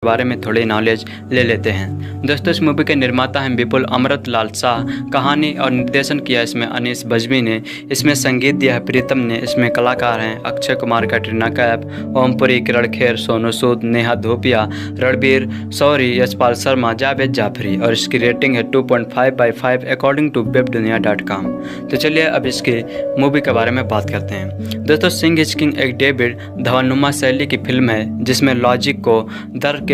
बारे में थोड़ी नॉलेज ले लेते हैं। दोस्तों, इस मूवी के निर्माता हैं विपुल अमृतलाल शाह। कहानी और निर्देशन किया इसमें अनीस बज्मी ने। इसमें संगीत दिया है प्रीतम ने। इसमें कलाकार हैं अक्षय कुमार, कैटरीना कैफ, ओमपुरी, किरण खेर, सोनू सूद, नेहा धूपिया, रणबीर शौरी, यशपाल शर्मा, जावेद जाफरी। और इसकी रेटिंग है 2.5/5 अकॉर्डिंग टू webdunia.com। तो चलिए अब इसकी मूवी के बारे में बात करते हैं। दोस्तों, सिंह इज किंग एक डेविड धवनुमा शैली की फिल्म है जिसमें लॉजिक को दरकिनार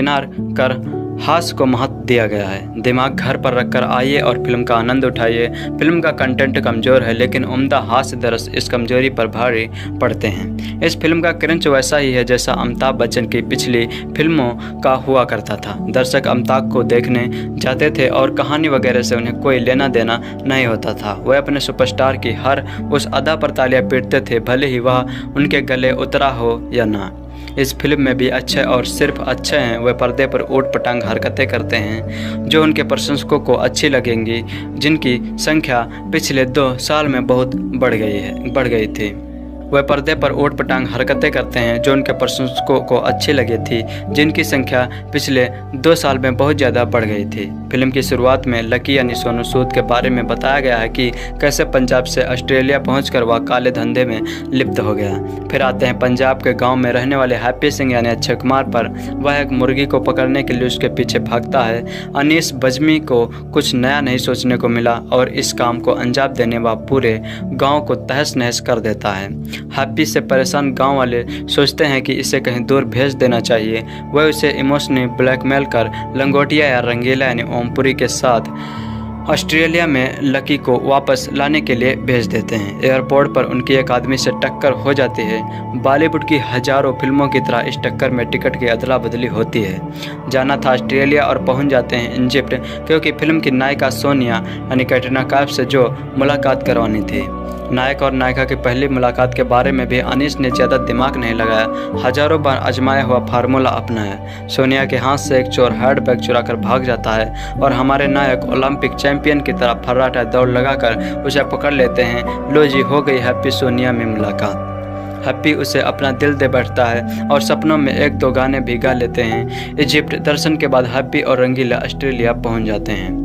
कर हास्य को महत्व दिया गया है। दिमाग घर पर रखकर आइए और फिल्म का आनंद उठाइए। फिल्म का कंटेंट कमज़ोर है लेकिन उम्दा हास्य दरस इस कमजोरी पर भारी पड़ते हैं। इस फिल्म का क्रंच वैसा ही है जैसा अमिताभ बच्चन की पिछली फिल्मों का हुआ करता था। दर्शक अमिताभ को देखने जाते थे और कहानी वगैरह से उन्हें कोई लेना देना नहीं होता था। वह अपने सुपरस्टार की हर उस अदा पर तालियां पीटते थे, भले ही वह उनके गले उतरा हो या ना। इस फिल्म में भी अच्छे और सिर्फ अच्छे हैं। वे पर्दे पर ऊट पटांग हरकतें करते हैं जो उनके प्रशंसकों को अच्छी लगेंगी, जिनकी संख्या पिछले 2 साल में बहुत बढ़ गई थी। वह पर्दे पर ऊट पटांग हरकतें करते हैं जो उनके प्रशंसकों को अच्छी लगी थी, जिनकी संख्या पिछले 2 साल में बहुत ज़्यादा बढ़ गई थी। फिल्म की शुरुआत में लकी यानी सोनू सूद के बारे में बताया गया है कि कैसे पंजाब से ऑस्ट्रेलिया पहुंचकर वह काले धंधे में लिप्त हो गया। फिर आते हैं पंजाब के गांव में रहने वाले हैप्पी सिंह यानी अक्षय कुमार पर। वह एक मुर्गी को पकड़ने के लिए उसके पीछे भागता है। अनीस बज्मी को कुछ नया नहीं सोचने को मिला और इस काम को अंजाम देने वह पूरे गाँव को तहस नहस कर देता है। हैप्पी से परेशान गांव वाले सोचते हैं कि इसे कहीं दूर भेज देना चाहिए। वह उसे इमोशनली ब्लैकमेल कर लंगोटिया या रंगीला यानी ओमपुरी के साथ ऑस्ट्रेलिया में लकी को वापस लाने के लिए भेज देते हैं। एयरपोर्ट पर उनकी एक आदमी से टक्कर हो जाती है। बॉलीवुड की हजारों फिल्मों की तरह इस टक्कर में टिकट की अदला बदली होती है। जाना था ऑस्ट्रेलिया और पहुंच जाते हैं इजिप्ट, क्योंकि फिल्म की नायिका सोनिया यानी कैटरीना कैफ से जो मुलाकात करवानी थी। नायक और नायिका की पहली मुलाकात के बारे में भी अनीस ने ज़्यादा दिमाग नहीं लगाया, हजारों बार आजमाया हुआ फार्मूला अपनाया। सोनिया के हाथ से एक चोर हैंडबैग चुराकर भाग जाता है और हमारे नायक ओलंपिक चैंपियन की तरह फर्राटा दौड़ लगाकर उसे पकड़ लेते हैं। लो जी, हो गई हैप्पी सोनिया में मुलाकात। हैप्पी उसे अपना दिल दे बैठता है और सपनों में 1-2 गाने भी गा लेते हैं। इजिप्ट दर्शन के बाद हैप्पी और रंगीला ऑस्ट्रेलिया पहुंच जाते हैं।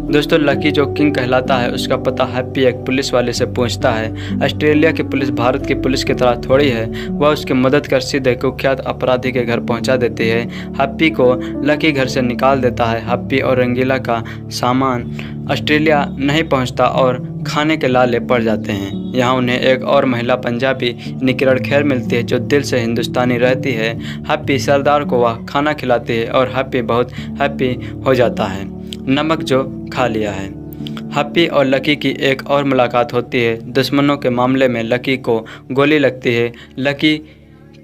दोस्तों, लकी जो किंग कहलाता है उसका पता हैप्पी एक पुलिस वाले से पूछता है। ऑस्ट्रेलिया की पुलिस भारत की पुलिस की तरह थोड़ी है। वह उसकी मदद कर सीधे कुख्यात अपराधी के घर पहुंचा देती है। हैप्पी को लकी घर से निकाल देता है। हैप्पी और रंगीला का सामान ऑस्ट्रेलिया नहीं पहुंचता और खाने के लाले पड़ जाते हैं। यहाँ उन्हें एक और महिला पंजाबी किरण खेर मिलती है जो दिल से हिंदुस्तानी रहती है। हैप्पी सरदार को वह खाना खिलाती है और हैप्पी बहुत हैप्पी हो जाता है नमक जो खा लिया है। हैप्पी और लकी की एक और मुलाकात होती है। दुश्मनों के मामले में लकी को गोली लगती है। लकी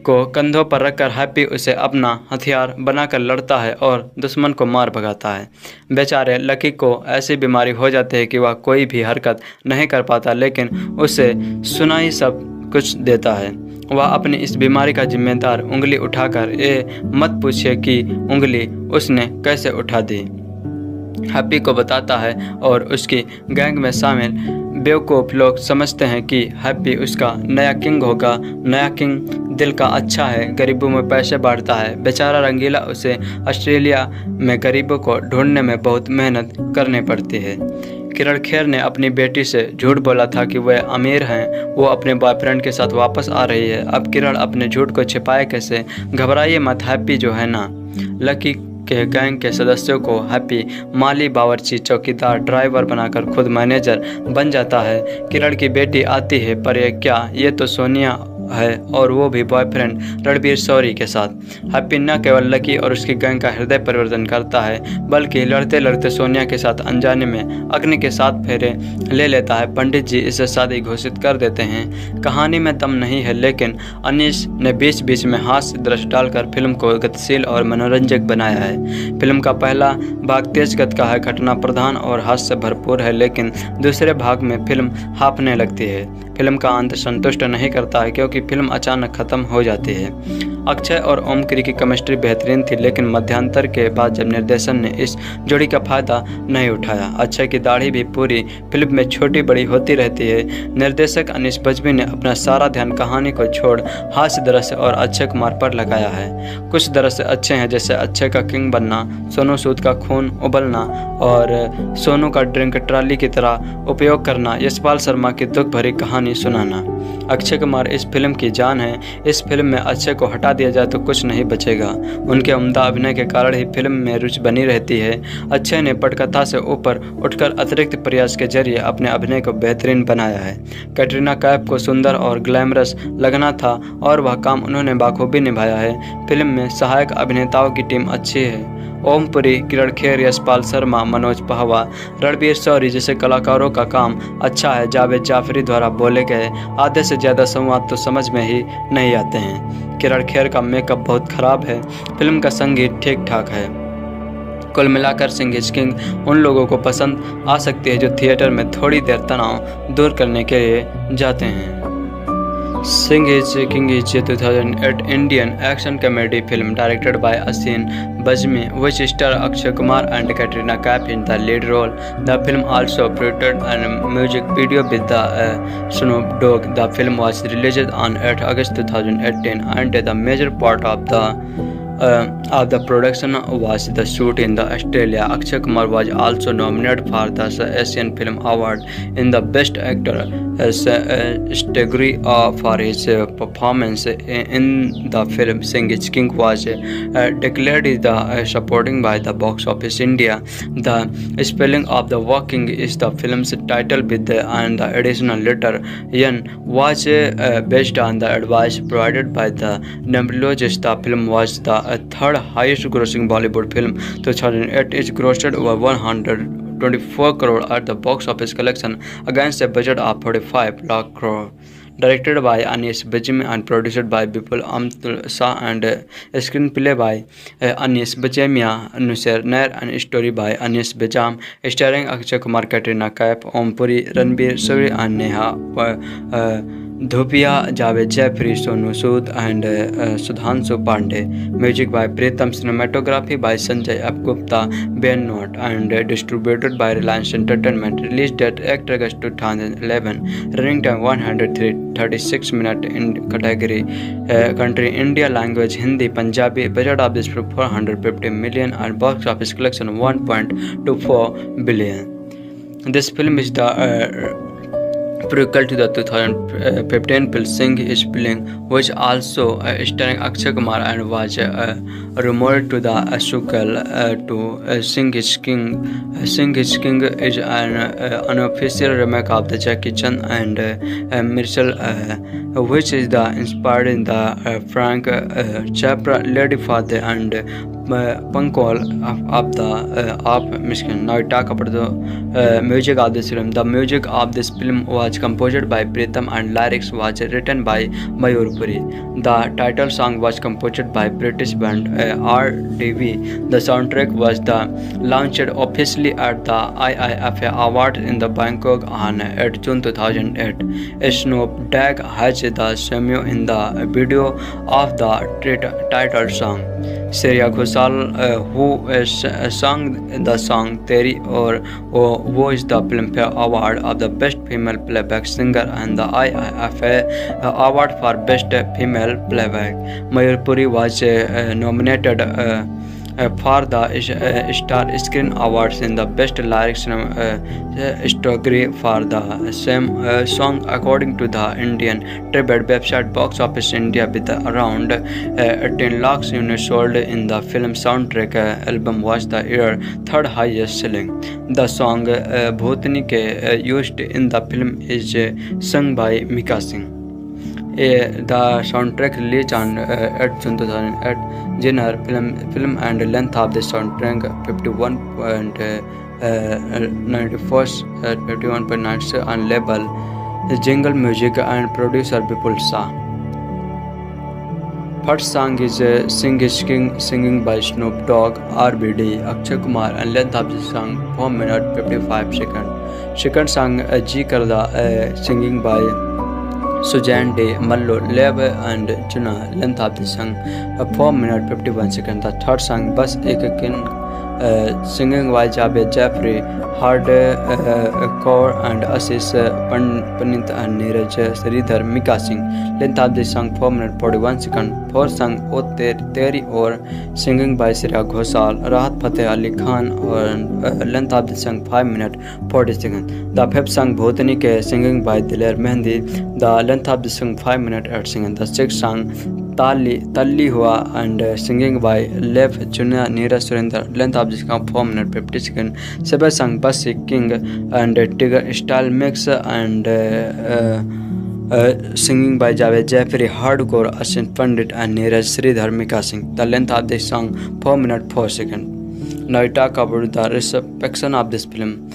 को कंधों पर रखकर हैप्पी उसे अपना हथियार बनाकर लड़ता है और दुश्मन को मार भगाता है। बेचारे लकी को ऐसी बीमारी हो जाती है कि वह कोई भी हरकत नहीं कर पाता, लेकिन उसे सुनाई सब कुछ देता है। वह अपनी इस बीमारी का जिम्मेदार उंगली उठाकर ये मत पूछिए कि उंगली उसने कैसे उठा दी हैप्पी को बताता है और उसकी गैंग में शामिल बेवकूफ़ लोग समझते हैं कि हैप्पी उसका नया किंग होगा। नया किंग दिल का अच्छा है, गरीबों में पैसे बांटता है। बेचारा रंगीला उसे ऑस्ट्रेलिया में गरीबों को ढूंढने में बहुत मेहनत करनी पड़ती है। किरण खेर ने अपनी बेटी से झूठ बोला था कि वह अमीर हैं, वो अपने बॉयफ्रेंड के साथ वापस आ रही है। अब किरण अपने झूठ को छिपाए कैसे? घबराइए मत, हैप्पी जो है ना लकी के गैंग के सदस्यों को हैप्पी माली, बावर्ची, चौकीदार, ड्राइवर बनाकर खुद मैनेजर बन जाता है। किरण की बेटी आती है, पर ये तो सोनिया है और वो भी बॉयफ्रेंड रणबीर शौरी के साथ। हैप्पी न केवल लकी और उसकी गैंग का हृदय परिवर्तन करता है बल्कि लड़ते लड़ते सोनिया के साथ अनजाने में अग्नि के 7 फेरे ले लेता है। पंडित जी इसे शादी घोषित कर देते हैं। कहानी में दम नहीं है, लेकिन अनीस ने बीच बीच में हास्य दृश्य डालकर फिल्म को गतिशील और मनोरंजक बनाया है। फिल्म का पहला भाग तेज गति का है, घटना प्रधान और हास्य से भरपूर है, लेकिन दूसरे भाग में फिल्म हाँफने लगती है। फिल्म का अंत संतुष्ट नहीं करता है क्योंकि क्योंकि फिल्म अचानक ख़त्म हो जाती है। अक्षय और ओमपुरी की केमिस्ट्री बेहतरीन थी, लेकिन मध्यांतर के बाद जब निर्देशन ने इस जोड़ी का फ़ायदा नहीं उठाया। अक्षय की दाढ़ी भी पूरी फिल्म में छोटी बड़ी होती रहती है। निर्देशक अनीस बज्मी ने अपना सारा ध्यान कहानी को छोड़ हास्य दृश्य और अक्षय कुमार पर लगाया है। कुछ दृश्य अच्छे हैं, जैसे अक्षय का किंग बनना, सोनू सूद का खून उबलना और सोनू का ड्रिंक ट्रॉली की तरह उपयोग करना, यशपाल शर्मा की दुख भरी कहानी सुनाना। अक्षय कुमार इस फिल्म की जान है। इस फिल्म में अक्षय को हटा दिया जाए तो कुछ नहीं बचेगा। उनके उम्दा अभिनय के कारण ही फिल्म में रुचि बनी रहती है। अक्षय ने पटकथा से ऊपर उठकर अतिरिक्त प्रयास के जरिए अपने अभिनय को बेहतरीन बनाया है। कैटरीना कैफ को सुंदर और ग्लैमरस लगना था और वह काम उन्होंने बाखूबी निभाया है। फिल्म में सहायक अभिनेताओं की टीम अच्छी है। ओमपुरी, किरण खेर, यशपाल शर्मा, मनोज पहवा, रणबीर शौरी जैसे कलाकारों का काम अच्छा है। जावेद जाफरी द्वारा बोले गए आधे से ज़्यादा संवाद तो समझ में ही नहीं आते हैं। किरण खेर का मेकअप बहुत ख़राब है। फिल्म का संगीत ठीक ठाक है। कुल मिलाकर सिंह इज किंग उन लोगों को पसंद आ सकती है जो थिएटर में थोड़ी देर तनाव दूर करने के लिए जाते हैं। Singh is king is 2008 Indian action comedy film directed by Asin Bajmi, which star Akshay Kumar and Katrina Kaif in the lead role. The film also featured a music video with the Snoop Dogg. The film was released on 8 August 2018, and the major part of the production was the shoot in Australia. Akshay Kumar was also nominated for the Asian Film Award in the Best Actor category for his performance in the film. Singh is King was declared the supporting by the Box Office India. The spelling of the working is the film's title with and the additional letter N was based on the advice provided by the numerologist. The film was the third highest grossing Bollywood film 2008. It grossed over 124 crore at the box office collection against a budget of 45 lakh crore. Directed by Anis Bajmi and produced by Bipul Amar Shah, and screenplay by Anis Bajmiya, Nusser Nair, and story by Anis Bajam, starring Akshay Kumar, Katrina Kaif, Ompuri, Ranbir Shori, and Neha Dhupia, Javed Jaffrey, Sonu Sood, and Sudhanshu Pandey. Music by Pritam, cinematography by Sanjay F. Gupta, Ben Note, and distributed by Reliance Entertainment. Release date 8 August 2011. Running time 136 minutes in category country India, language Hindi, Punjabi. Budget of this film 450 million and box office collection 1.24 billion. This film is the prequel to the 2015 film Singh is Killing, which also starring Akshay Kumar and was rumored to the sequel to Singh is King. Singh is King is an unofficial remake of the Jackie Chan and Mitchell, which is the inspired in the Frank Capra, Lady Father, and Pankol of Michigan. Now we talk about the music of this film. The music of this film was composed by Pritam and lyrics was written by Mayur Puri. The title song was composed by British band RDV. The soundtrack was launched officially at the IIFA Award in the Bangkok on 8 June 2008. Snoop Dogg has the cameo in the video of the title song. Shreya Ghoshal, who sang the song Teri Aur Wo, is the Filmfare Award of the Best Female Playback Singer and the IIFA Award for Best Female Playback. Mayur Puri was nominated for the Star Screen Awards in the Best Lyrics category for the same song, according to the Indian tribute website Box Office India. With around 18 lakhs units sold in the film soundtrack, album was the year third highest selling. The song Bhutani used in the film is sung by Mika Singh. The soundtrack released on 8 June 2008. Genre film and length of the soundtrack 51.96 on label Jingle Music and producer Bipul Shah. First song is Singh is King, singing by Snoop Dogg, RBD, Akshay Kumar, and length of the song 4 minutes 55 seconds. Second song Ji Karda, singing by Suzanne Day, Mallo, Lev and Juna, length of the song 4 minutes 51 seconds. The third song, Bus Ek King, singing by Javed Jeffrey, hardcore and Assis Panit and Neeraj Sridhar Mika Singh. Length of the song 4 minutes 41 seconds. Fourth song, O Teri Aur, singing by Shreya Ghoshal, Rahat Fateh Ali Khan, or length of the song 5 minutes 40 seconds. The fifth song, Bhotani Ke, singing by Diler Mehndi, the length of the song 5 minutes 8 seconds. The sixth song, Talli Hua, and singing by Lev Juna Neeraj Surinder, length of the song 4 minutes 50 seconds. Seventh song, Bus King and Tiger Style Mix, and singing by Javed Jeffrey, hardcore Ashin Pandit and Neeraj Sridhar Mika Singh. The length of this song 4 minutes 4 seconds. Now we talk about the reception of this film.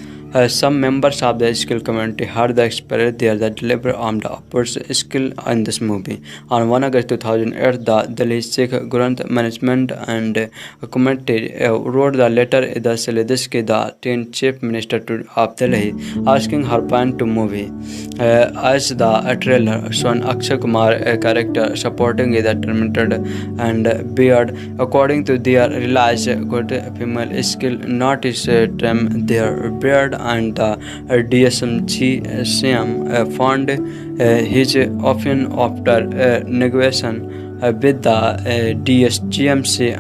Some members of the skill community had the experience there that deliver on the upwards skill in this movie. On 1 August 2008, the Delhi Sikh Granth Management and Committee wrote the letter the Salidiski, the 10th Chief Minister of Delhi, asking her ban to movie. As the trailer shown Akshay Kumar, a character supporting the tormented and beard, according to their realized good female skill, not is trim their beard, and the DSMGCM found his often after negotiation with the DSGMC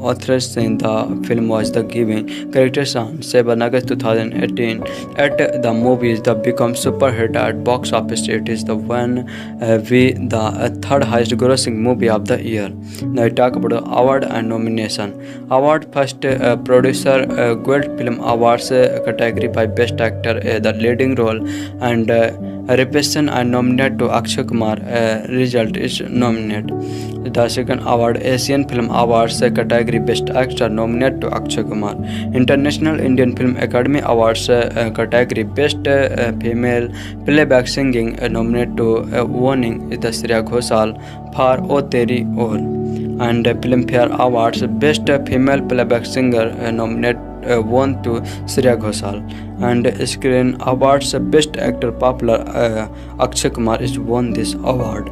authorizing the film was the giving characters on 7 August 2018 at the movies that become super hit at box office. It is the one the third highest grossing movie of the year. Now we talk about the award and nomination. Award: first producer Gold Film Awards category by best actor the leading role, and representation and nominated to Akshay Kumar. Result is nominated. The second award, Asian Film Awards category best actor, nominated to Akshay Kumar. International Indian Film Academy Awards category best female playback singing, nominated to winning the Shreya Ghoshal for O Teri Aur. And Filmfare Awards best female playback singer, nominated won to Shreya Ghoshal. And Screen Awards best actor popular Akshay Kumar is won this award.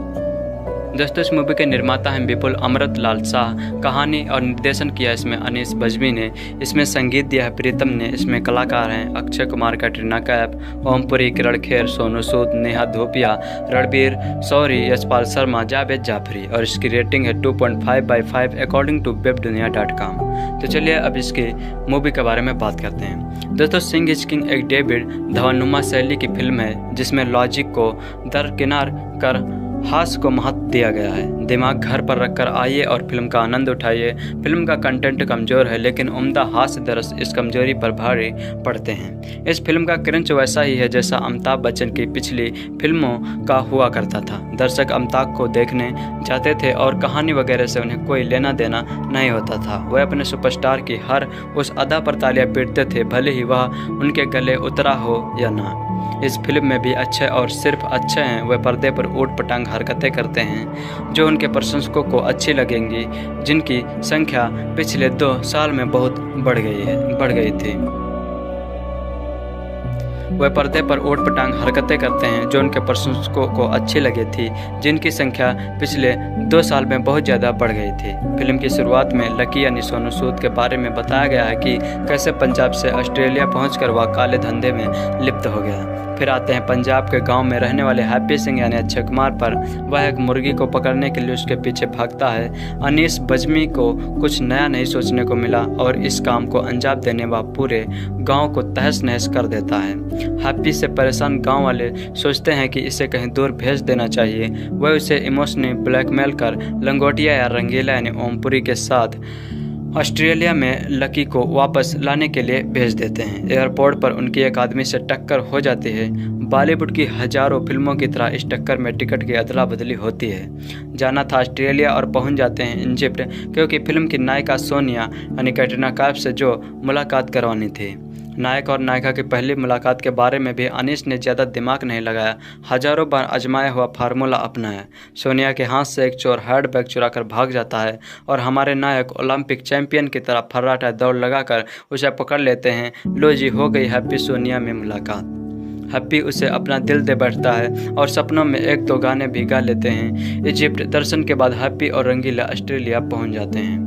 दोस्तों इस movie के निर्माता हैं विपुल अमृत लाल शाह। कहानी और निर्देशन किया इसमें अनीस बज्मी ने। इसमें संगीत दिया है प्रीतम ने। इसमें कलाकार हैं अक्षय कुमार, कैटरीना कैफ, ओमपुरी, किरण खेर, सोनू सूद, नेहा धोपिया, रणबीर शौरी, यशपाल शर्मा, जावेद जाफरी। और इसकी रेटिंग है 2.5/5 अकॉर्डिंग टू webdunia.com। तो चलिए अब इसकी मूवी के बारे में बात करते हैं। दोस्तों सिंह इज किंग एक डेविड धवनुमा शैली की फिल्म है जिसमें लॉजिक को दरकिनार कर हास्य को महत्व दिया गया है। दिमाग घर पर रखकर आइए और फिल्म का आनंद उठाइए। फिल्म का कंटेंट कमज़ोर है लेकिन उम्दा हास्य दरस इस कमजोरी पर भारी पड़ते हैं। इस फिल्म का क्रंच वैसा ही है जैसा अमिताभ बच्चन की पिछली फिल्मों का हुआ करता था। दर्शक अमिताभ को देखने जाते थे और कहानी वगैरह से उन्हें कोई लेना देना नहीं होता था। वह अपने सुपरस्टार की हर उस अदा पर तालियां पीटते थे, भले ही वह उनके गले उतरा हो या ना। इस फिल्म में भी अच्छे और सिर्फ अच्छे हैं वह पर्दे पर ऊट पटांग हरकतें करते हैं जो उनके प्रशंसकों को अच्छी लगेंगी, जिनकी संख्या पिछले 2 साल में बहुत बढ़ गई थी। वह पर्दे पर ऊट पटांग हरकतें करते हैं जो उनके प्रशंसकों को अच्छी लगी थी, जिनकी संख्या पिछले 2 साल में बहुत ज़्यादा बढ़ गई थी। फिल्म की शुरुआत में लकी यानी सोनू सूद के बारे में बताया गया है कि कैसे पंजाब से ऑस्ट्रेलिया पहुंचकर वह काले धंधे में लिप्त हो गया। फिर आते हैं पंजाब के गांव में रहने वाले हैप्पी सिंह यानी अक्षय कुमार पर। वह एक मुर्गी को पकड़ने के लिए उसके पीछे भागता है। अनीस बज्मी को कुछ नया नहीं सोचने को मिला और इस काम को अंजाम देने वह पूरे गांव को तहस नहस कर देता है। हैप्पी से परेशान गांव वाले सोचते हैं कि इसे कहीं दूर भेज देना चाहिए। वह उसे इमोशनली ब्लैकमेल कर लंगोटिया या रंगीला यानी ओमपुरी के साथ ऑस्ट्रेलिया में लकी को वापस लाने के लिए भेज देते हैं। एयरपोर्ट पर उनकी एक आदमी से टक्कर हो जाती है। बॉलीवुड की हजारों फिल्मों की तरह इस टक्कर में टिकट की अदला बदली होती है। जाना था ऑस्ट्रेलिया और पहुंच जाते हैं इजिप्ट, क्योंकि फिल्म की नायिका सोनिया यानी कैटरीना कैफ से जो मुलाकात करवानी थी। नायक और नायिका की पहली मुलाकात के बारे में भी अनीस ने ज़्यादा दिमाग नहीं लगाया, हजारों बार आजमाया हुआ फार्मूला अपनाया। सोनिया के हाथ से एक चोर हैंडबैग चुराकर भाग जाता है और हमारे नायक ओलंपिक चैंपियन की तरह फर्राटा दौड़ लगाकर उसे पकड़ लेते हैं। लो जी, हो गई हैप्पी सोनिया में मुलाकात। हैप्पी उसे अपना दिल दे बैठता है और सपनों में 1-2 गाने भी गा लेते हैं। इजिप्ट दर्शन के बाद हैप्पी और रंगीला ऑस्ट्रेलिया पहुंच जाते हैं।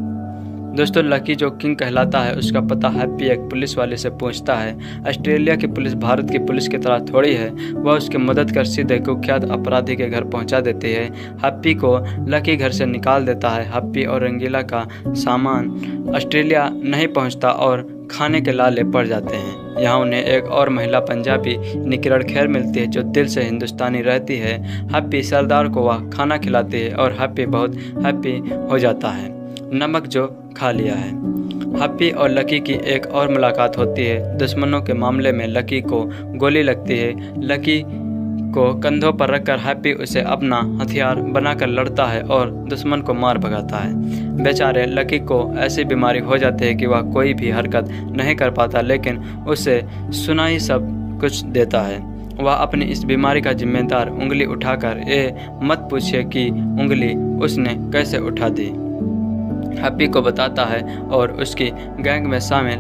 दोस्तों, लकी जो किंग कहलाता है उसका पता हैप्पी एक पुलिस वाले से पूछता है। ऑस्ट्रेलिया की पुलिस भारत की पुलिस की तरह थोड़ी है, वह उसकी मदद कर सीधे कुख्यात अपराधी के घर पहुंचा देती है। हैप्पी को लकी घर से निकाल देता है। हैप्पी और रंगीला का सामान ऑस्ट्रेलिया नहीं पहुंचता और खाने के लाले पड़ जाते हैं। यहाँ उन्हें एक और महिला पंजाबी किरण खेर मिलती है जो दिल से हिंदुस्तानी रहती है। हैप्पी सरदार को वह खाना खिलाती है और हैप्पी बहुत हैप्पी हो जाता है। नमक जो खा लिया है। हैप्पी और लकी की एक और मुलाकात होती है। दुश्मनों के मामले में लकी को गोली लगती है। लकी को कंधों पर रखकर हैप्पी उसे अपना हथियार बनाकर लड़ता है और दुश्मन को मार भगाता है। बेचारे लकी को ऐसी बीमारी हो जाती है कि वह कोई भी हरकत नहीं कर पाता, लेकिन उसे सुनाई सब कुछ देता है। वह अपनी इस बीमारी का जिम्मेदार उंगली उठाकर ये मत पूछिए कि उंगली उसने कैसे उठा दी हैप्पी को बताता है और उसकी गैंग में शामिल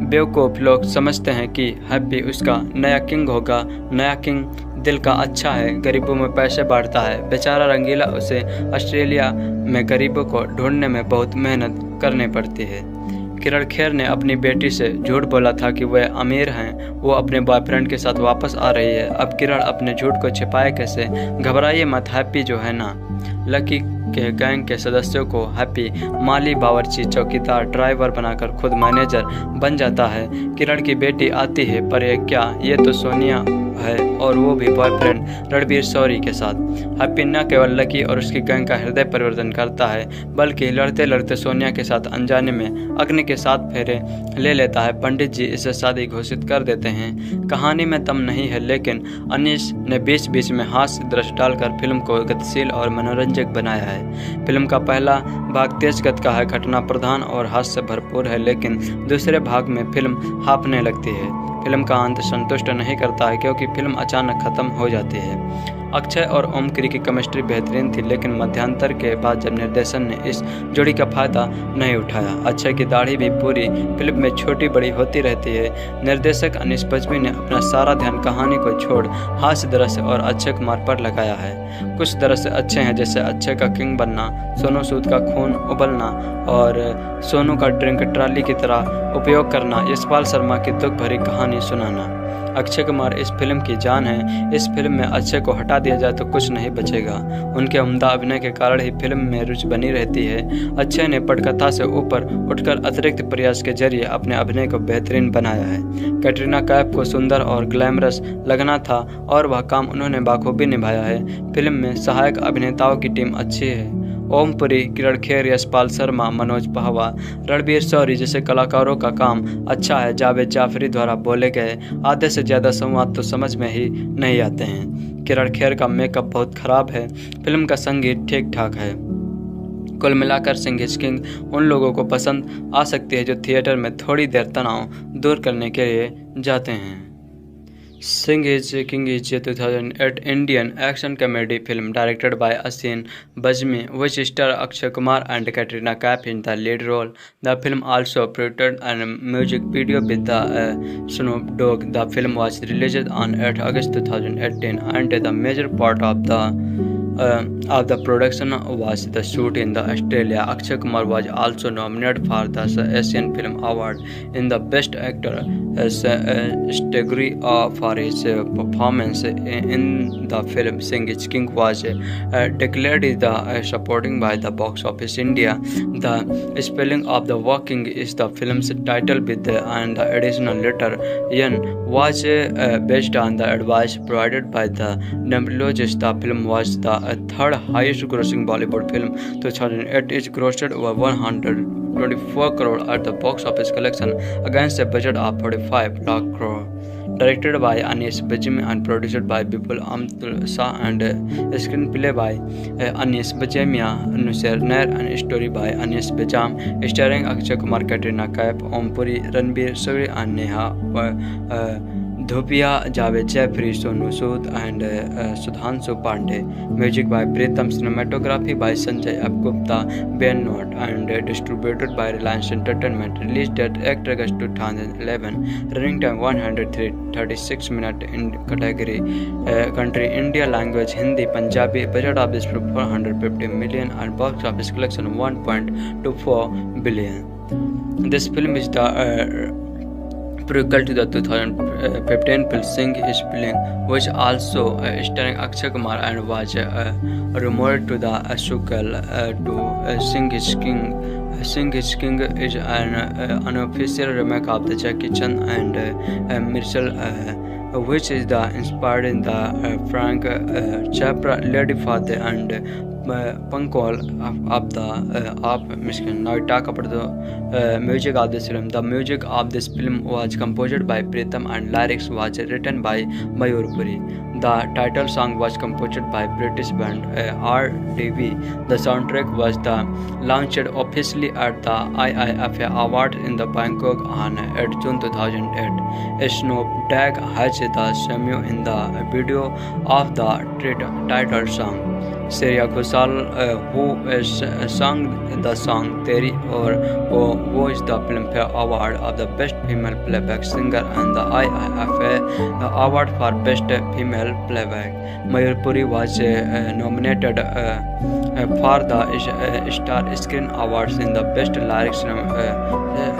बेवकूफ़ लोग समझते हैं कि हैप्पी उसका नया किंग होगा। नया किंग दिल का अच्छा है, गरीबों में पैसे बांटता है। बेचारा रंगीला उसे ऑस्ट्रेलिया में गरीबों को ढूंढने में बहुत मेहनत करनी पड़ती है। किरण खेर ने अपनी बेटी से झूठ बोला था कि वह अमीर हैं, वो अपने बॉयफ्रेंड के साथ वापस आ रही है। अब किरण अपने झूठ को छिपाए कैसे? घबराइए मत, हैप्पी जो है ना लकी के गैंग के सदस्यों को हैप्पी माली, बावर्ची, चौकीदार, ड्राइवर बनाकर खुद मैनेजर बन जाता है। किरण की बेटी आती है, पर ये तो सोनिया है और वो भी बॉयफ्रेंड रणबीर शौरी के साथ। हैप्पी न केवल लकी और उसकी गैंग का हृदय परिवर्तन करता है, बल्कि लड़ते लड़ते सोनिया के साथ अनजाने में अग्नि के 7 फेरे ले लेता है। पंडित जी इसे शादी घोषित कर देते हैं। कहानी में दम नहीं है, लेकिन अनीस ने बीच बीच में हास्य दृश्य डालकर फिल्म को गतिशील और मनोरंजक बनाया है। फिल्म का पहला भाग तेज गति का है, घटना प्रधान और हास्य से भरपूर है, लेकिन दूसरे भाग में फिल्म हाँफने लगती है। फिल्म का अंत संतुष्ट नहीं करता है क्योंकि फिल्म अचानक खत्म हो जाती है। अक्षय और ओमपुरी की केमिस्ट्री बेहतरीन थी, लेकिन मध्यांतर के बाद जब निर्देशन ने इस जोड़ी का फायदा नहीं उठाया। अक्षय की दाढ़ी भी पूरी फिल्म में छोटी बड़ी होती रहती है। निर्देशक अनीस बज्मी ने अपना सारा ध्यान कहानी को छोड़ हास्य दृश्य और अक्षय कुमार पर लगाया है। कुछ दृश्य अच्छे हैं, जैसे अक्षय का किंग बनना, सोनू सूद का खून उबलना और सोनू का ड्रिंक ट्रॉली की तरह उपयोग करना, यशपाल शर्मा की दुख भरी कहानी सुनाना। अक्षय कुमार इस फिल्म की जान है। इस फिल्म में अक्षय को हटा दिया जाए तो कुछ नहीं बचेगा। उनके उम्दा अभिनय के कारण ही फिल्म में रुचि बनी रहती है। अक्षय ने पटकथा से ऊपर उठकर अतिरिक्त प्रयास के जरिए अपने अभिनय को बेहतरीन बनाया है। कैटरीना कैफ को सुंदर और ग्लैमरस लगना था और वह काम उन्होंने बाखूबी निभाया है। फिल्म में सहायक अभिनेताओं की टीम अच्छी है। ओमपुरी, किरण खेर, यशपाल शर्मा, मनोज पहवा, रणबीर शौरी जैसे कलाकारों का काम अच्छा है। जावेद जाफरी द्वारा बोले गए आधे से ज़्यादा संवाद तो समझ में ही नहीं आते हैं। किरण खेर का मेकअप बहुत खराब है। फिल्म का संगीत ठीक ठाक है। कुल मिलाकर सिंह इज किंग उन लोगों को पसंद आ सकती है जो थिएटर में थोड़ी देर तनाव दूर करने के लिए जाते हैं। Singh is King is a 2008 Indian action comedy film directed by Asin Bajmi, which star Akshay Kumar and Katrina Kaif in the lead role. The film also produced a music video with the Snoop Dogg. The film was released on 8 August 2018, and the major part of the production was the shoot in Australia. Akshay Kumar was also nominated for the Asian Film Award in the Best Actor category for his performance in the film. Singh is King was declared the supporting by the Box Office India. The spelling of the working is the film's title with and the additional letter N was based on the advice provided by the neurologist. The film was the third highest grossing Bollywood film 2008. It grossed over 124 crore at the box office collection against a budget of 45 lakh crore. Directed by Anis Bajmi and produced by Bipul Amtul Shah and screenplay by Anis Bajmiya, Nusir Nair and story by Anis Bajam, starring Akshay Kumar, Katrina Kaif, Ompuri, Ranbir Shori and Neha Dhupia, Javed Jaffrey, Sonu Sood, and Sudhanshu Pandey. Music by Pritam. Cinematography by Sanjay F. Gupta, Ben Note, and distributed by Reliance Entertainment. Release date 8 August 2011. Running time 136 minutes. In category country India, language Hindi, Punjabi. Budget of this film 450 million and box office collection 1.24 billion. This film is the prequel to the 2015 film Singh is Spilling, which also starring Akshay Kumar and was rumored to the sequel to Singh is King. Singh is King is an unofficial remake of the Jackie Chan and Marcel, which is inspired in the Frank Capra Lady Father and Pankol of Michigan. Now we talk about the music of this film. The music of this film was composed by Pritam and lyrics was written by Mayur Puri. The title song was composed by British band RDV. The soundtrack was launched officially at the IIFA Award in the Bangkok on 8 June 2008. Snoop Dogg has the cameo in the video of the title song. Shreya Ghoshal, who sang the song Teri Aur Wo, was the Filmfare Award of the Best Female Playback Singer and the IIFA Award for Best Female Playback. Mayur Puri was nominated for the Star Screen Awards in the Best Lyrics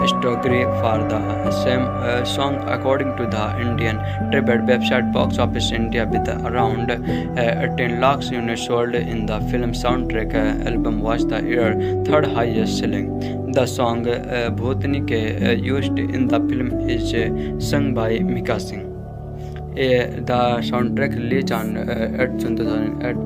Story for the same song, according to the Indian tribute website Box Office India, with around 10 lakhs units sold in the film soundtrack. Album was the year's third highest selling. The song Bhutani Ke used in the film is sung by Mika Singh. The soundtrack released on 8 June 2008.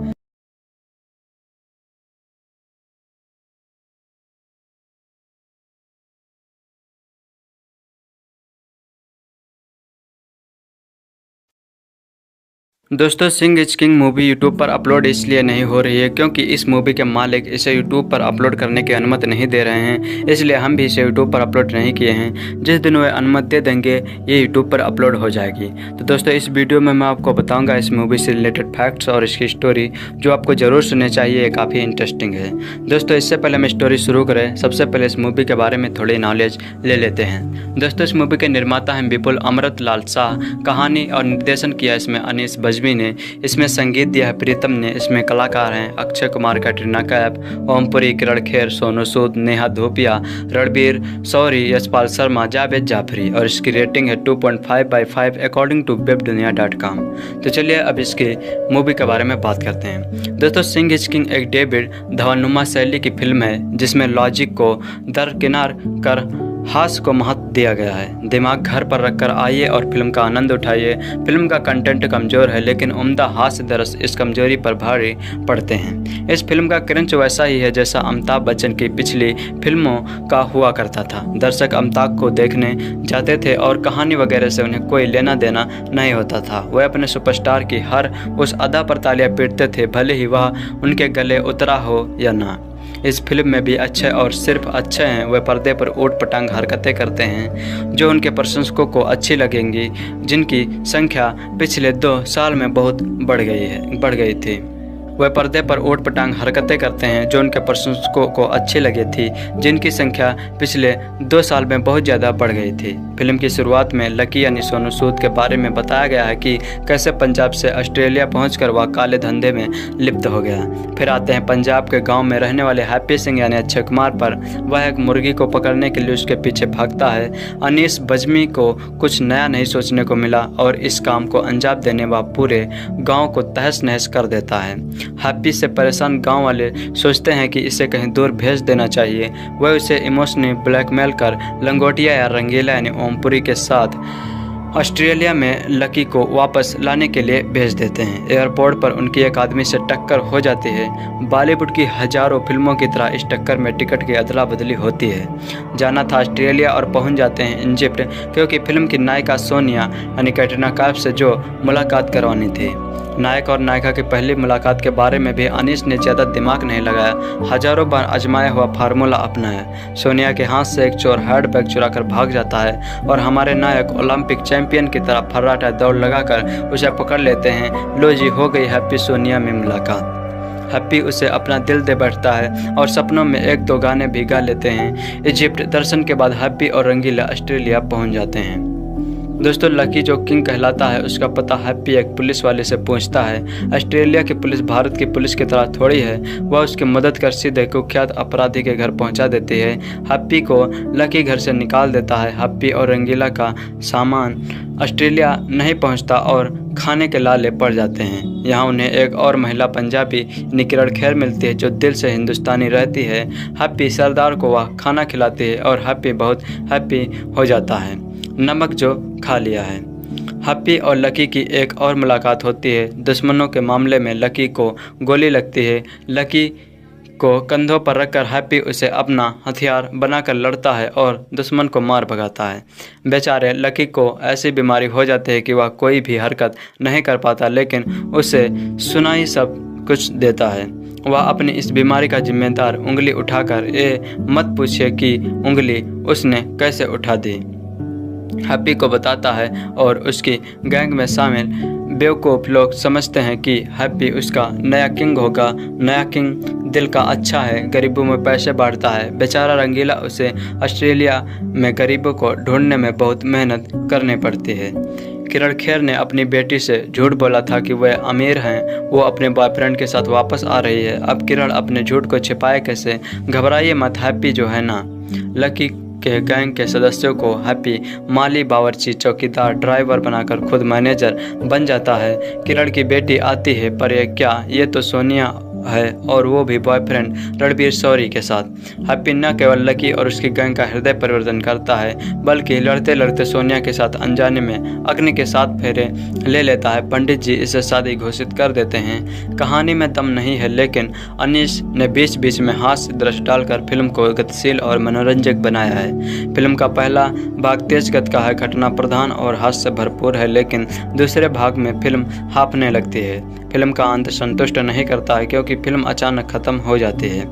दोस्तों, Singh is king movie YouTube पर upload इसलिए नहीं हो रही है क्योंकि इस movie के मालिक इसे यूट्यूब पर अपलोड करने की अनुमति नहीं दे रहे हैं, इसलिए हम भी इसे यूट्यूब पर अपलोड नहीं किए हैं। जिस दिन वे अनुमति दे देंगे ये यूट्यूब पर अपलोड हो जाएगी। तो दोस्तों, इस वीडियो में मैं आपको बताऊंगा इस मूवी से रिलेटेड फैक्ट्स और इसकी स्टोरी, जो आपको ज़रूर सुननी चाहिए, काफ़ी इंटरेस्टिंग है। दोस्तों, इससे पहले हम स्टोरी शुरू करें, सबसे पहले इस मूवी के बारे में थोड़ी नॉलेज ले लेते हैं। दोस्तों, इस मूवी के निर्माता हैं विपुल अमृतलाल शाह। कहानी और निर्देशन किया इसमें अनीस बज्मी ने। इसमें संगीत दिया है प्रीतम ने। इसमें कलाकार हैं अक्षय कुमार, कैटरीना कैफ, ओमपुरी, किरण खेर, सोनू सूद, नेहा धोपिया, रणबीर शौरी, यशपाल शर्मा, जावेद जाफरी, और इसकी रेटिंग है 2.5/5 अकॉर्डिंग टू webdunia.com। तो चलिए अब इसकी मूवी के बारे में बात करते हैं। दोस्तों, सिंह इज किंग एक डेविड धवनुमा शैली की फिल्म है जिसमें लॉजिक को दरकिनार कर हास्य को महत्व दिया गया है। दिमाग घर पर रखकर आइए और फिल्म का आनंद उठाइए। फिल्म का कंटेंट कमज़ोर है लेकिन उम्दा हास्य दरस इस कमजोरी पर भारी पड़ते हैं। इस फिल्म का क्रंच वैसा ही है जैसा अमिताभ बच्चन की पिछली फिल्मों का हुआ करता था। दर्शक अमिताभ को देखने जाते थे और कहानी वगैरह से उन्हें कोई लेना देना नहीं होता था। वह अपने सुपरस्टार की हर उस अदा पर तालियां पीटते थे, भले ही वह उनके गले उतरा हो या ना। इस फिल्म में भी अच्छे और सिर्फ अच्छे हैं। वे पर्दे पर ऊट पटांग हरकतें करते हैं जो उनके प्रशंसकों को अच्छी लगेंगी, जिनकी संख्या पिछले 2 साल में बहुत बढ़ गई थी। वह पर्दे पर ऊट पटांग हरकतें करते हैं जो उनके प्रशंसकों को अच्छी लगी थी, जिनकी संख्या पिछले 2 साल में बहुत ज़्यादा बढ़ गई थी। फिल्म की शुरुआत में लकी यानी सोनू सूद के बारे में बताया गया है कि कैसे पंजाब से ऑस्ट्रेलिया पहुंचकर वह काले धंधे में लिप्त हो गया। फिर आते हैं पंजाब के गांव में रहने वाले हैप्पी सिंह यानी अक्षय कुमार पर। वह एक मुर्गी को पकड़ने के लिए उसके पीछे भागता है। अनीस बज्मी को कुछ नया नहीं सोचने को मिला और इस काम को अंजाम देने वह पूरे गाँव को तहस नहस कर देता है। हैप्पी से परेशान गांव वाले सोचते हैं कि इसे कहीं दूर भेज देना चाहिए। वह उसे इमोशनली ब्लैकमेल कर लंगोटिया या रंगीला यानी ओमपुरी के साथ ऑस्ट्रेलिया में लकी को वापस लाने के लिए भेज देते हैं। एयरपोर्ट पर उनकी एक आदमी से टक्कर हो जाती है। बॉलीवुड की हजारों फिल्मों की तरह इस टक्कर में टिकट की अदला बदली होती है। जाना था ऑस्ट्रेलिया और पहुंच जाते हैं इजिप्ट, क्योंकि फिल्म की नायिका सोनिया यानी कैटरीना कैफ से जो मुलाकात करवानी थी। नायक और नायिका की पहली मुलाकात के बारे में भी अनीस ने ज़्यादा दिमाग नहीं लगाया, हजारों बार आजमाया हुआ फार्मूला अपनाया। सोनिया के हाथ से एक चोर हैंडबैग चुराकर भाग जाता है और हमारे नायक ओलंपिक चैंपियन की तरह फर्राटा दौड़ लगाकर उसे पकड़ लेते हैं। लो जी, हो गई हैप्पी सोनिया में मुलाकात। हैप्पी उसे अपना दिल दे बैठता है और सपनों में एक दो गाने भी गा लेते हैं। इजिप्ट दर्शन के बाद हैप्पी और रंगीला ऑस्ट्रेलिया पहुंच जाते हैं। दोस्तों, लकी जो किंग कहलाता है उसका पता हैप्पी एक पुलिस वाले से पूछता है। ऑस्ट्रेलिया की पुलिस भारत की पुलिस की तरह थोड़ी है, वह उसकी मदद कर सीधे कुख्यात अपराधी के घर पहुंचा देती है। हैप्पी को लकी घर से निकाल देता है। हैप्पी और रंगीला का सामान ऑस्ट्रेलिया नहीं पहुंचता और खाने के लाले पड़ जाते हैं। यहाँ उन्हें एक और महिला पंजाबी किरण खेर मिलती है जो दिल से हिंदुस्तानी रहती है। हैप्पी सरदार को वह खाना खिलाती है और हैप्पी बहुत हैप्पी हो जाता है नमक जो खा लिया है। हैप्पी और लकी की एक और मुलाकात होती है। दुश्मनों के मामले में लकी को गोली लगती है। लकी को कंधों पर रखकर हैप्पी उसे अपना हथियार बनाकर लड़ता है और दुश्मन को मार भगाता है। बेचारे लकी को ऐसी बीमारी हो जाती है कि वह कोई भी हरकत नहीं कर पाता, लेकिन उसे सुनाई सब कुछ देता है। वह अपनी इस बीमारी का जिम्मेदार उंगली उठाकर ये मत पूछिए कि उंगली उसने कैसे उठा दी हैप्पी को बताता है और उसकी गैंग में शामिल बेवकूफ़ लोग समझते हैं कि हैप्पी उसका नया किंग होगा। नया किंग दिल का अच्छा है, गरीबों में पैसे बांटता है। बेचारा रंगीला उसे ऑस्ट्रेलिया में गरीबों को ढूंढने में बहुत मेहनत करनी पड़ती है। किरण खेर ने अपनी बेटी से झूठ बोला था कि वह अमीर हैं, वो अपने बॉयफ्रेंड के साथ वापस आ रही है। अब किरण अपने झूठ को छिपाए कैसे? घबराइए मत, हैप्पी जो है ना लकी के गैंग के सदस्यों को हैप्पी माली, बावर्ची, चौकीदार, ड्राइवर बनाकर खुद मैनेजर बन जाता है। किरण की बेटी आती है, पर ये तो सोनिया है और वो भी बॉयफ्रेंड रणबीर शौरी के साथ। हैप्पी न केवल लकी और उसकी गैंग का हृदय परिवर्तन करता है, बल्कि लड़ते लड़ते सोनिया के साथ अनजाने में अग्नि के 7 फेरे ले लेता है। पंडित जी इसे शादी घोषित कर देते हैं। कहानी में दम नहीं है, लेकिन अनीस ने बीच बीच में हास्य दृश्य डालकर फिल्म को गतिशील और मनोरंजक बनाया है। फिल्म का पहला भाग तेज गति का है, घटना प्रधान और हास्य से भरपूर है, लेकिन दूसरे भाग में फिल्म हाँफने लगती है। फिल्म का अंत संतुष्ट नहीं करता है क्योंकि फिल्म अचानक खत्म हो जाती है।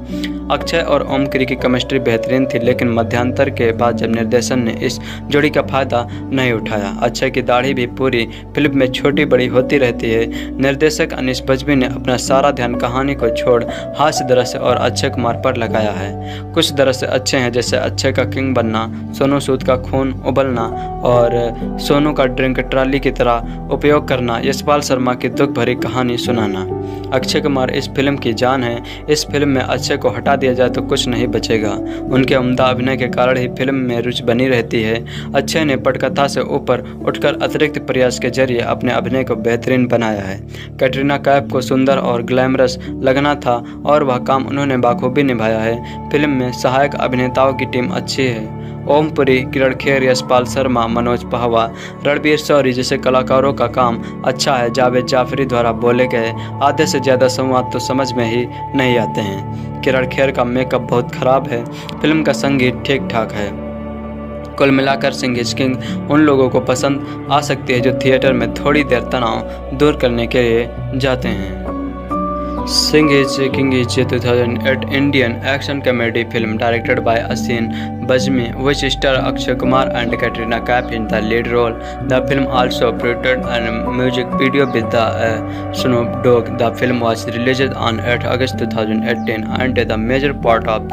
अक्षय और ओमकरी की केमिस्ट्री बेहतरीन थी, लेकिन मध्यांतर के बाद जब निर्देशन ने इस जोड़ी का फायदा नहीं उठाया। अक्षय की दाढ़ी भी पूरी फिल्म में छोटी बड़ी होती रहती है। निर्देशक अनीस बज्मी ने अपना सारा ध्यान कहानी को छोड़ हास्य दृश्य और अक्षय कुमार पर लगाया है। कुछ दृश्य अच्छे हैं, जैसे अक्षय का किंग बनना, सोनू सूद का खून उबलना और सोनू का ड्रिंक ट्रॉली की तरह उपयोग करना, यशपाल शर्मा की दुख भरी कहानी सुनाना। अक्षय कुमार इस फिल्म की जान है। इस फिल्म में अक्षय को हटा दिया जाए तो कुछ नहीं बचेगा। उनके उम्दा अभिनय के कारण ही फिल्म में रुचि बनी रहती है। अक्षय ने पटकथा से ऊपर उठकर अतिरिक्त प्रयास के जरिए अपने अभिनय को बेहतरीन बनाया है। कैटरीना कैफ को सुंदर और ग्लैमरस लगना था और वह काम उन्होंने बाखूबी निभाया है। फिल्म में सहायक अभिनेताओं की टीम अच्छी है। ओमपुरी, किरण खेर, यशपाल शर्मा, मनोज पहवा, रणबीर शौरी जैसे कलाकारों का काम अच्छा है। जावेद जाफरी द्वारा बोले गए आधे से ज़्यादा संवाद तो समझ में ही नहीं आते हैं। किरण खेर का मेकअप बहुत खराब है। फिल्म का संगीत ठीक ठाक है। कुल मिलाकर सिंह इज किंग उन लोगों को पसंद आ सकती है जो थिएटर में थोड़ी देर तनाव दूर करने के लिए जाते हैं। Singh is king is 2008 Indian action comedy film directed by Asin Bajmi, which star Akshay Kumar and Katrina Kaif in the lead role. The film also featured a music video with the Snoop Dogg. The film was released on 8 August 2018, and the major part of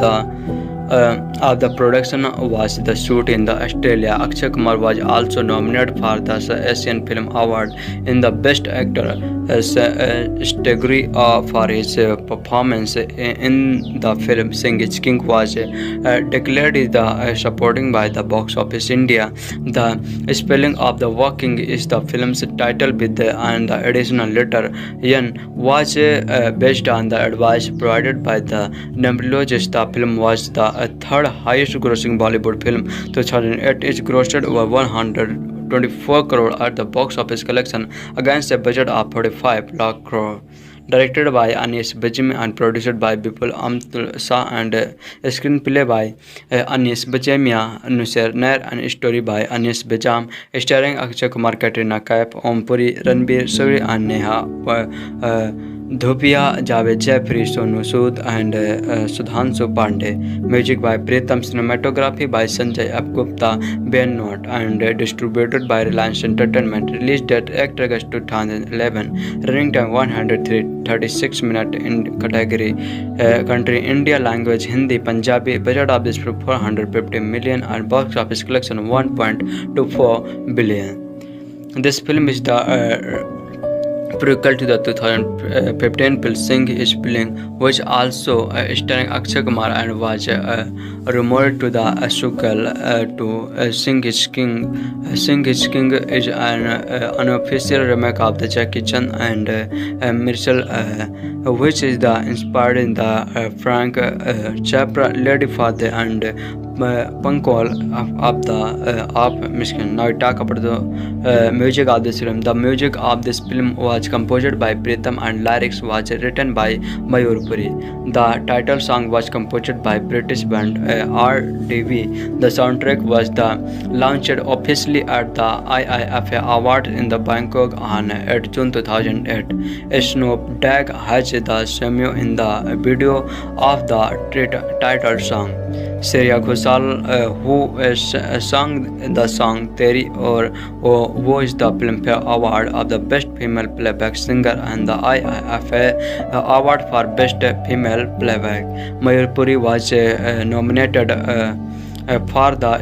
the production was the shoot in Australia. Akshay Kumar was also nominated for the Asian Film Award in the Best Actor category for his performance in the film. Singh is King was declared the supporting by the Box Office India. The spelling of the working is the film's title with and the additional letter N was based on the advice provided by the numerologist. The film was the third highest grossing Bollywood film 2008. It grossed over 124 crore at the box office collection against a budget of 45 lakh crore. directed by Anis Bajmi and produced by Bipul Amtul Shah, and screenplay by Anis Bajemia, Nusser Nair, and story by Anis Bajam, starring Akshay Kumar, Katrina Kaif, Om Puri, Ranbir Suri, and Neha Dhupia, Javed Jaffrey, Sonu Sood, and Sudhanshu Pandey. Music by Pritam, cinematography by Sanjay F. Gupta, Ben Not, and distributed by Reliance Entertainment. Release date 8 August 2011. Running time 136 minutes in category country India language Hindi Punjabi. Budget of this film 450 million and box office collection 1.24 billion. This film is the prequel to the 2015 film Singh is Spilling, which also starring Akshay Kumar and was rumored to the sequel to Singh is King. Singh is King is an unofficial remake of the Jackie Chan and Mitchell, which is inspired in the Frank Capra Lady Father and Pankol of Michigan. Now we talk about the music of this film. The music of this film was composed by Pritam and lyrics was written by Mayur Puri. The title song was composed by British band RDV. The soundtrack was launched officially at the IIFA Award in the Bangkok on 8 June 2008. Snoop Dogg has the cameo in the video of the title song. Shreya Ghoshal, who sang the song Teri Aur Wo, is the Filmfare Award of the Best Female Playback Singer and the IIFA Award for Best Female Playback. Mayur Puri was nominated for the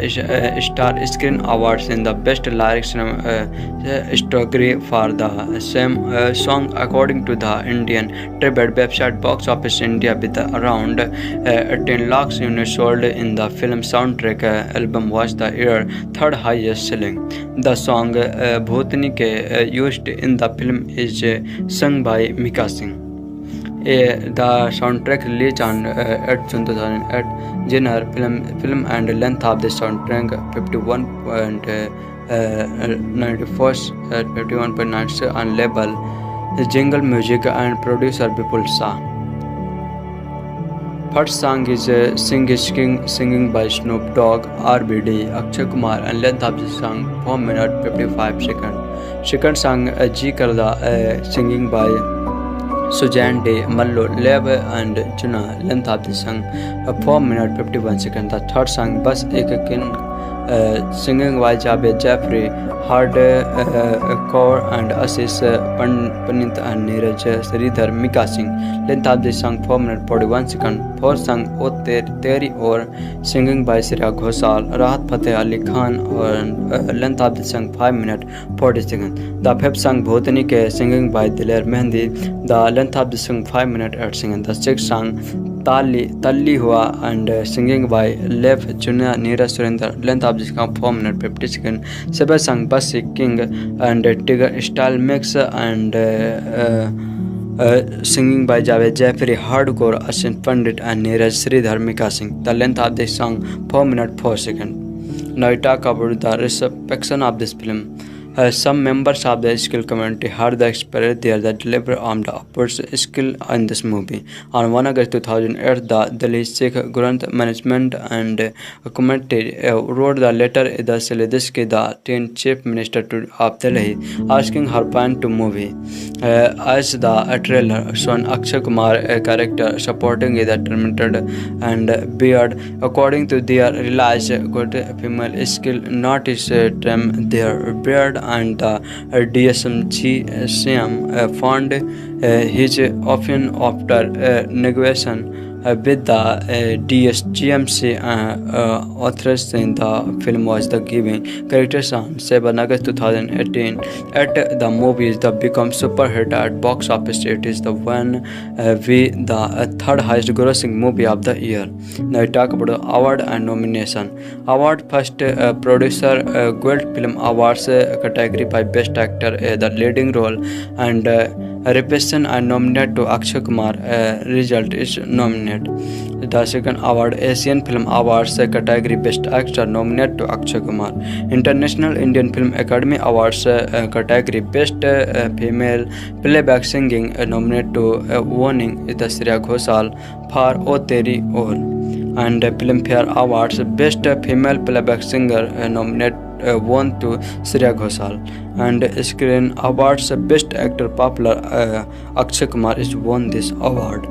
Star Screen Awards in the Best Lyrics category for the same song, according to the Indian tribute website Box Office India. With around 10 lakhs units sold in the film soundtrack, album was the year's third highest selling. The song Bhutani Ke used in the film is sung by Mika Singh. The soundtrack released on 8 June 2008. Genre film and length of the soundtrack 51.96 on label Jingle Music and producer Bipul Shah. First song is Sing is King, singing by Snoop Dogg, RBD, Akshay Kumar, and length of the song 4 minutes 55 seconds. Second song Ji Karda, singing by Sujan De, Mallo, Lev, and Chuna, length of the song 4 minutes 51 seconds. The third song Bas Ek Kin, singing by Javed Jaffrey, Hardcore, and Ashish Panit, and Neeraj Sridhar, Mika Singh. Length of the song 4 minutes 41 seconds. Fourth song O Teri Aur, singing by Shreya Ghoshal, Rahat Fateh Ali Khan, and length of the song 5 minutes 40 seconds. The fifth song Bhutani Ke, singing by Diler Mehndi, the length of the song 5 minutes 8 seconds. The sixth song Talli Hua, and singing by Lev Chuna Neeraj Surinder, length of the song 4 minutes 50 seconds. Seventh song Bas King and Tiger Style Mix, and singing by Javed Jaffrey, Hardcore, Ashish Pandit, and Neeraj Sridhar, Mika Singh. The length of this song 4 minutes 4 seconds. Now we talk about the reception of this film. Some members of the skill community heard the express their delivery on the upwards skill in this movie. On 1 August 2008, the Delhi Sikh Granth Management and Committee wrote the letter the Salidiski, the 10th Chief Minister of Delhi, asking her ban to movie. As the trailer shown Akshay Kumar, a character supporting the tormented and beard, according to their realized good female skill, not is trim their beard, and the DSMGCM found his often after negotiation with the DSGMC authorizing the film was the giving characters on 7 August 2018. At the movies that become super hit at box office, it is the one with the third highest grossing movie of the year. Now we talk about the award and nomination. Award first producer Gold Film Awards category by best actor the leading role, and Reputation are nominated to Akshay Kumar. Result is nominated. The second award, Asian Film Awards category Best Actor, nominated to Akshay Kumar. International Indian Film Academy Awards category Best Female Playback Singing, nominated to winning the Shreya Ghoshal for O Teri Or. And Filmfare Awards Best Female Playback Singer, nominated won to Shreya Ghoshal. And Screen Awards Best Actor Popular, Akshay Kumar is won this award.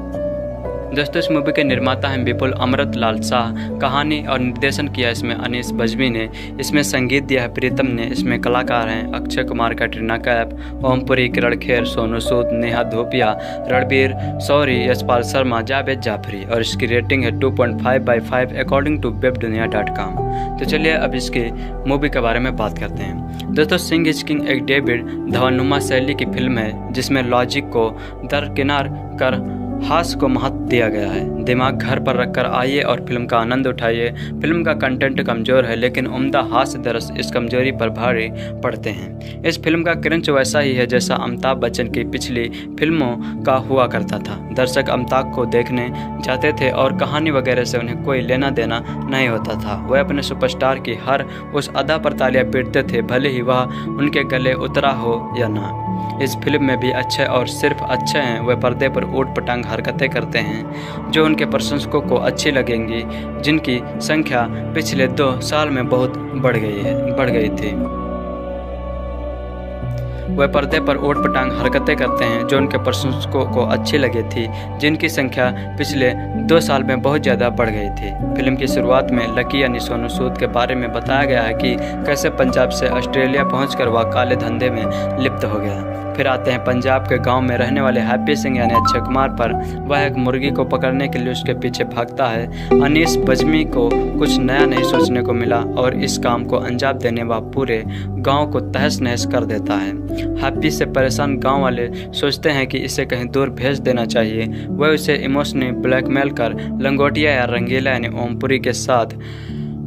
दोस्तों इस movie के निर्माता हैं विपुल अमृत लाल शाह। कहानी और निर्देशन किया इसमें अनीस बज्मी ने। इसमें संगीत दिया है प्रीतम ने। इसमें कलाकार हैं अक्षय कुमार, कैटरीना कैफ, ओमपुरी, किरण खेर, सोनू सूद, नेहा धूपिया, रणबीर शौरी, यशपाल शर्मा, जावेद जाफरी। और इसकी रेटिंग है 2.5/5 अकॉर्डिंग टू webdunia.com। तो चलिए अब इसकी मूवी के बारे में बात करते हैं। दोस्तों सिंह इज किंग एक डेविड धवनुमा शैली की फिल्म है जिसमें लॉजिक को दरकिनार कर हास्य को महत्व दिया गया है। दिमाग घर पर रखकर आइए और फिल्म का आनंद उठाइए। फिल्म का कंटेंट कमज़ोर है लेकिन उम्दा हास्य दरस इस कमजोरी पर भारी पड़ते हैं। इस फिल्म का क्रंच वैसा ही है जैसा अमिताभ बच्चन की पिछली फिल्मों का हुआ करता था। दर्शक अमिताभ को देखने जाते थे और कहानी वगैरह से उन्हें कोई लेना देना नहीं होता था। वह अपने सुपरस्टार की हर उस अदा पर तालियां पीटते थे, भले ही वह उनके गले उतरा हो या ना। इस फिल्म में भी अच्छे और सिर्फ अच्छे हैं वह पर्दे पर ऊट पटांग हरकतें करते हैं जो उनके प्रशंसकों को अच्छी लगेंगी, जिनकी संख्या पिछले 2 साल में बहुत बढ़ गई थी। वह पर्दे पर ऊट पटांग हरकतें करते हैं जो उनके प्रशंसकों को अच्छी लगी थी, जिनकी संख्या पिछले 2 साल में बहुत ज़्यादा बढ़ गई थी। फिल्म की शुरुआत में लकी यानी सोनू सूद के बारे में बताया गया है कि कैसे पंजाब से ऑस्ट्रेलिया पहुंचकर वह काले धंधे में लिप्त हो गया। फिर आते हैं पंजाब के गांव में रहने वाले हैप्पी सिंह यानी अक्षय कुमार पर। वह एक मुर्गी को पकड़ने के लिए उसके पीछे भागता है। अनीस बज्मी को कुछ नया नहीं सोचने को मिला और इस काम को अंजाम देने वह पूरे गांव को तहस नहस कर देता है। हैप्पी से परेशान गांव वाले सोचते हैं कि इसे कहीं दूर भेज देना चाहिए। वह उसे इमोशनली ब्लैकमेल कर लंगोटिया या रंगीला यानी ओमपुरी के साथ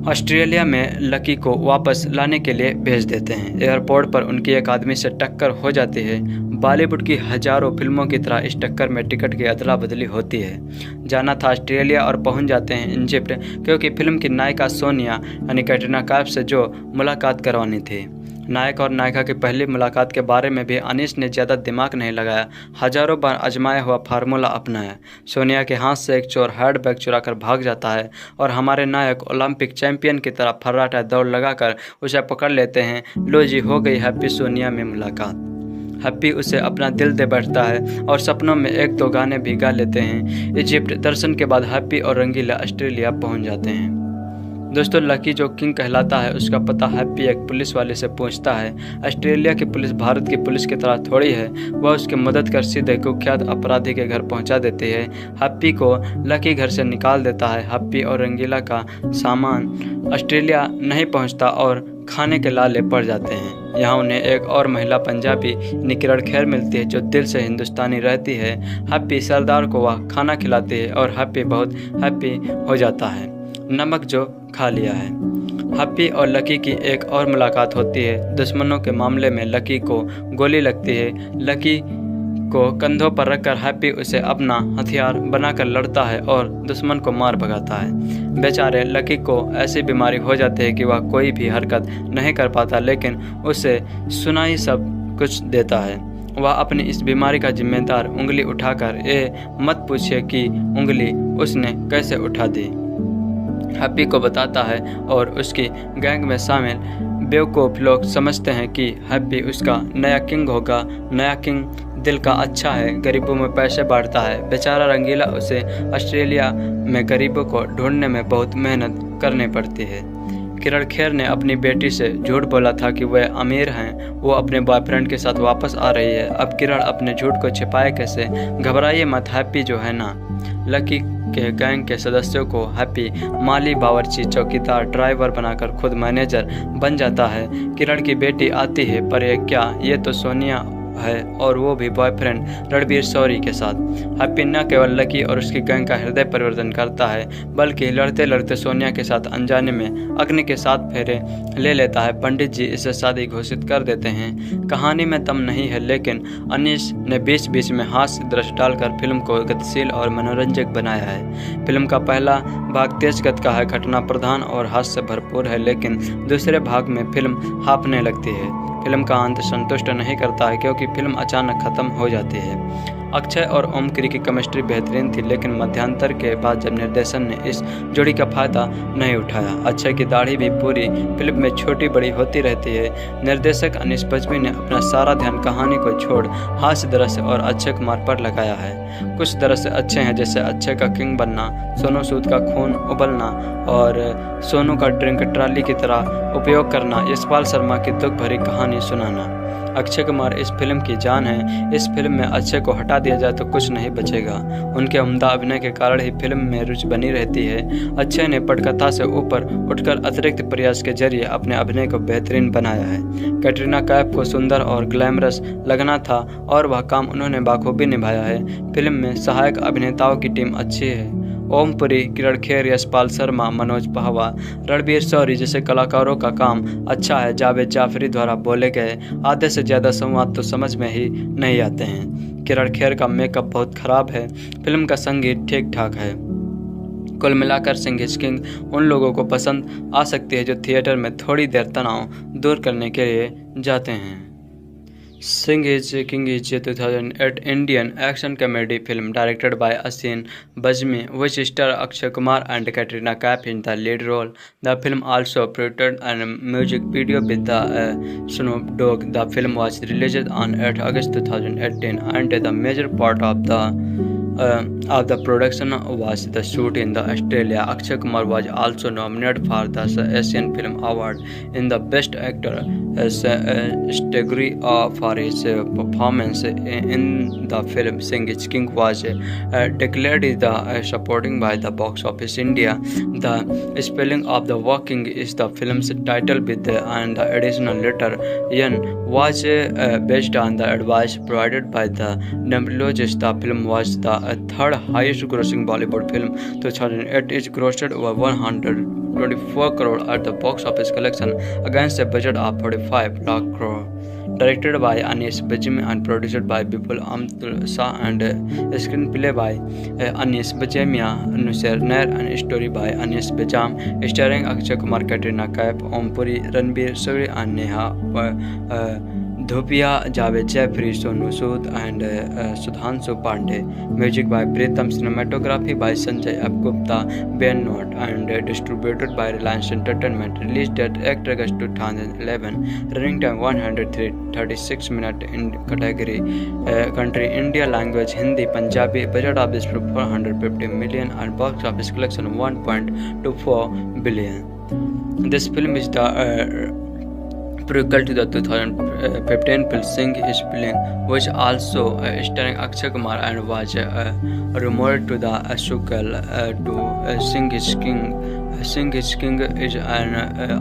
ऑस्ट्रेलिया में लकी को वापस लाने के लिए भेज देते हैं। एयरपोर्ट पर उनकी एक आदमी से टक्कर हो जाती है। बॉलीवुड की हजारों फिल्मों की तरह इस टक्कर में टिकट की अदला बदली होती है। जाना था ऑस्ट्रेलिया और पहुंच जाते हैं इजिप्ट, क्योंकि फिल्म की नायिका सोनिया यानी कैटरीना कैफ से जो मुलाकात करवानी थी। नायक और नायिका की पहली मुलाकात के बारे में भी अनीस ने ज़्यादा दिमाग नहीं लगाया, हजारों बार आजमाया हुआ फार्मूला अपनाया। सोनिया के हाथ से एक चोर हैंडबैग चुराकर भाग जाता है और हमारे नायक ओलंपिक चैंपियन की तरह फर्राटा दौड़ लगाकर उसे पकड़ लेते हैं। लो जी, हो गई हैप्पी सोनिया में मुलाकात। हैप्पी उसे अपना दिल दे बैठता है और सपनों में 1-2 गाने भी गा लेते हैं। इजिप्ट दर्शन के बाद हैप्पी और रंगीला ऑस्ट्रेलिया पहुंच जाते हैं। दोस्तों लकी जो किंग कहलाता है उसका पता हैप्पी एक पुलिस वाले से पूछता है। ऑस्ट्रेलिया की पुलिस भारत की पुलिस की तरह थोड़ी है, वह उसकी मदद कर सीधे कुख्यात अपराधी के घर पहुंचा देती है। हैप्पी को लकी घर से निकाल देता है। हैप्पी और रंगीला का सामान ऑस्ट्रेलिया नहीं पहुंचता और खाने के लाले पड़ जाते हैं। यहाँ उन्हें एक और महिला पंजाबी किरण खेर मिलती है जो दिल से हिंदुस्तानी रहती है। हैप्पी सरदार को वह खाना खिलाती है और हैप्पी बहुत हैप्पी हो जाता है। नमक जो खा लिया है। हैप्पी और लकी की एक और मुलाकात होती है। दुश्मनों के मामले में लकी को गोली लगती है। लकी को कंधों पर रखकर हैप्पी उसे अपना हथियार बनाकर लड़ता है और दुश्मन को मार भगाता है। बेचारे लकी को ऐसी बीमारी हो जाती है कि वह कोई भी हरकत नहीं कर पाता, लेकिन उसे सुनाई सब कुछ देता है। वह अपनी इस बीमारी का जिम्मेदार उंगली उठाकर ये मत पूछिए कि उंगली उसने कैसे उठा दी हैप्पी को बताता है और उसकी गैंग में शामिल बेवकूफ़ लोग समझते हैं कि हैप्पी उसका नया किंग होगा। नया किंग दिल का अच्छा है, गरीबों में पैसे बांटता है। बेचारा रंगीला उसे ऑस्ट्रेलिया में गरीबों को ढूंढने में बहुत मेहनत करनी पड़ती है। किरण खेर ने अपनी बेटी से झूठ बोला था कि वह अमीर हैं, वो अपने बॉयफ्रेंड के साथ वापस आ रही है। अब किरण अपने झूठ को छिपाए कैसे? घबराइए मत, हैप्पी जो है ना लकी के गैंग के सदस्यों को हैप्पी माली, बावर्ची, चौकीदार, ड्राइवर बनाकर खुद मैनेजर बन जाता है। किरण की बेटी आती है पर ये क्या, ये तो सोनिया है और वो भी बॉयफ्रेंड रणबीर शौरी के साथ। हैप्पी न केवल लकी और उसकी गैंग का हृदय परिवर्तन करता है बल्कि लड़ते लड़ते सोनिया के साथ अनजाने में अग्नि के साथ फेरे ले लेता है। पंडित जी इसे शादी घोषित कर देते हैं। कहानी में दम नहीं है लेकिन अनीस ने बीच बीच में हास्य दृश्य डालकर फिल्म को गतिशील और मनोरंजक बनाया है। फिल्म का पहला भाग तेज गति का है, घटना प्रधान और हास्य से भरपूर है, लेकिन दूसरे भाग में फिल्म हाँफने लगती है। फिल्म का अंत संतुष्ट नहीं करता है क्योंकि फिल्म अचानक खत्म हो जाती है। अक्षय और ओमपुरी की केमिस्ट्री बेहतरीन थी लेकिन मध्यांतर के बाद जब निर्देशन ने इस जोड़ी का फायदा नहीं उठाया। अक्षय की दाढ़ी भी पूरी फिल्म में छोटी बड़ी होती रहती है। निर्देशक अनीस बज्मी ने अपना सारा ध्यान कहानी को छोड़ हास्य दृश्य और अक्षय कुमार पर लगाया है। कुछ दृश्य अच्छे हैं जैसे अक्षय का किंग बनना, सोनू सूद का खून उबलना और सोनू का ड्रिंक ट्रॉली की तरह उपयोग करना, यशपाल शर्मा की दुख भरी कहानी सुनाना। अक्षय कुमार इस फिल्म की जान है। इस फिल्म में अक्षय को हटा दिया जाए तो कुछ नहीं बचेगा। उनके उम्दा अभिनय के कारण ही फिल्म में रुचि बनी रहती है। अक्षय ने पटकथा से ऊपर उठकर अतिरिक्त प्रयास के जरिए अपने अभिनय को बेहतरीन बनाया है। कैटरीना कैफ को सुंदर और ग्लैमरस लगना था और वह काम उन्होंने बाखूबी निभाया है। फिल्म में सहायक अभिनेताओं की टीम अच्छी है। ओमपुरी, किरण खेर, यशपाल शर्मा, मनोज पाहवा, रणबीर शौरी जैसे कलाकारों का काम अच्छा है। जावेद जाफरी द्वारा बोले गए आधे से ज़्यादा संवाद तो समझ में ही नहीं आते हैं। किरण खेर का मेकअप बहुत ख़राब है। फिल्म का संगीत ठीक ठाक है। कुल मिलाकर सिंह इज किंग उन लोगों को पसंद आ सकती है जो थिएटर में थोड़ी देर तनाव दूर करने के लिए जाते हैं। Singh is King is a 2008 Indian action comedy film directed by Asin Bajmi, which star Akshay Kumar and Katrina Kaif in the lead role. The film also produced a music video with the Snoop Dogg. The film was released on 8 August 2018, and the major part of the production was the shoot in Australia. Akshay Kumar was also nominated for the Asian Film Award in the Best Actor category for his performance in the film. Singh is King was declared the supporting by the Box Office India. The spelling of the working is the film's title with and the additional letter N was based on the advice provided by the numerologist. The film was the third highest grossing Bollywood film 2008. It grossed over 124 crore at the box office collection against a budget of 45 lakh crore. Directed by Anis Bajmi and produced by Bipul Amar Shah and screenplay by Anis Bajmiya, Nusser Nair and story by Anis Bajam, starring Akshay Kumar, Katrina Kaif, Ompuri, Ranbir Shori and Neha Dhupia, Javed Jaffrey, Sonu Sood and Sudhanshu Pandey. Music by Pritam, cinematography by Sanjay F. Gupta, Ben Note and distributed by Reliance Entertainment. Released date 8 August 2011. Running time 136 minutes in category country India, language Hindi, Punjabi. Budget of this film 450 million and box office collection 1.24 billion. This film is the prequel to the 2015 film Singh is Playing, which also starring Akshay Kumar and was rumored to the sequel to Singh is King. Singh is King is an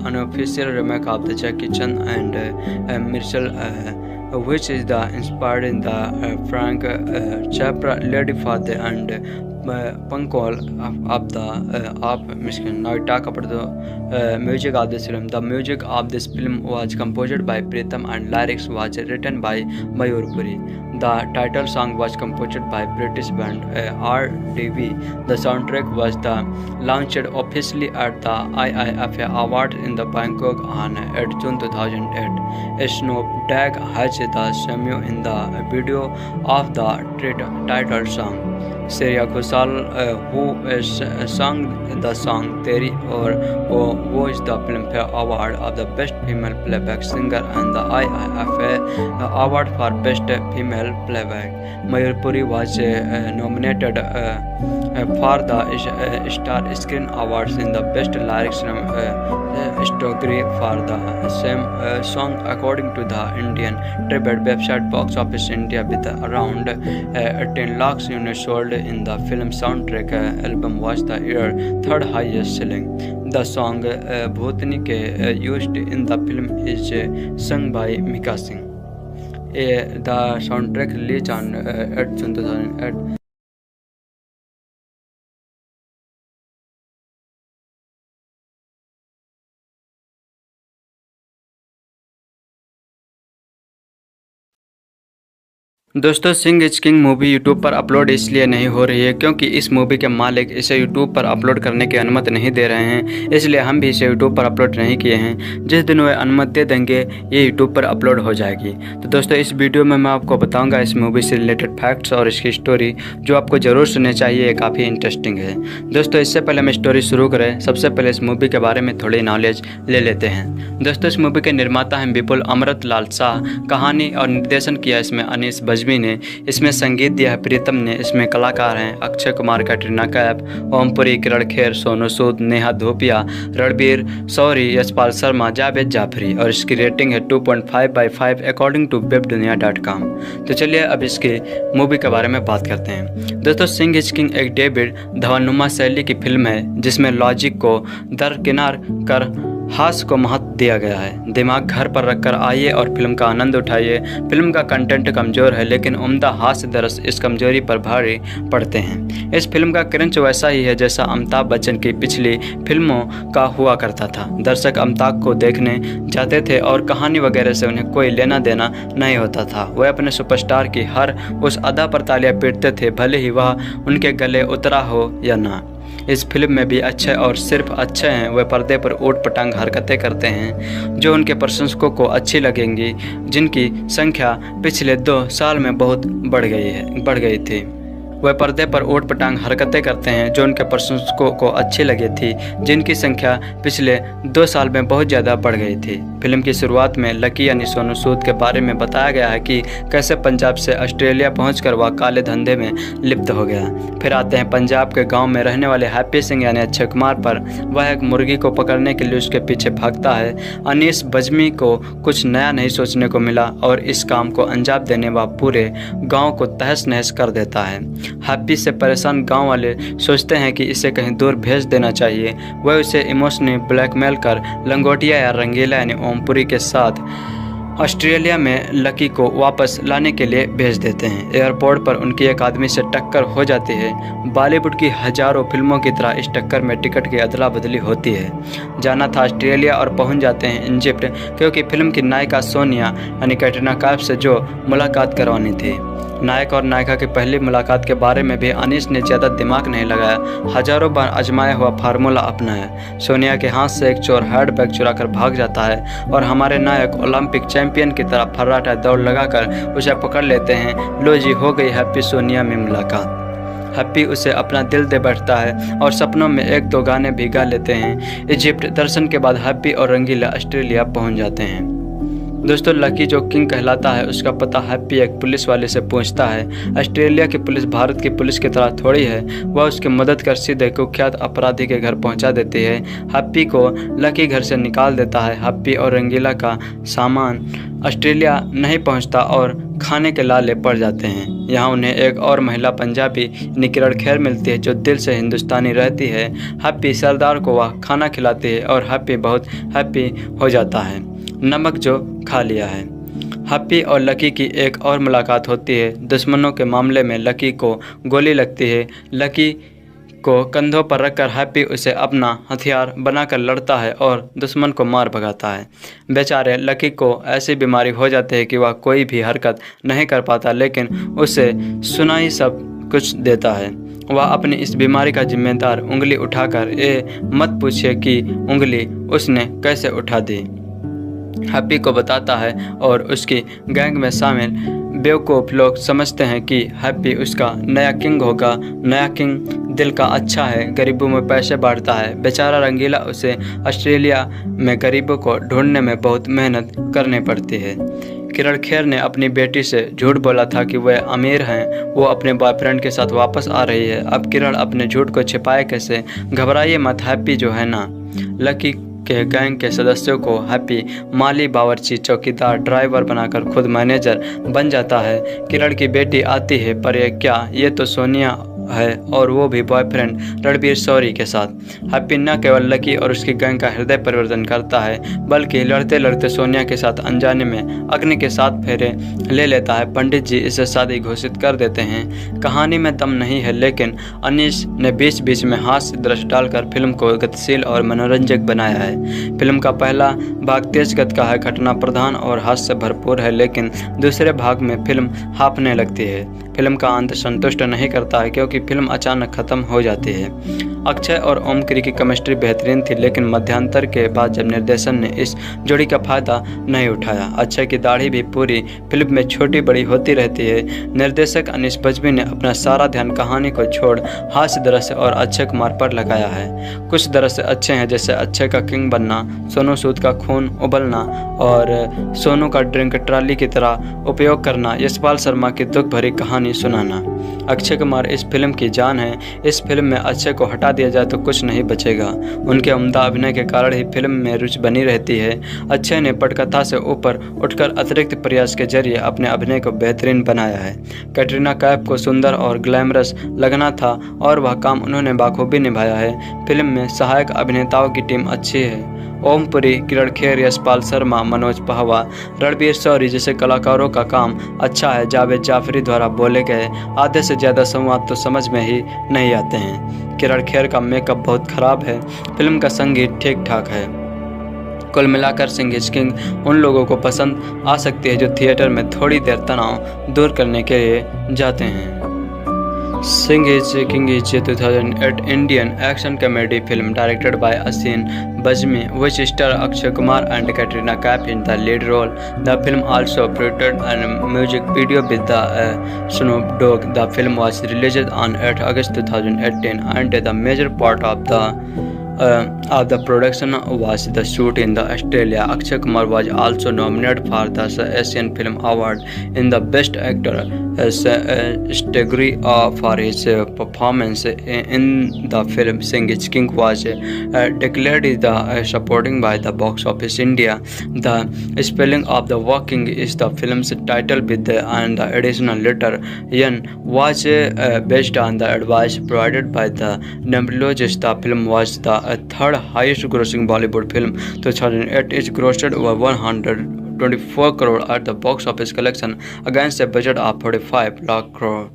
unofficial remake of the Jackie Chan and Martial which is inspired in the Frank Capra Lady Father and Pankol of Michigan. Now we talk about the music of this film. The music of this film was composed by Pritam and lyrics was written by Mayur Puri. The title song was composed by British band RDV. The soundtrack was launched officially at the IIFA Award in the Bangkok on 8 June 2008. Snoop Dogg has the cameo in the video of the title song. Shreya Ghoshal, who sang the song Teri Aur Wo, was the Filmfare Award of the Best Female Playback Singer and the IIFA Award for Best Female Playback. Mayur Puri was nominated for the Star Screen Awards in the Best Lyrics category for the same song, according to the Indian tribute website Box Office India, with around 10 lakhs units sold in the film soundtrack. Album was the year third highest selling. The song Bhutani used in the film is sung by Mika Singh. The soundtrack released on at 2008. दोस्तों Singh is king movie YouTube पर upload इसलिए नहीं हो रही है क्योंकि इस movie के मालिक इसे यूट्यूब पर अपलोड करने की अनुमति नहीं दे रहे हैं, इसलिए हम भी इसे यूट्यूब पर अपलोड नहीं किए हैं। जिस दिन वे अनुमति दे देंगे ये यूट्यूब पर अपलोड हो जाएगी। तो दोस्तों इस वीडियो में मैं आपको बताऊंगा इस मूवी से रिलेटेड फैक्ट्स और इसकी स्टोरी जो आपको ज़रूर सुननी चाहिए, काफ़ी इंटरेस्टिंग है। दोस्तों इससे पहले हम स्टोरी शुरू करें सबसे पहले इस मूवी के बारे में थोड़ी नॉलेज ले लेते हैं। दोस्तों इस मूवी के निर्माता हैं विपुल अमृत लाल शाह, कहानी और निर्देशन किया इसमें अनीस बज्मी ने, इसमें संगीत दिया है प्रीतम ने, इसमें कलाकार हैं अक्षय कुमार, कैटरीना कैफ, ओमपुरी, किरण खेर, सोनू सूद, नेहा धूपिया, रणबीर शौरी, यशपाल शर्मा, जावेद जाफरी और इसकी रेटिंग है 2.5/5 अकॉर्डिंग टू webdunia.com। तो चलिए अब इसकी मूवी के बारे में बात करते हैं। दोस्तों सिंह इज किंग एक डेविड धवनुमा शैली की फिल्म है जिसमें लॉजिक को दरकिनार कर हास्य को महत्व दिया गया है। दिमाग घर पर रखकर आइए और फिल्म का आनंद उठाइए। फिल्म का कंटेंट कमज़ोर है लेकिन उम्दा हास्य दरस इस कमजोरी पर भारी पड़ते हैं। इस फिल्म का क्रंच वैसा ही है जैसा अमिताभ बच्चन की पिछली फिल्मों का हुआ करता था। दर्शक अमिताभ को देखने जाते थे और कहानी वगैरह से उन्हें कोई लेना देना नहीं होता था। वह अपने सुपरस्टार की हर उस अदा पर तालियां पीटते थे, भले ही वह उनके गले उतरा हो या ना। इस फिल्म में भी अच्छे और सिर्फ अच्छे हैं, वे पर्दे पर ऊट पटांग हरकतें करते हैं जो उनके प्रशंसकों को अच्छी लगेंगी, जिनकी संख्या पिछले 2 साल में बहुत बढ़ गई थी। वह पर्दे पर ऊट पटांग हरकतें करते हैं जो उनके प्रशंसकों को अच्छी लगी थी, जिनकी संख्या पिछले 2 साल में बहुत ज़्यादा बढ़ गई थी। फिल्म की शुरुआत में लकी यानी सोनू सूद के बारे में बताया गया है कि कैसे पंजाब से ऑस्ट्रेलिया पहुंचकर वह काले धंधे में लिप्त हो गया। फिर आते हैं पंजाब के गांव में रहने वाले हैप्पी सिंह यानी अक्षय कुमार पर। वह एक मुर्गी को पकड़ने के लिए उसके पीछे भागता है। अनीस बज्मी को कुछ नया नहीं सोचने को मिला और इस काम को अंजाम देने वह पूरे गाँव को तहस नहस कर देता है। हैप्पी से परेशान गांव वाले सोचते हैं कि इसे कहीं दूर भेज देना चाहिए। वह उसे इमोशनली ब्लैकमेल कर लंगोटिया या रंगीला यानी ओमपुरी के साथ ऑस्ट्रेलिया में लकी को वापस लाने के लिए भेज देते हैं। एयरपोर्ट पर उनकी एक आदमी से टक्कर हो जाती है। बॉलीवुड की हजारों फिल्मों की तरह इस टक्कर में टिकट की अदला बदली होती है। जाना था ऑस्ट्रेलिया और पहुंच जाते हैं इजिप्ट, क्योंकि फिल्म की नायिका सोनिया यानी कैटरीना कैफ से जो मुलाकात करवानी थी। नायक और नायिका की पहली मुलाकात के बारे में भी अनीस ने ज़्यादा दिमाग नहीं लगाया, हजारों बार आजमाया हुआ फार्मूला अपनाया। सोनिया के हाथ से एक चोर हैंडबैग चुराकर भाग जाता है और हमारे नायक ओलंपिक चैंपियन की तरह फर्राटा दौड़ लगाकर उसे पकड़ लेते हैं। लो जी, हो गई हैप्पी सोनिया में मुलाकात। हैप्पी उसे अपना दिल दे बैठता है और सपनों में 1-2 गाने भी गा लेते हैं। इजिप्ट दर्शन के बाद हैप्पी और रंगीला ऑस्ट्रेलिया पहुंच जाते हैं। दोस्तों लकी जो किंग कहलाता है उसका पता हैप्पी एक पुलिस वाले से पूछता है। ऑस्ट्रेलिया की पुलिस भारत की पुलिस की तरह थोड़ी है, वह उसकी मदद कर सीधे कुख्यात अपराधी के घर पहुंचा देती है। हैप्पी को लकी घर से निकाल देता है। हैप्पी और रंगीला का सामान ऑस्ट्रेलिया नहीं पहुंचता और खाने के लाले पड़ जाते हैं। यहाँ उन्हें एक और महिला पंजाबी किरण खेर मिलती है जो दिल से हिंदुस्तानी रहती है। हैप्पी सरदार को वह खाना खिलाती है और हैप्पी बहुत हैप्पी हो जाता है नमक जो खा लिया है। हैप्पी और लकी की एक और मुलाकात होती है। दुश्मनों के मामले में लकी को गोली लगती है। लकी को कंधों पर रखकर हैप्पी उसे अपना हथियार बनाकर लड़ता है और दुश्मन को मार भगाता है। बेचारे लकी को ऐसी बीमारी हो जाती है कि वह कोई भी हरकत नहीं कर पाता, लेकिन उसे सुनाई सब कुछ देता है। वह अपनी इस बीमारी का जिम्मेदार उंगली उठाकर ये मत पूछिए कि उंगली उसने कैसे उठा दी हैप्पी को बताता है और उसकी गैंग में शामिल बेवकूफ़ लोग समझते हैं कि हैप्पी उसका नया किंग होगा। नया किंग दिल का अच्छा है, गरीबों में पैसे बांटता है। बेचारा रंगीला उसे ऑस्ट्रेलिया में गरीबों को ढूंढने में बहुत मेहनत करनी पड़ती है। किरण खेर ने अपनी बेटी से झूठ बोला था कि वह अमीर हैं, वो अपने बॉयफ्रेंड के साथ वापस आ रही है। अब किरण अपने झूठ को छिपाए कैसे? घबराइए मत, हैप्पी जो है ना लकी के गैंग के सदस्यों को हैप्पी माली, बावर्ची, चौकीदार, ड्राइवर बनाकर खुद मैनेजर बन जाता है। किरण की बेटी आती है पर ये क्या, ये तो सोनिया है और वो भी बॉयफ्रेंड रणबीर शौरी के साथ। हैप्पी न केवल लकी और उसकी गैंग का हृदय परिवर्तन करता है बल्कि लड़ते लड़ते सोनिया के साथ अनजाने में अग्नि के साथ फेरे ले लेता है। पंडित जी इसे शादी घोषित कर देते हैं। कहानी में दम नहीं है लेकिन अनीस ने बीच बीच में हास्य दृश्य डालकर फिल्म को गतिशील और मनोरंजक बनाया है। फिल्म का पहला भाग तेज गति का है, घटना प्रधान और हास्य से भरपूर है, लेकिन दूसरे भाग में फिल्म हाँफने लगती है। फिल्म का अंत संतुष्ट नहीं करता है क्योंकि फिल्म अचानक खत्म हो जाती है। अक्षय और ओमकरी की केमिस्ट्री बेहतरीन थी लेकिन मध्यांतर के बाद जब निर्देशन ने इस जोड़ी का फायदा नहीं उठाया। अक्षय की दाढ़ी भी पूरी फिल्म में छोटी बड़ी होती रहती है। निर्देशक अनीस बज्मी ने अपना सारा ध्यान कहानी को छोड़ हास्य दृश्य और अक्षय कुमार पर लगाया है। कुछ दृश्य अच्छे हैं जैसे अक्षय का किंग बनना, सोनू सूद का खून उबलना और सोनू का ड्रिंक ट्रॉली की तरह उपयोग करना, यशपाल शर्मा की दुख भरी कहानी सुनाना। अक्षय कुमार इस फिल्म की जान है। इस फिल्म में अक्षय को हटा दिया जाए तो कुछ नहीं बचेगा। उनके उम्दा अभिनय के कारण ही फिल्म में रुचि बनी रहती है। अक्षय ने पटकथा से ऊपर उठकर अतिरिक्त प्रयास के जरिए अपने अभिनय को बेहतरीन बनाया है। कैटरीना कैफ को सुंदर और ग्लैमरस लगना था और वह काम उन्होंने बाखूबी निभाया है। फिल्म में सहायक अभिनेताओं की टीम अच्छी है। ओमपुरी, किरण खेर, यशपाल शर्मा, मनोज पहवा, रणबीर शौरी जैसे कलाकारों का काम अच्छा है। जावेद जाफरी द्वारा बोले गए आधे से ज़्यादा संवाद तो समझ में ही नहीं आते हैं। किरण खेर का मेकअप बहुत खराब है। फिल्म का संगीत ठीक ठाक है। कुल मिलाकर सिंह इज किंग उन लोगों को पसंद आ सकती है जो थिएटर में थोड़ी देर तनाव दूर करने के लिए जाते हैं। Singh is king is 2008 Indian action comedy film directed by Asin Bajmi, which star Akshay Kumar and Katrina Kaif in the lead role. The film also featured a music video with the Snoop Dogg. The film was released on 8 August 2018 and the major part of the production was the shoot in the Australia. Akshay Kumar was also nominated for the Asian Film Award in the Best Actor category for his performance in the film. Singh is King was declared the supporting by the Box Office India. The spelling of the working is the film's title with and the additional letter N was based on the advice provided by the numerologist. The film was the third highest grossing Bollywood film 2008. It grossed over 124 crore at the box office collection against a budget of 45 lakh crore.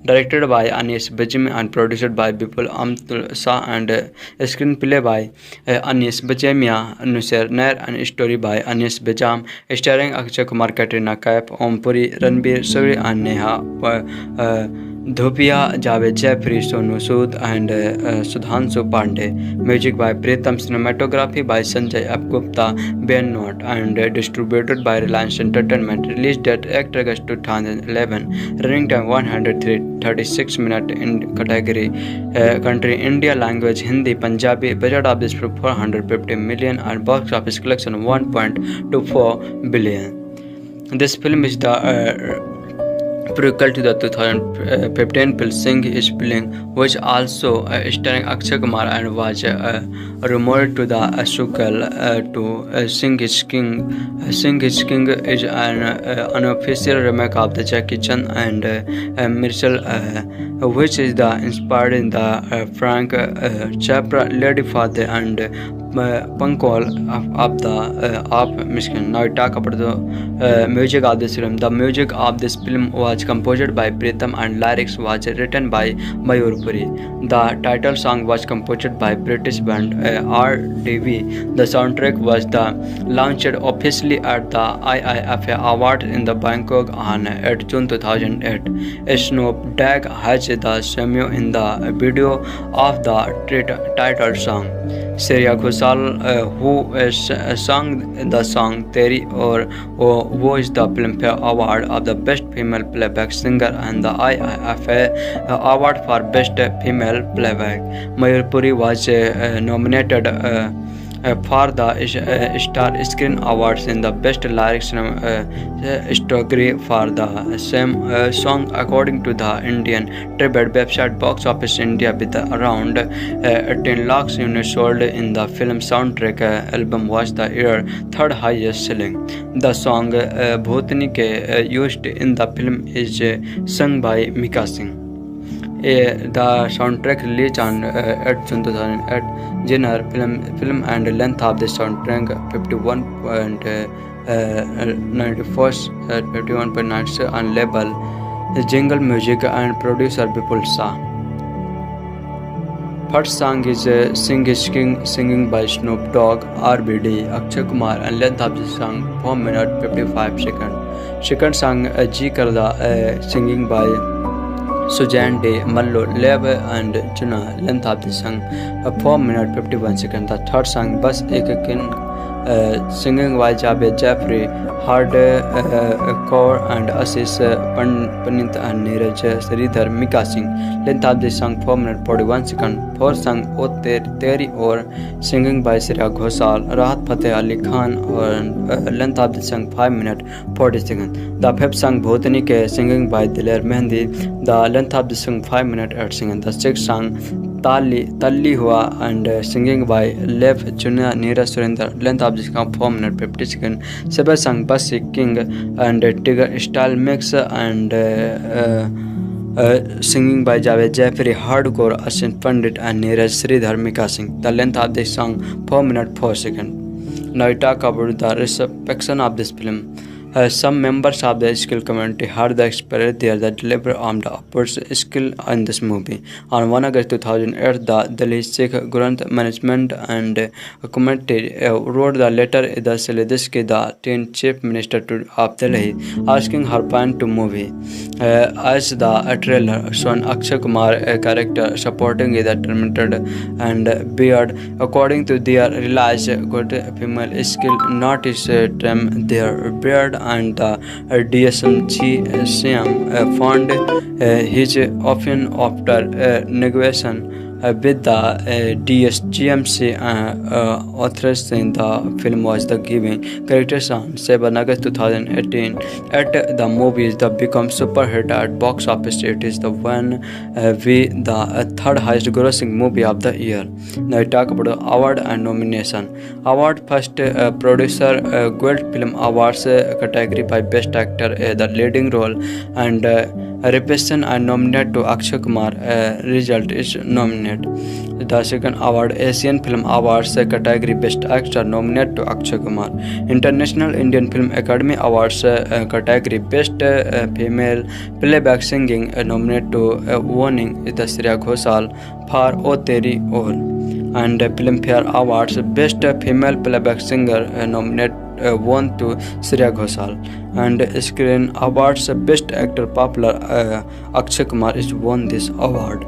Directed by Anis Bajmi and produced by Bipul Amar Shah and screenplay by Anis Bajmiya, Nusser Nair and story by Anis Bajam, starring Akshay Kumar, Katrina Kaif, Om Puri, Ranbir Shori and Neha Dhupia, Javed Jaffrey, Sonu Sood and Sudhanshu Pandey. Music by Pritam, cinematography by Sanjay F. Gupta, Ben Note and distributed by Reliance Entertainment. Release date 8 August 2011. Running time 136 minutes in category country India, language Hindi, Punjabi. Budget of this film 450 million and box office collection 1.24 billion. This film is the prequel to the 2015 film Singh is Killing, which also starring Akshay Kumar and was rumored to the sequel to Singh is King. Singh is King is an unofficial remake of the Jackie Chan and Mitchell, which is the inspired in the Frank Capra, Lady Father and Pankol of Michigan. Now we talk about the music of this film. The music of this film was composed by Pritam and lyrics was written by Mayur Puri. The title song was composed by British band RDV. The soundtrack was launched officially at the IIFA Award in the Bangkok on 8 June 2008. Snoop Dogg has the cameo in the video of the title song. Shreya Ghoshal, who sang the song Teri Aur Wo, is the Filmfare Award of the Best Female Playback Singer and the IIFA Award for Best Female Playback. Mayur Puri was nominated for the Star Screen Awards in the Best Lyrics category for the same song, according to the Indian tribute website Box Office India. With around 18 lakhs units sold in the film soundtrack, album was the year third highest selling. The song Bhutani used in the film is sung by Mika Singh. The soundtrack released on 8 June 2008. Genre film and length of the soundtrack 51.96 on label Jingle Music and producer Vipul Shah. First song is Sing is King singing by Snoop Dogg, RBD, Akshay Kumar, and length of the song 4 minutes 55 seconds. Second song Ji Karda singing by Sujan De, Mallo, Lev and Chuna, length of the song 4 minutes 51 seconds. The third song Bas Ek King singing by Javed Jaffrey, Hardcore and Assis Panit and Neeraj Sridhar Mika Singh, length of the song 4 minutes 41 seconds. Fourth song O Teri Aur singing by Shreya Ghoshal, Rahat Fateh Ali Khan, and length of the song 5 minutes 40 seconds. The fifth song Bhotani Ke singing by Diler Mehndi, the length of the song 5 minutes 8 seconds. The sixth song Talli Hua and singing by Lev Chuna Neeraj Surinder, length of the song 4 minutes 50 seconds. Seventh song Bas King and Tiger Style Mix and singing by Javed Jaffrey, Hardcore, Ashin Pandit and Neeraj Sridhar Mika Singh. The length of this song 4 minutes 4 seconds. Now we talk about the reception of this film. Some members of the skill community heard the experience there that deliver on the upwards skill in this movie. On 1 August 2008, the Delhi Sikh Granth Management and Committee wrote the letter the Salidiski, the 10th Chief Minister of Delhi, asking her ban to movie. As the trailer shown Akshay Kumar, a character supporting the tormented and beard, according to their realized good female skill, not is trim their beard, and the DSMGCM found his often after negotiation with the DSGMC authorizing the film was the giving characters on 7 August 2018. At the movies that become super hit at box office, it is the one the third highest grossing movie of the year. Now we talk about the award and nomination. Award first producer Gold Film Awards category by Best Actor the leading role and representation and nominated to Akshay Kumar. Result is nominated. The second award Asian Film Awards category Best Actor nominated to Akshay Kumar. International Indian Film Academy Awards category Best Female Playback Singing nominated to winning the Shreya Ghoshal for O Teri Aur. And Filmfare Awards Best Female Playback Singer nominated won to Shreya Ghoshal. And Screen Awards Best Actor Popular Akshay Kumar is won this award.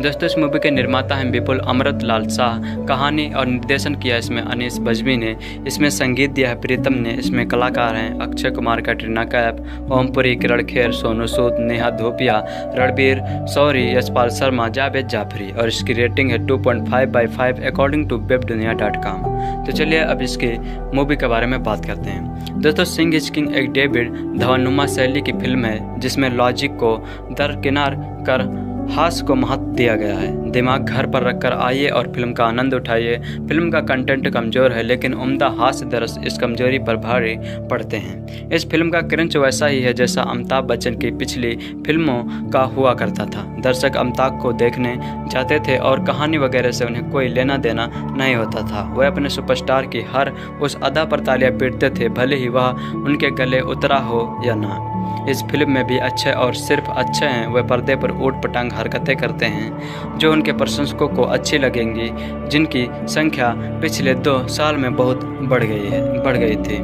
दोस्तों इस movie के निर्माता हैं विपुल अमृत लाल शाह। कहानी और निर्देशन किया इसमें अनीस बज्मी ने। इसमें संगीत दिया है प्रीतम ने। इसमें कलाकार हैं अक्षय कुमार, कैटरीना कैफ, ओमपुरी, किरण खेर, सोनू सूद, नेहा धोपिया, रणबीर शौरी, यशपाल शर्मा, जावेद जाफरी। और इसकी रेटिंग है 2.5/5 अकॉर्डिंग टू webdunia.com। तो चलिए अब इसके मूवी के बारे में बात करते हैं। दोस्तों सिंग इज किंग एक डेविड धवनुमा शैली की फिल्म है जिसमें लॉजिक को दरकिनार कर हास्य को महत्व दिया गया है। दिमाग घर पर रखकर आइए और फिल्म का आनंद उठाइए। फिल्म का कंटेंट कमज़ोर है लेकिन उम्दा हास्य दरस इस कमजोरी पर भारी पड़ते हैं। इस फिल्म का क्रंच वैसा ही है जैसा अमिताभ बच्चन की पिछली फिल्मों का हुआ करता था। दर्शक अमिताभ को देखने जाते थे और कहानी वगैरह से उन्हें कोई लेना देना नहीं होता था। वह अपने सुपरस्टार की हर उस अदा पर तालियां पीटते थे, भले ही वह उनके गले उतरा हो या ना। इस फिल्म में भी अच्छे और सिर्फ अच्छे हैं वह पर्दे पर ऊट पटांग हरकतें करते हैं जो उनके प्रशंसकों को अच्छी लगेंगी, जिनकी संख्या पिछले 2 साल में बहुत बढ़ गई थी।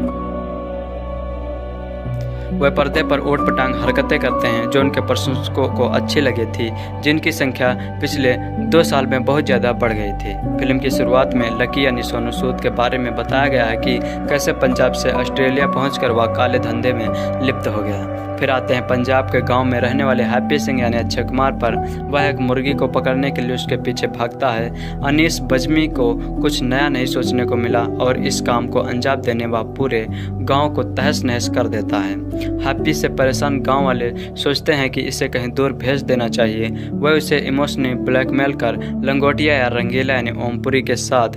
वह पर्दे पर ऊट पटांग हरकतें करते हैं जो उनके प्रशंसकों को अच्छी लगी थी, जिनकी संख्या पिछले 2 साल में बहुत ज़्यादा बढ़ गई थी। फिल्म की शुरुआत में लकी यानी सोनू सूद के बारे में बताया गया है कि कैसे पंजाब से ऑस्ट्रेलिया पहुंचकर वह काले धंधे में लिप्त हो गया। फिर आते हैं पंजाब के गांव में रहने वाले हैप्पी सिंह यानी अक्षय कुमार पर। वह एक मुर्गी को पकड़ने के लिए उसके पीछे भागता है। अनीस बज्मी को कुछ नया नहीं सोचने को मिला और इस काम को अंजाम देने वह पूरे गांव को तहस नहस कर देता है। हैप्पी से परेशान गांव वाले सोचते हैं कि इसे कहीं दूर भेज देना चाहिए। वह उसे इमोशनली ब्लैकमेल कर लंगोटिया या रंगीला यानी ओमपुरी के साथ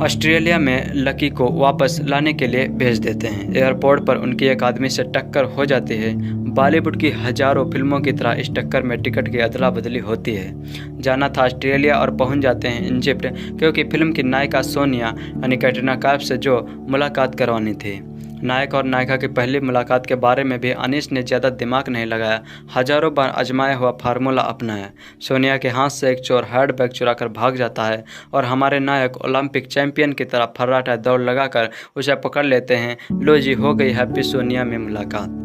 ऑस्ट्रेलिया में लकी को वापस लाने के लिए भेज देते हैं। एयरपोर्ट पर उनकी एक आदमी से टक्कर हो जाती है। बॉलीवुड की हजारों फिल्मों की तरह इस टक्कर में टिकट की अदला बदली होती है। जाना था ऑस्ट्रेलिया और पहुंच जाते हैं इजिप्ट, क्योंकि फिल्म की नायिका सोनिया यानी कैटरीना कैफ से जो मुलाकात करवानी थी। नायक और नायिका की पहली मुलाकात के बारे में भी अनीस ने ज़्यादा दिमाग नहीं लगाया, हजारों बार आजमाया हुआ फार्मूला अपनाया। सोनिया के हाथ से एक चोर हैंडबैग चुराकर भाग जाता है और हमारे नायक ओलंपिक चैंपियन की तरह फर्राटा दौड़ लगाकर उसे पकड़ लेते हैं। लो जी, हो गई हैप्पी सोनिया में मुलाकात।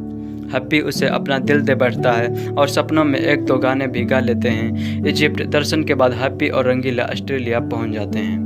हैप्पी उसे अपना दिल दे बैठता है और सपनों में एक दो गाने भी गा लेते हैं। इजिप्ट दर्शन के बाद हैप्पी और रंगीला ऑस्ट्रेलिया पहुंच जाते हैं।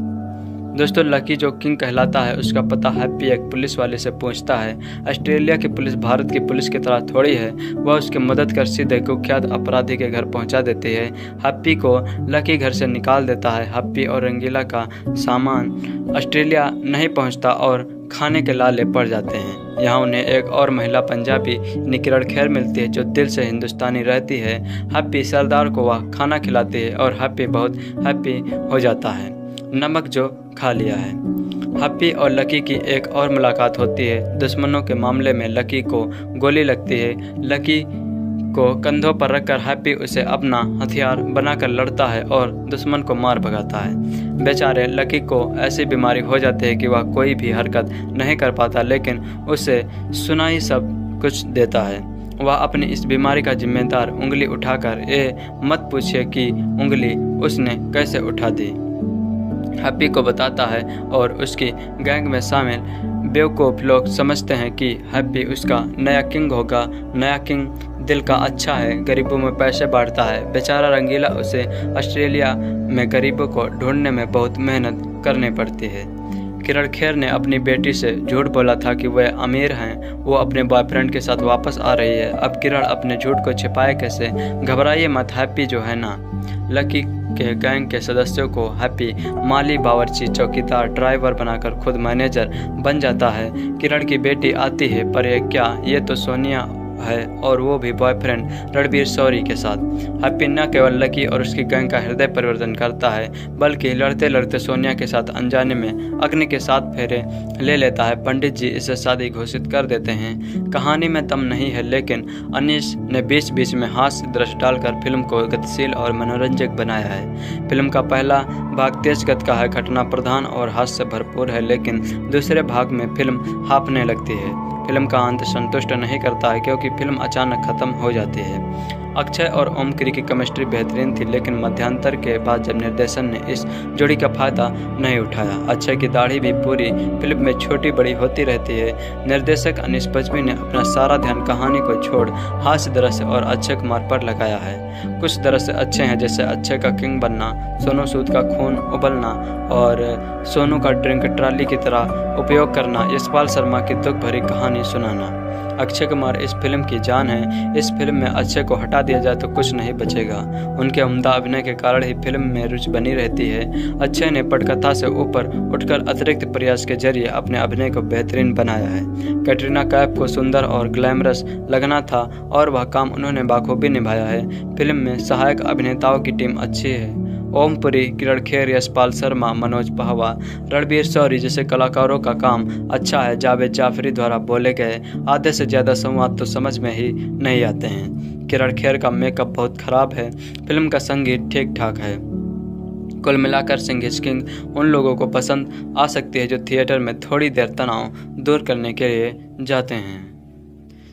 दोस्तों, लकी जो किंग कहलाता है उसका पता हैप्पी एक पुलिस वाले से पूछता है। ऑस्ट्रेलिया की पुलिस भारत की पुलिस की तरह थोड़ी है, वह उसकी मदद कर सीधे कुख्यात अपराधी के घर पहुंचा देती है। हैप्पी को लकी घर से निकाल देता है। हैप्पी और रंगीला का सामान ऑस्ट्रेलिया नहीं पहुंचता और खाने के लाले पड़ जाते हैं। यहाँ उन्हें एक और महिला पंजाबी किरण खेर मिलती है जो दिल से हिंदुस्तानी रहती है। हैप्पी सरदार को वह खाना खिलाती है और हैप्पी बहुत हैप्पी हो जाता है। नमक जो खा लिया है। हैप्पी और लकी की एक और मुलाकात होती है। दुश्मनों के मामले में लकी को गोली लगती है। लकी को कंधों पर रखकर हैप्पी उसे अपना हथियार बनाकर लड़ता है और दुश्मन को मार भगाता है। बेचारे लकी को ऐसी बीमारी हो जाती है कि वह कोई भी हरकत नहीं कर पाता, लेकिन उसे सुनाई सब कुछ देता है। वह अपनी इस बीमारी का जिम्मेदार उंगली उठाकर ये मत पूछिए कि उंगली उसने कैसे उठा दी हैप्पी को बताता है और उसकी गैंग में शामिल बेवकूफ़ लोग समझते हैं कि हैप्पी उसका नया किंग होगा। नया किंग दिल का अच्छा है, गरीबों में पैसे बांटता है। बेचारा रंगीला उसे ऑस्ट्रेलिया में गरीबों को ढूंढने में बहुत मेहनत करनी पड़ती है। किरण खेर ने अपनी बेटी से झूठ बोला था कि वह अमीर हैं, वो अपने बॉयफ्रेंड के साथ वापस आ रही है। अब किरण अपने झूठ को छिपाए कैसे? घबराइए मत, हैप्पी जो है ना लकी के गैंग के सदस्यों को हैप्पी माली, बावर्ची, चौकीदार, ड्राइवर बनाकर खुद मैनेजर बन जाता है। किरण की बेटी आती है, पर ये तो सोनिया है और वो भी बॉयफ्रेंड रणबीर शौरी के साथ। हैप्पी न केवल लकी और उसकी गैंग का हृदय परिवर्तन करता है, बल्कि लड़ते लड़ते सोनिया के साथ अनजाने में अग्नि के 7 फेरे ले लेता है। पंडित जी इसे शादी घोषित कर देते हैं। कहानी में दम नहीं है, लेकिन अनीस ने बीच बीच में हास्य दृश्य डालकर फिल्म को गतिशील और मनोरंजक बनाया है। फिल्म का पहला भाग तेज गति का है, घटना प्रधान और हास्य से भरपूर है, लेकिन दूसरे भाग में फिल्म हाँफने लगती है। फिल्म का अंत संतुष्ट नहीं करता है, क्योंकि फिल्म अचानक खत्म हो जाती है। अक्षय और ओमक्री की केमिस्ट्री बेहतरीन थी, लेकिन मध्यांतर के बाद जब निर्देशन ने इस जोड़ी का फायदा नहीं उठाया। अक्षय की दाढ़ी भी पूरी फिल्म में छोटी बड़ी होती रहती है। निर्देशक अनीस बज्मी ने अपना सारा ध्यान कहानी को छोड़ हास्य दृश्य और अक्षय कुमार पर लगाया है। कुछ दृश्य अच्छे हैं, जैसे अक्षय का किंग बनना, सोनू सूद का खून उबलना और सोनू का ड्रिंक ट्रॉली की तरह उपयोग करना, यशपाल शर्मा की दुख भरी कहानी सुनाना। अक्षय कुमार इस फिल्म की जान है। इस फिल्म में अक्षय को हटा दिया जाए तो कुछ नहीं बचेगा। उनके उम्दा अभिनय के कारण ही फिल्म में रुचि बनी रहती है। अक्षय ने पटकथा से ऊपर उठकर अतिरिक्त प्रयास के जरिए अपने अभिनय को बेहतरीन बनाया है। कैटरीना कैफ को सुंदर और ग्लैमरस लगना था और वह काम उन्होंने बाखूबी निभाया है। फिल्म में सहायक अभिनेताओं की टीम अच्छी है। ओमपुरी, किरण खेर, यशपाल शर्मा, मनोज पहवा, रणबीर शौरी जैसे कलाकारों का काम अच्छा है। जावेद जाफरी द्वारा बोले गए आधे से ज़्यादा संवाद तो समझ में ही नहीं आते हैं। किरण खेर का मेकअप बहुत खराब है। फिल्म का संगीत ठीक ठाक है। कुल मिलाकर सिंह इज किंग उन लोगों को पसंद आ सकती है जो थिएटर में थोड़ी देर तनाव दूर करने के लिए जाते हैं।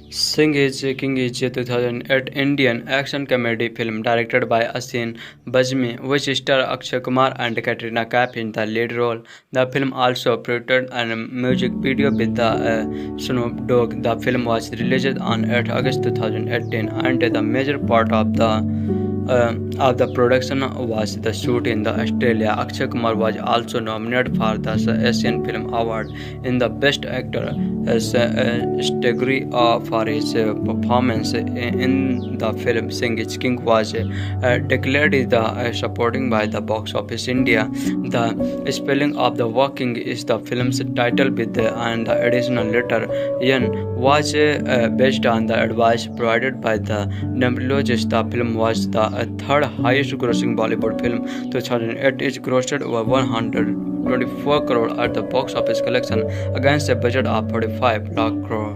Singh is King is a 2008 Indian action comedy film directed by Asin Bajmi, which star Akshay Kumar and Katrina Kaif in the lead role. The film also produced a music video with the Snoop Dogg. The film was released on 8 August 2018, and the major part of the production was the shoot in Australia. Akshay Kumar was also nominated for the Asian Film Award in the Best Actor category for his performance in the film. Singh is King was declared the supporting by the Box Office India. The spelling of the working is the film's title with and the additional letter N was based on the advice provided by the neurologist. The film was the third highest grossing Bollywood film. 2008 is grossed over 24 crore at the box office collection against a budget of 45 lakh crore.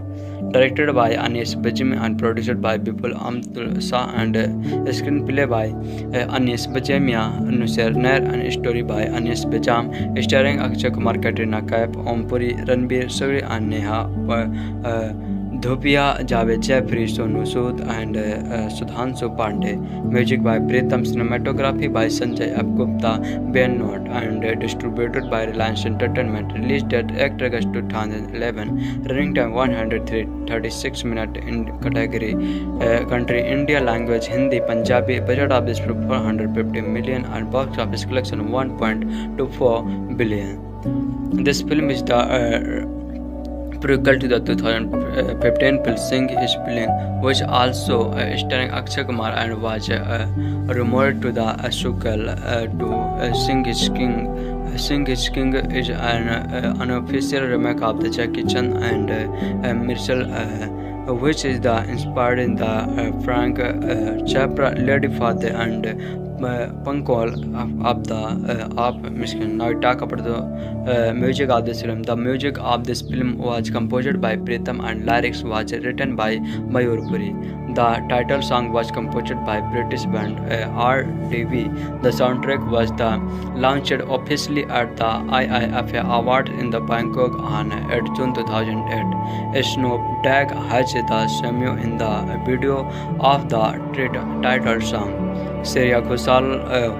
Directed by Anis Bajmi and produced by Bipul Amrut Shah and screenplay by Anis Bajmiya, Nusser Nair and story by Anis Bajam, starring Akshay Kumar, Katrina Kaif, Om Puri, Ranbir Suri and Neha Dhupia, Javed Jaffrey, Sonu Sood and Sudhanshu Pandey. Music by Pritam, cinematography by Sanjay F. Gupta, Ben Note and distributed by Reliance Entertainment. Release date 8 August 2011. Running time 136 minutes in category country India, language Hindi, Punjabi. Budget of this film 450 million and box office collection 1.24 billion. This film is the prequel to the 2015 film Singh is Spilling, which also starring Akshay Kumar and was rumored to the sequel to Singh is King. Singh is King is an unofficial remake of the Jackie Chan and Marcel, which is inspired in the Frank Capra Lady Father and Pankol of Michigan. Now we talk about the music of this film. The music of this film was composed by Pritam and lyrics was written by Mayur Puri. The title song was composed by British band RDV. The soundtrack was launched officially at the IIFA Award in the Bangkok on 8 June 2008. Snoop Dogg has the cameo in the video of the title song. Shreya Ghoshal,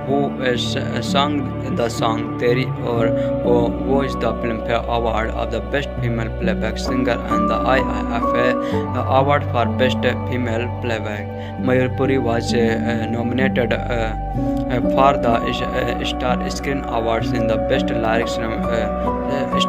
who sang the song Teri Aur Wo, was the Filmfare Award of the Best Female Playback Singer and the IIFA Award for Best Female Playback. Mayur Puri was nominated for the Star Screen Awards in the Best Lyrics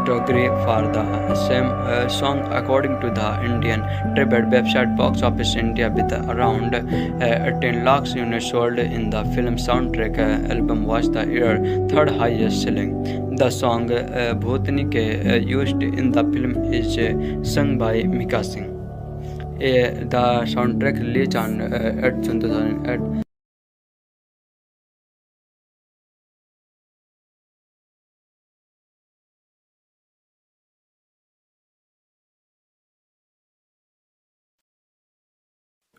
category for the same song, according to the Indian tribute website Box Office India, with around 10 lakhs units sold in the film soundtrack. Album was the year's third highest selling. The song Bhutani used in the film is sung by Mika Singh. The soundtrack released on 8 June 2008.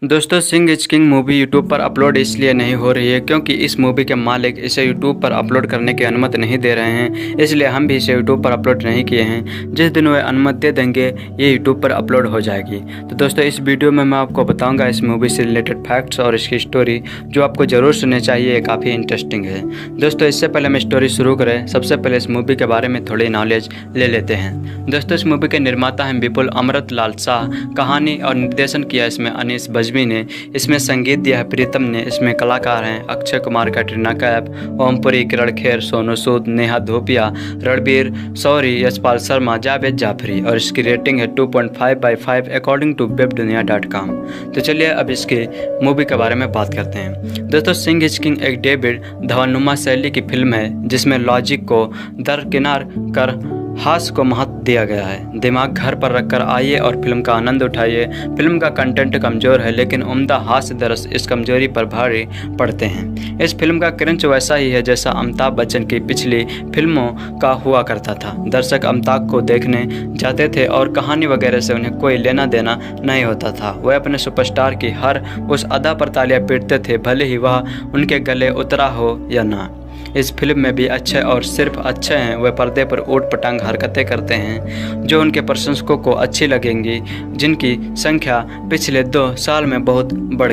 दोस्तों, Singh is king movie YouTube पर upload इसलिए नहीं हो रही है क्योंकि इस movie के मालिक इसे यूट्यूब पर अपलोड करने की अनुमति नहीं दे रहे हैं, इसलिए हम भी इसे यूट्यूब पर अपलोड नहीं किए हैं। जिस दिन वे अनुमति दे देंगे ये यूट्यूब पर अपलोड हो जाएगी। तो दोस्तों, इस वीडियो में मैं आपको बताऊंगा इस मूवी से रिलेटेड फैक्ट्स और इसकी स्टोरी, जो आपको ज़रूर सुननी चाहिए, काफ़ी इंटरेस्टिंग है। दोस्तों, इससे पहले हम स्टोरी शुरू करें, सबसे पहले इस मूवी के बारे में थोड़ी नॉलेज ले लेते हैं। दोस्तों, इस मूवी के निर्माता हैं विपुल अमृत लाल शाह। कहानी और निर्देशन किया इसमें अनीस बज्मी ने। इसमें संगीत दिया है प्रीतम ने। इसमें कलाकार हैं अक्षय कुमार, कैटरीना कैफ, ओम पुरी, किरण खेर, सोनू सूद, नेहा धूपिया, रणबीर शौरी, यशपाल शर्मा, जावेद जाफरी और इसकी रेटिंग है 2.5/5 अकॉर्डिंग टू webdunia.com। तो चलिए अब इसके मूवी के बारे में बात करते हैं। दोस्तों, सिंह इज किंग एक डेविड धवनुमा शैली की फिल्म है जिसमें लॉजिक को दरकिनार कर हास्य को महत्व दिया गया है। दिमाग घर पर रखकर आइए और फिल्म का आनंद उठाइए। फिल्म का कंटेंट कमज़ोर है लेकिन उम्दा हास्य दरस इस कमजोरी पर भारी पड़ते हैं। इस फिल्म का क्रंच वैसा ही है जैसा अमिताभ बच्चन की पिछली फिल्मों का हुआ करता था। दर्शक अमिताभ को देखने जाते थे और कहानी वगैरह से उन्हें कोई लेना देना नहीं होता था। वह अपने सुपरस्टार की हर उस अदा पर तालियां पीटते थे, भले ही वह उनके गले उतरा हो या ना। इस फिल्म में भी अच्छे और सिर्फ अच्छे हैं। वे पर्दे पर ऊट पटांग हरकतें करते हैं जो उनके प्रशंसकों को अच्छी लगेंगी, जिनकी संख्या पिछले 2 साल में बहुत बढ़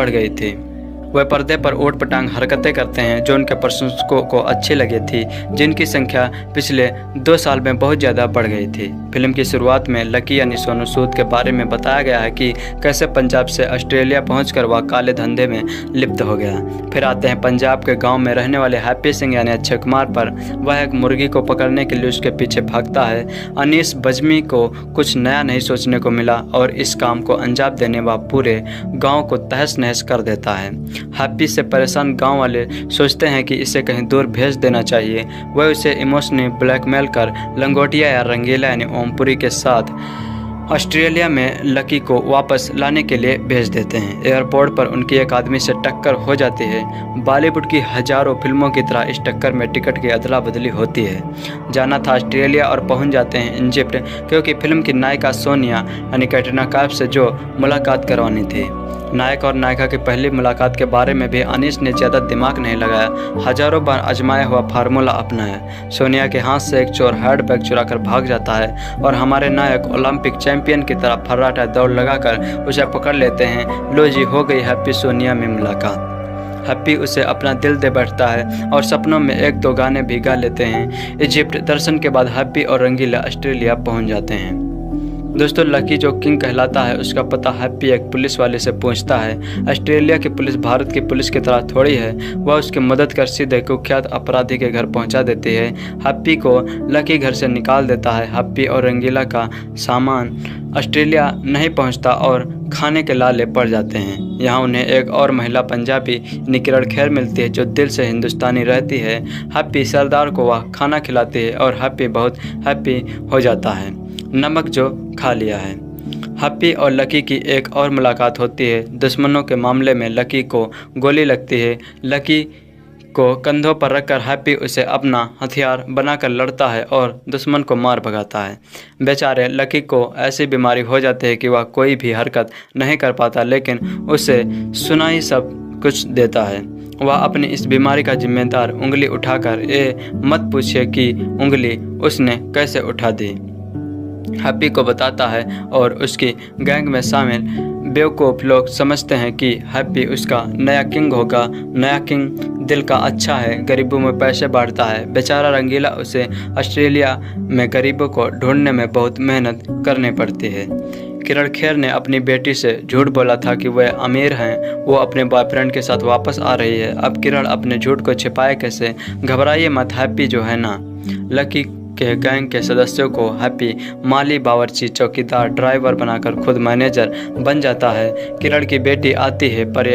गई थी। वह पर्दे पर ऊट पटांग हरकतें करते हैं जो उनके प्रशंसकों को अच्छी लगी थी, जिनकी संख्या पिछले 2 साल में बहुत ज़्यादा बढ़ गई थी। फिल्म की शुरुआत में लकी यानी सोनू सूद के बारे में बताया गया है कि कैसे पंजाब से ऑस्ट्रेलिया पहुंचकर वह काले धंधे में लिप्त हो गया। फिर आते हैं पंजाब के गांव में रहने वाले हैप्पी सिंह यानी अक्षय कुमार पर। वह एक मुर्गी को पकड़ने के लिए उसके पीछे भागता है। अनीस बज्मी को कुछ नया नहीं सोचने को मिला और इस काम को अंजाम देने वह पूरे गाँव को तहस नहस कर देता है। हैप्पी से परेशान गांव वाले सोचते हैं कि इसे कहीं दूर भेज देना चाहिए। वह उसे इमोशनली ब्लैकमेल कर लंगोटिया या रंगीला यानी ओमपुरी के साथ ऑस्ट्रेलिया में लकी को वापस लाने के लिए भेज देते हैं। एयरपोर्ट पर उनकी एक आदमी से टक्कर हो जाती है। बॉलीवुड की हजारों फिल्मों की तरह इस टक्कर में टिकट की अदला बदली होती है। जाना था ऑस्ट्रेलिया और पहुंच जाते हैं इजिप्ट, क्योंकि फिल्म की नायिका सोनिया यानी कैटरीना कैफ से जो मुलाकात करवानी थी। नायक और नायिका की पहली मुलाकात के बारे में भी अनीस ने ज़्यादा दिमाग नहीं लगाया, हजारों बार आजमाया हुआ फार्मूला अपनाया। सोनिया के हाथ से एक चोर हैंडबैग चुराकर भाग जाता है और हमारे नायक ओलंपिक चैंपियन की तरह फर्राटा दौड़ लगाकर उसे पकड़ लेते हैं। लो जी, हो गई हैप्पी सोनिया में मुलाकात। हैप्पी उसे अपना दिल दे बैठता है और सपनों में एक दो गाने भी गा लेते हैं। इजिप्ट दर्शन के बाद हैप्पी और रंगीला ऑस्ट्रेलिया पहुंच जाते हैं। दोस्तों, लकी जो किंग कहलाता है उसका पता हैप्पी एक पुलिस वाले से पूछता है। ऑस्ट्रेलिया की पुलिस भारत की पुलिस की तरह थोड़ी है, वह उसकी मदद कर सीधे कुख्यात अपराधी के घर पहुंचा देती है। हैप्पी को लकी घर से निकाल देता है। हैप्पी और रंगीला का सामान ऑस्ट्रेलिया नहीं पहुंचता और खाने के लाले पड़ जाते हैं। यहाँ उन्हें एक और महिला पंजाबी किरण खेर मिलती है जो दिल से हिंदुस्तानी रहती है। हैप्पी सरदार को वह खाना खिलाती है और हैप्पी बहुत हैप्पी हो जाता है नमक जो खा लिया है। हैप्पी और लकी की एक और मुलाकात होती है। दुश्मनों के मामले में लकी को गोली लगती है। लकी को कंधों पर रखकर हैप्पी उसे अपना हथियार बनाकर लड़ता है और दुश्मन को मार भगाता है। बेचारे लकी को ऐसी बीमारी हो जाती है कि वह कोई भी हरकत नहीं कर पाता, लेकिन उसे सुनाई सब कुछ देता है। वह अपनी इस बीमारी का जिम्मेदार उंगली उठाकर ये मत पूछिए कि उंगली उसने कैसे उठा दी हैप्पी को बताता है और उसकी गैंग में शामिल बेवकूफ़ लोग समझते हैं कि हैप्पी उसका नया किंग होगा। नया किंग दिल का अच्छा है, गरीबों में पैसे बांटता है। बेचारा रंगीला उसे ऑस्ट्रेलिया में गरीबों को ढूंढने में बहुत मेहनत करनी पड़ती है। किरण खेर ने अपनी बेटी से झूठ बोला था कि वह अमीर हैं, वो अपने बॉयफ्रेंड के साथ वापस आ रही है। अब किरण अपने झूठ को छिपाए कैसे? घबराइए मत, हैप्पी जो है ना लकी के गैंग के सदस्यों को हैप्पी माली, बावर्ची, चौकीदार, ड्राइवर बनाकर खुद मैनेजर बन जाता है। किरण की बेटी आती है, पर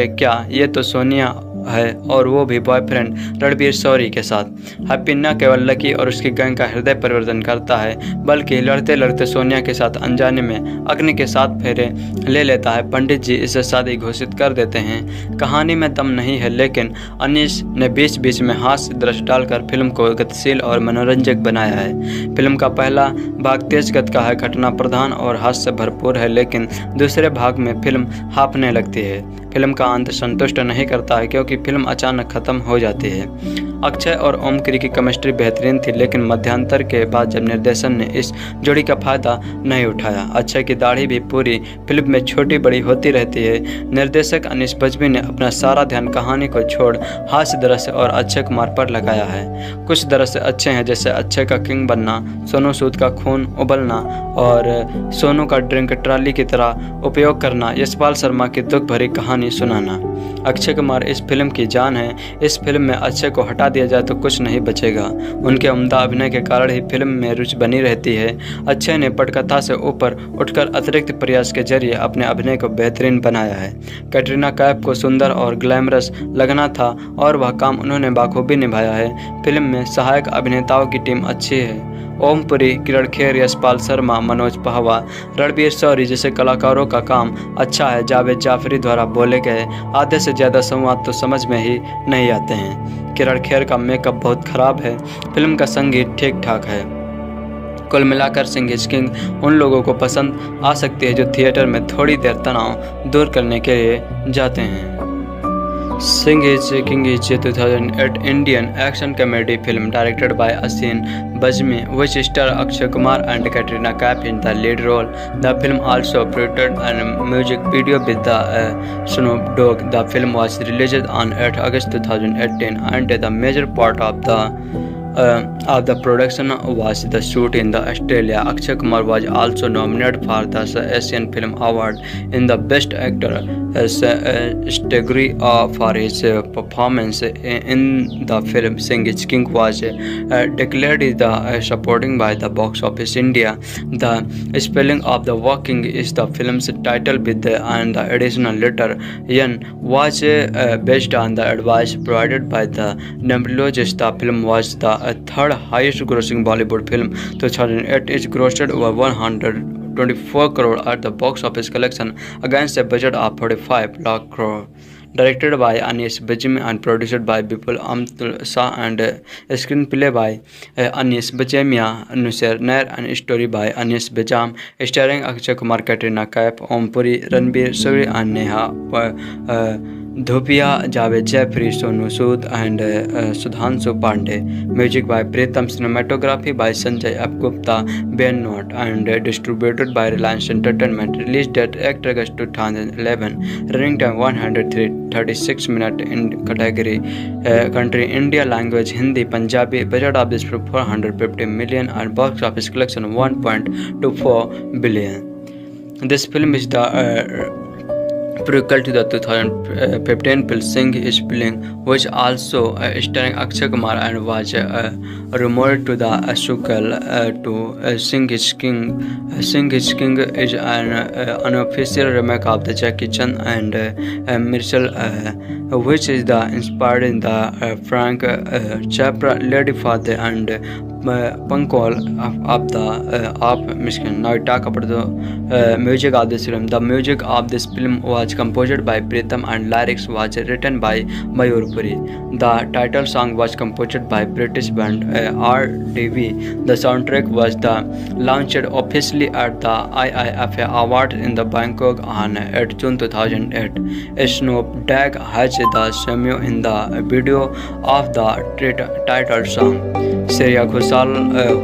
ये तो सोनिया है और वो भी बॉयफ्रेंड रणबीर शौरी के साथ। हैप्पी न केवल लकी और उसकी गैंग का हृदय परिवर्तन करता है, बल्कि लड़ते लड़ते सोनिया के साथ अनजाने में अग्नि के 7 फेरे ले लेता है। पंडित जी इसे शादी घोषित कर देते हैं। कहानी में दम नहीं है, लेकिन अनीस ने बीच बीच में हास्य दृश्य डालकर फिल्म को गतिशील और मनोरंजक बनाया है। फिल्म का पहला भाग तेज गति का है, घटना प्रधान और हास्य से भरपूर है, लेकिन दूसरे भाग में फिल्म हाँफने लगती है। फिल्म का अंत संतुष्ट नहीं करता है, क्योंकि फिल्म अचानक खत्म हो जाती है। अक्षय और ओमकरी की केमिस्ट्री बेहतरीन थी, लेकिन मध्यांतर के बाद जब निर्देशन ने इस जोड़ी का फायदा नहीं उठाया। अक्षय की दाढ़ी भी पूरी फिल्म में छोटी बड़ी होती रहती है। निर्देशक अनीस बज्मी ने अपना सारा ध्यान कहानी को छोड़ हास्य दृश्य और अक्षय कुमार पर लगाया है। कुछ दृश्य अच्छे हैं, जैसे अक्षय का किंग बनना, सोनू सूद का खून उबलना और सोनू का ड्रिंक ट्रॉली की तरह उपयोग करना, यशपाल शर्मा की दुख भरी कहानी सुनाना। अक्षय कुमार इस फिल्म की जान है। इस फिल्म में अक्षय को हटा दिया जाए तो कुछ नहीं बचेगा। उनके उम्दा अभिनय के कारण ही फिल्म में रुचि बनी रहती है। अक्षय ने पटकथा से ऊपर उठकर अतिरिक्त प्रयास के जरिए अपने अभिनय को बेहतरीन बनाया है। कैटरीना कैफ को सुंदर और ग्लैमरस लगना था और वह काम उन्होंने बाखूबी निभाया है। फिल्म में सहायक अभिनेताओं की टीम अच्छी है। ओमपुरी, किरण खेर, यशपाल शर्मा, मनोज पहवा, रणबीर शौरी जैसे कलाकारों का काम अच्छा है। जावेद जाफरी द्वारा बोले गए आधे से ज़्यादा संवाद तो समझ में ही नहीं आते हैं। किरण खेर का मेकअप बहुत ख़राब है। फिल्म का संगीत ठीक ठाक है। कुल मिलाकर सिंह इज किंग उन लोगों को पसंद आ सकती है जो थिएटर में थोड़ी देर तनाव दूर करने के लिए जाते हैं। Singh is king is 2008 Indian action comedy film directed by Asin Bajmi, which star Akshay Kumar and Katrina Kaif in the lead role. The film also featured a music video with the Snoop Dogg. The film was released on 8 August 2018, and the major part of the production was the shoot in the Australia. Akshay Kumar was also nominated for the Asian Film Award in the Best Actor category for his performance in the film. Singh is King was declared the supporting by the Box Office India. The spelling of the working is the film's title with and the additional letter N was based on the advice provided by the numerologist. The film was the third highest grossing Bollywood film 2008. It grossed over 24 crore at the box office collection against a budget of 45 lakh crore. Directed by Anis Bajmi and produced by Bipul Amar Shah and screenplay by Anis Bajemia, Nusser Nair and story by Anis Bajam, starring Akshay Kumar, Katrina Kaif, Om Puri, Ranbir Suri and Neha Dhupia, Javed Jaffrey, Sonu Sood and Sudhanshu Pandey. Music by Pritam, cinematography by Sanjay F. Gupta, Ben Not and distributed by Reliance Entertainment. Release date 8 August 2011. Running time 136 minutes in category country India language Hindi Punjabi. Budget of this film 450 million and box office collection 1.24 billion. This film is the prequel to the 2015 film Singh is Spilling, which also starring Akshay Kumar and was rumored to the sequel to Singh is King. Singh is King is an unofficial remake of the Jackie Chan and Mitchell, which is inspired in the Frank Capra Lady Father and Pankol of Michigan. Now we talk about the music of this film. The music of this film was composed by Pritam and lyrics was written by Mayur Puri. The title song was composed by British band RDV. The soundtrack was launched officially at the IIFA Award in the Bangkok on 8 June 2008. Snoop Dogg has the cameo in the video of the title song. Shreya Ghoshal,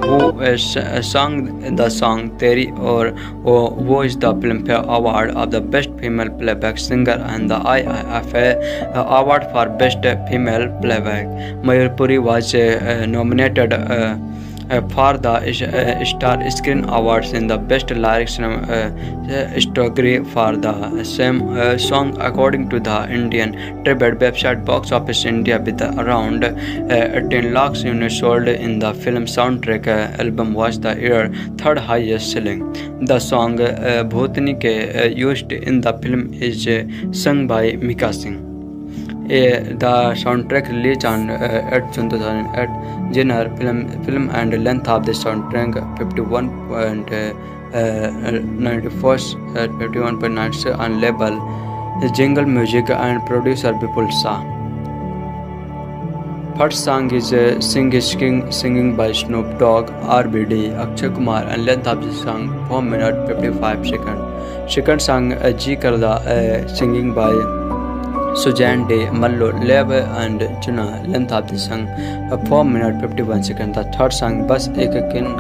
who has sung the song Teri Aur Wo, is the Filmfare Award of the Best Female Playback Singer and the IIFA Award for Best Female Playback. Mayur Puri was nominated for the Star Screen Awards in the Best Lyrics category for the same song, according to the Indian tribute website Box Office India. With around 18 lakhs units sold in the film soundtrack, album was the year's third highest selling. The song Bhutani Ke used in the film is sung by Mika Singh. The soundtrack released on 8 June 2008. Genre film and length of the soundtrack 51.96 on label Jingle Music and producer Bipul Shah. First song is Sing is King, singing by Snoop Dogg, RBD, Akshay Kumar, and length of the song 4 minutes 55 seconds. Second song Ji Karda, singing by Sujan De, Mallo, Lev and Chuna, length of the song 4 minutes 51 seconds. The third song Bas Ek Kin,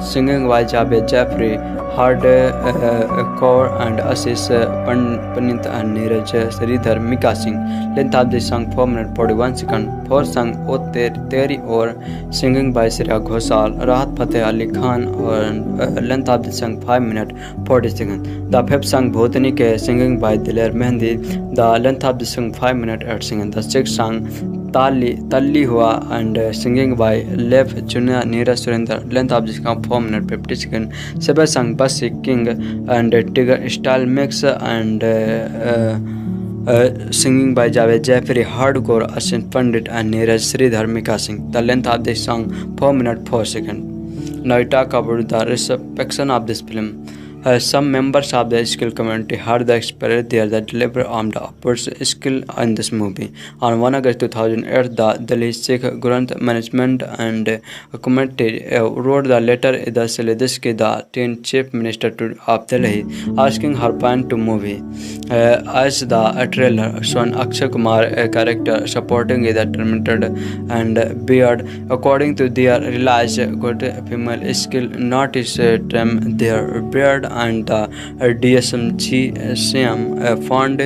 singing by Javed Jaffrey, Hardcore and Assis Panit and Neeraj Sridhar Mika Singh. Length of the song 4 minutes 41 seconds. Fourth song O Teri Aur, singing by Shreya Ghoshal, Rahat Fateh Ali Khan, and length of the song 5 minutes 40 seconds. The fifth song Bhutani Ke, singing by Diler Mehndi, the length of the song 5 minutes 8 seconds. The sixth song Talli Hua and singing by Lev Junior Neeraj Surinder, length of the song 4 minutes 50 seconds. Seventh song Bas King and Tiger Style Mix and singing by Javed Jaffrey, Hardcore, Ashin Pandit and Neeraj Sridhar Mika Singh. The length of this song 4 minutes 4 seconds. Now we talk about the reception of this film. Some members of the skill community heard the experience there that deliver on the upwards skill in this movie. On 1 August 2008, the Delhi Sikh Granth Management and Committee wrote the letter the Salidiski, the 10th Chief Minister of Delhi, asking her ban to movie. As the trailer shown Akshay Kumar, a character supporting the tormented and beard, according to their realized good female skill, not is trim their beard, and the DSMGCM found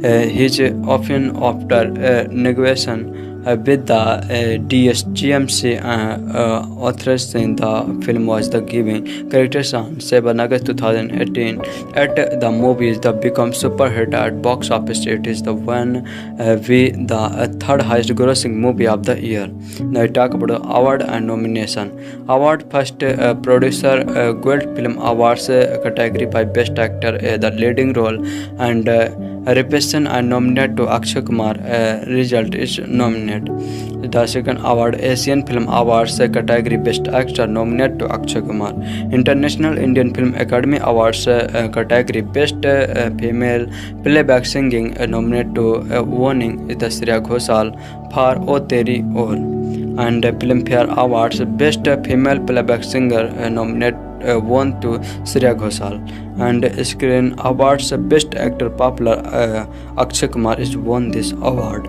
his often after negotiation with the DSGMC authorizing the film was the giving characters on 7 August 2018. At the movies that become super hit at box office, it is the one the third highest grossing movie of the year. Now we talk about the award and nomination. Award first producer Gold Film Awards category by best actor the leading role and Repression are nominated to Akshay Kumar. Result is nominated. The second award, Asian Film Awards category Best Actor, nominated to Akshay Kumar. International Indian Film Academy Awards category Best Female Playback Singing, nominated to winning the Shreya Ghoshal for O Teri Or. And Filmfare Awards Best Female Playback Singer, nominated won to Shreya Ghoshal. And Screen Awards Best Actor Popular, Akshay Kumar is won this award.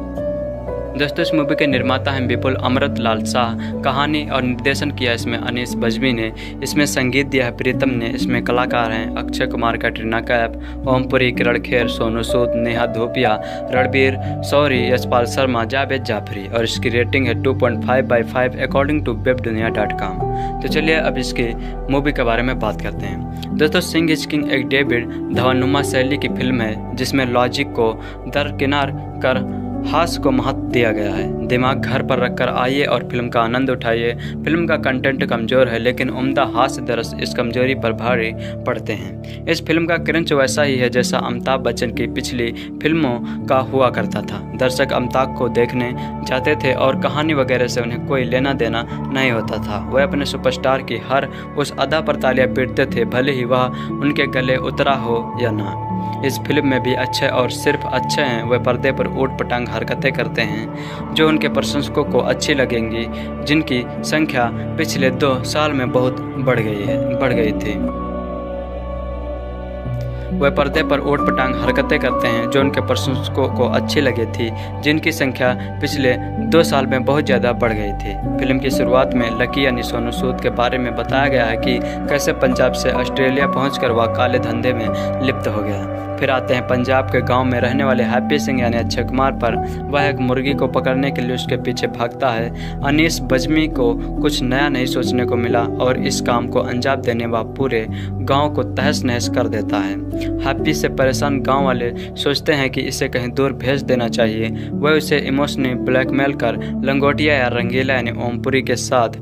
दोस्तों इस movie के निर्माता हैं विपुल अमृत लाल शाह। कहानी और निर्देशन किया इसमें अनीस बज्मी ने। इसमें संगीत दिया है प्रीतम ने। इसमें कलाकार हैं अक्षय कुमार, कैटरीना कैफ, ओमपुरी, किरण खेर, सोनू सूद, नेहा धूपिया, रणबीर शौरी, यशपाल शर्मा, जावेद जाफरी। और इसकी रेटिंग है 2.5/5 अकॉर्डिंग टू webdunia.com। तो चलिए अब इसकी मूवी के बारे में बात करते हैं। दोस्तों सिंह इज किंग एक डेविड धवनुमा शैली की फिल्म है जिसमें लॉजिक को दरकिनार कर हास्य को महत्व दिया गया है। दिमाग घर पर रखकर आइए और फिल्म का आनंद उठाइए। फिल्म का कंटेंट कमज़ोर है लेकिन उम्दा हास्य दरस इस कमजोरी पर भारी पड़ते हैं। इस फिल्म का क्रंच वैसा ही है जैसा अमिताभ बच्चन की पिछली फिल्मों का हुआ करता था। दर्शक अमिताभ को देखने जाते थे और कहानी वगैरह से उन्हें कोई लेना देना नहीं होता था। वह अपने सुपरस्टार की हर उस अदा पर तालियां पीटते थे, भले ही वह उनके गले उतरा हो या ना। इस फिल्म में भी अच्छे और सिर्फ अच्छे हैं वह पर्दे पर ऊट पटांग हरकतें करते हैं जो उनके प्रशंसकों को अच्छी लगेंगी, जिनकी संख्या पिछले 2 साल में बहुत बढ़ गई थी। वह पर्दे पर ऊट पटांग हरकतें करते हैं जो उनके प्रशंसकों को अच्छी लगी थी, जिनकी संख्या पिछले 2 साल में बहुत ज़्यादा बढ़ गई थी। फिल्म की शुरुआत में लकी यानी सोनू सूद के बारे में बताया गया है कि कैसे पंजाब से ऑस्ट्रेलिया पहुंचकर वह काले धंधे में लिप्त हो गया। फिर आते हैं पंजाब के गांव में रहने वाले हैप्पी सिंह यानी अक्षय कुमार पर। वह एक मुर्गी को पकड़ने के लिए उसके पीछे भागता है। अनीस बज्मी को कुछ नया नहीं सोचने को मिला और इस काम को अंजाम देने वह पूरे गांव को तहस नहस कर देता है। हैप्पी से परेशान गांव वाले सोचते हैं कि इसे कहीं दूर भेज देना चाहिए। वह उसे इमोशनली ब्लैकमेल कर लंगोटिया या रंगीला यानी ओमपुरी के साथ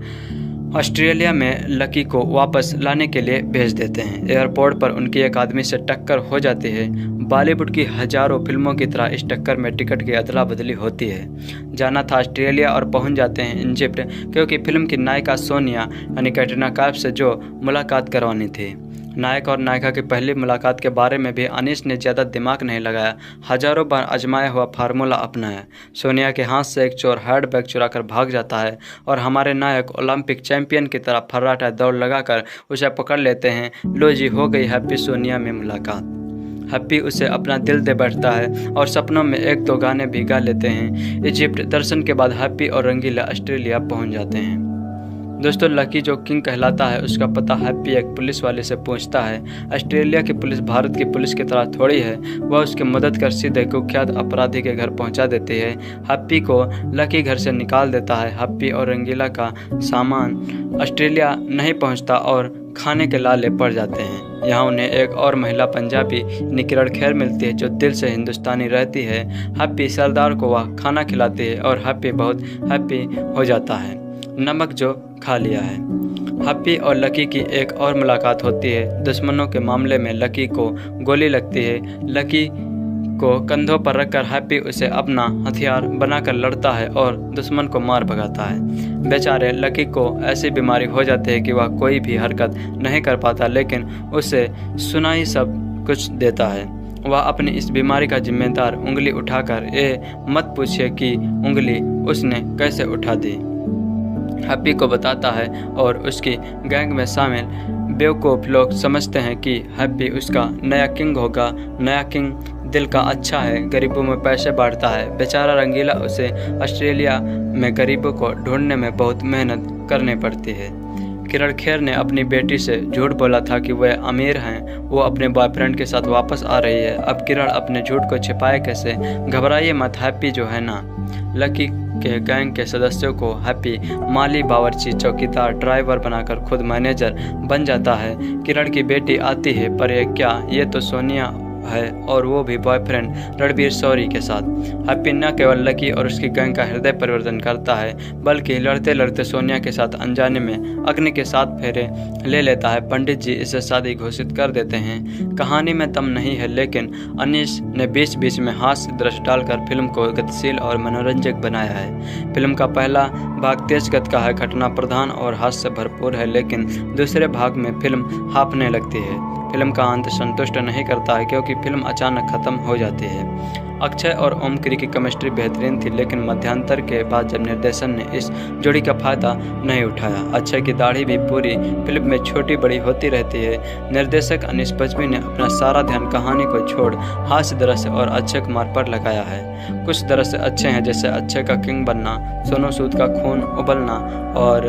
ऑस्ट्रेलिया में लकी को वापस लाने के लिए भेज देते हैं। एयरपोर्ट पर उनकी एक आदमी से टक्कर हो जाती है। बॉलीवुड की हजारों फिल्मों की तरह इस टक्कर में टिकट की अदला बदली होती है। जाना था ऑस्ट्रेलिया और पहुंच जाते हैं इजिप्ट, क्योंकि फिल्म की नायिका सोनिया यानी कैटरीना कैफ से जो मुलाकात करवानी थी। नायक और नायिका की पहली मुलाकात के बारे में भी अनीस ने ज़्यादा दिमाग नहीं लगाया, हजारों बार आजमाया हुआ फार्मूला अपनाया। सोनिया के हाथ से एक चोर हैंडबैग चुराकर भाग जाता है और हमारे नायक ओलंपिक चैंपियन की तरह फर्राटा दौड़ लगाकर उसे पकड़ लेते हैं। लो जी, हो गई हैप्पी सोनिया में मुलाकात। हैप्पी उसे अपना दिल दे बैठता है और सपनों में 1-2 गाने भी गा लेते हैं। इजिप्ट दर्शन के बाद हैप्पी और रंगीला ऑस्ट्रेलिया पहुंच जाते हैं। दोस्तों लकी जो किंग कहलाता है उसका पता हैप्पी एक पुलिस वाले से पूछता है। ऑस्ट्रेलिया की पुलिस भारत की पुलिस की तरह थोड़ी है, वह उसकी मदद कर सीधे कुख्यात अपराधी के घर पहुंचा देती है। हैप्पी को लकी घर से निकाल देता है। हैप्पी और रंगीला का सामान ऑस्ट्रेलिया नहीं पहुंचता और खाने के लाले पड़ जाते हैं। यहाँ उन्हें एक और महिला पंजाबी किरण खेर मिलती है जो दिल से हिंदुस्तानी रहती है। हैप्पी सरदार को वह खाना खिलाती है और हैप्पी बहुत हैप्पी हो जाता है। नमक जो खा लिया है। हैप्पी और लकी की एक और मुलाकात होती है। दुश्मनों के मामले में लकी को गोली लगती है। लकी को कंधों पर रखकर हैप्पी उसे अपना हथियार बनाकर लड़ता है और दुश्मन को मार भगाता है। बेचारे लकी को ऐसी बीमारी हो जाती है कि वह कोई भी हरकत नहीं कर पाता, लेकिन उसे सुनाई सब कुछ देता है। वह अपनी इस बीमारी का जिम्मेदार उंगली उठाकर ये मत पूछिए कि उंगली उसने कैसे उठा दी हैप्पी को बताता है और उसकी गैंग में शामिल बेवकूफ़ लोग समझते हैं कि हैप्पी उसका नया किंग होगा। नया किंग दिल का अच्छा है, गरीबों में पैसे बांटता है। बेचारा रंगीला उसे ऑस्ट्रेलिया में गरीबों को ढूंढने में बहुत मेहनत करनी पड़ती है। किरण खेर ने अपनी बेटी से झूठ बोला था कि वह अमीर हैं, वो अपने बॉयफ्रेंड के साथ वापस आ रही है। अब किरण अपने झूठ को छिपाए कैसे? घबराइए मत, हैप्पी जो है ना। लकी के गैंग के सदस्यों को हैप्पी माली, बावर्ची, चौकीदार, ड्राइवर बनाकर खुद मैनेजर बन जाता है। किरण की बेटी आती है, पर ये क्या, ये तो सोनिया है और वो भी बॉयफ्रेंड रणबीर शौरी के साथ। हैप्पी न केवल लकी और उसकी गैंग का हृदय परिवर्तन करता है बल्कि लड़ते लड़ते सोनिया के साथ अनजाने में अग्नि के 7 फेरे ले लेता है। पंडित जी इसे शादी घोषित कर देते हैं। कहानी में दम नहीं है लेकिन अनीस ने बीच बीच में हास्य दृश्य डालकर फिल्म को गतिशील और मनोरंजक बनाया है। फिल्म का पहला भाग तेज गति का है, घटना प्रधान और हास्य से भरपूर है, लेकिन दूसरे भाग में फिल्म हाँफने लगती है। फिल्म का अंत संतुष्ट नहीं करता है क्योंकि फिल्म अचानक खत्म हो जाती है। अक्षय और ओमपुरी की केमिस्ट्री बेहतरीन थी लेकिन मध्यांतर के बाद जब निर्देशन ने इस जोड़ी का फायदा नहीं उठाया। अक्षय की दाढ़ी भी पूरी फिल्म में छोटी बड़ी होती रहती है। निर्देशक अनीस बज्मी ने अपना सारा ध्यान कहानी को छोड़ हास्य दृश्य और अक्षय कुमार पर लगाया है। कुछ दृश्य अच्छे हैं जैसे अक्षय का किंग बनना, सोनू सूद का खून उबलना और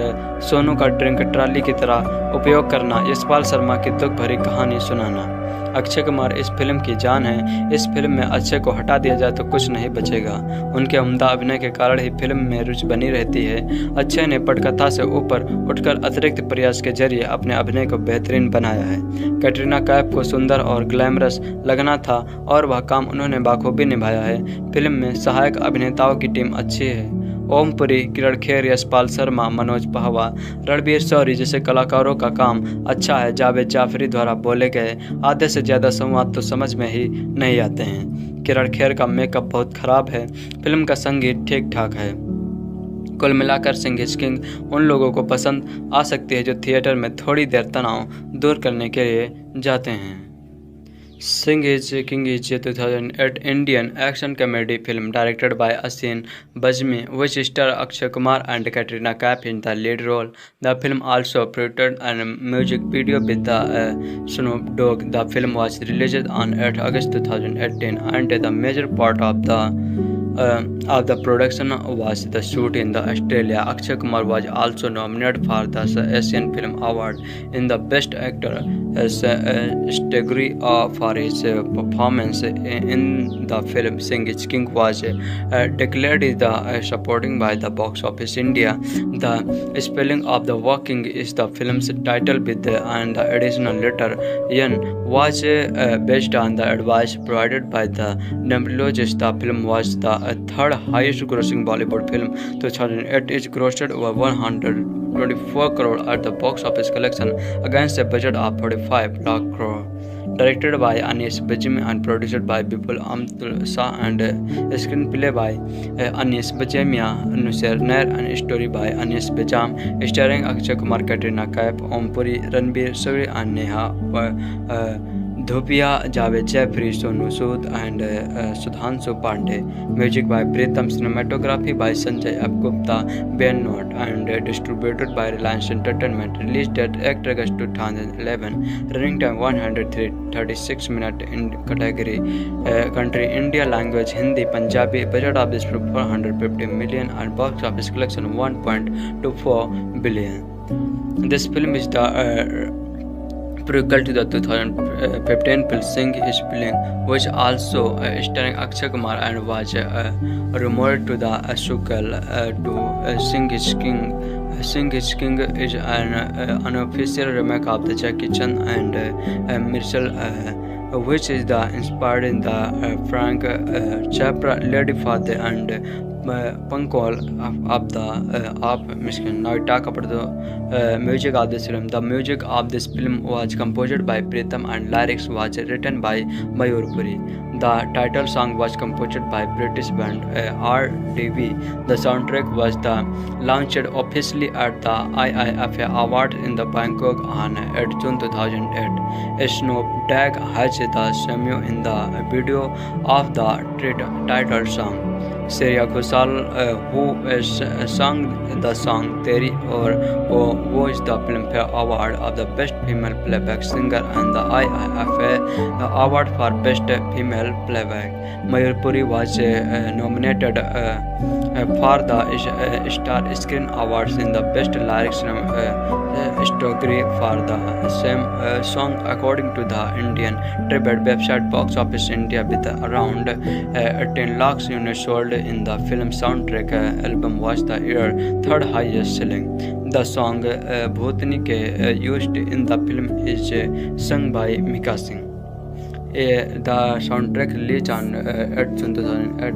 सोनू का ड्रिंक ट्रॉली की तरह उपयोग करना, यशपाल शर्मा की दुख भरी कहानी सुनाना। अक्षय कुमार इस फिल्म की जान है। इस फिल्म में अक्षय को हटा दिया जाए तो कुछ नहीं बचेगा। उनके उम्दा अभिनय के कारण ही फिल्म में रुचि बनी रहती है। अक्षय ने पटकथा से ऊपर उठकर अतिरिक्त प्रयास के जरिए अपने अभिनय को बेहतरीन बनाया है। कैटरीना कैफ को सुंदर और ग्लैमरस लगना था और वह काम उन्होंने बाखूबी निभाया है। फिल्म में सहायक अभिनेताओं की टीम अच्छी है। ओमपुरी, किरण खेर, यशपाल शर्मा, मनोज पहवा, रणबीर शौरी जैसे कलाकारों का काम अच्छा है। जावेद जाफरी द्वारा बोले गए आधे से ज़्यादा संवाद तो समझ में ही नहीं आते हैं। किरण खेर का मेकअप बहुत खराब है। फिल्म का संगीत ठीक ठाक है। कुल मिलाकर सिंह इज किंग उन लोगों को पसंद आ सकती है जो थिएटर में थोड़ी देर तनाव दूर करने के लिए जाते हैं। Singh is King is a 2008 Indian action comedy film directed by Asin Bajmi, which star Akshay Kumar and Katrina Kaif in the lead role. The film also featured a music video with the Snoop Dogg. The film was released on 8 August 2018, and the major part of the production was the shoot in Australia. Akshay Kumar was also nominated for the Asian Film Award in the Best Actor category for his performance in the film. Singh is King was declared the supporting by the Box Office India. The spelling of the working is the film's title with and the additional letter N was based on the advice provided by the numerologist. The film was the third highest grossing Bollywood film 2008. It grossed over 124 crore at the box office collection against a budget of 45 lakh crore. Directed by Anis Bajmi and produced by Bipul Amtul Shah and screenplay by Anis Bajemia Nusser Nair and story by Anis Bajam, starring Akshay Kumar, Katrina Kaif, Ompuri, Ranbir Shori and Neha Dhupia, Javed Jaffrey, Sonu Sood and Sudhanshu Pandey. Music by Pritam, cinematography by Sanjay F. Gupta, Ben Note and distributed by Reliance Entertainment. Released date 8 August 2011. Running time 136 minutes in category country India, language Hindi, Punjabi. Budget of this film 450 million and box office collection 1.24 billion. This film is the prequel to the 2015 film Singh is Killing, which also starring Akshay Kumar and was rumored to the sequel to Singh is King. Singh is King is an unofficial remake of the Jackie Chan and Martial which is inspired in the Frank Capra Lady Father and Pankol of Michigan. Now we talk about the music of this film. The music of this film was composed by Pritam and lyrics was written by Mayur Puri. The title song was composed by British band RDV. The soundtrack was launched officially at the IIFA Award in the Bangkok on 8 June 2008. Snoop Dogg has the cameo in the video of the title song. Shreya Ghoshal, who sang the song Teri Aur Wo, was the Filmfare Award of the Best Female Playback Singer and the IIFA Award for Best Female Playback. Mayur Puri was nominated for the Star Screen Awards in the Best Lyrics category for the same song, according to the Indian tribute website Box Office India, with around 10 lakhs units sold in the film soundtrack. Album was the year third highest selling. The song Bhutani used in the film is sung by Mika Singh. The soundtrack released on at 2008.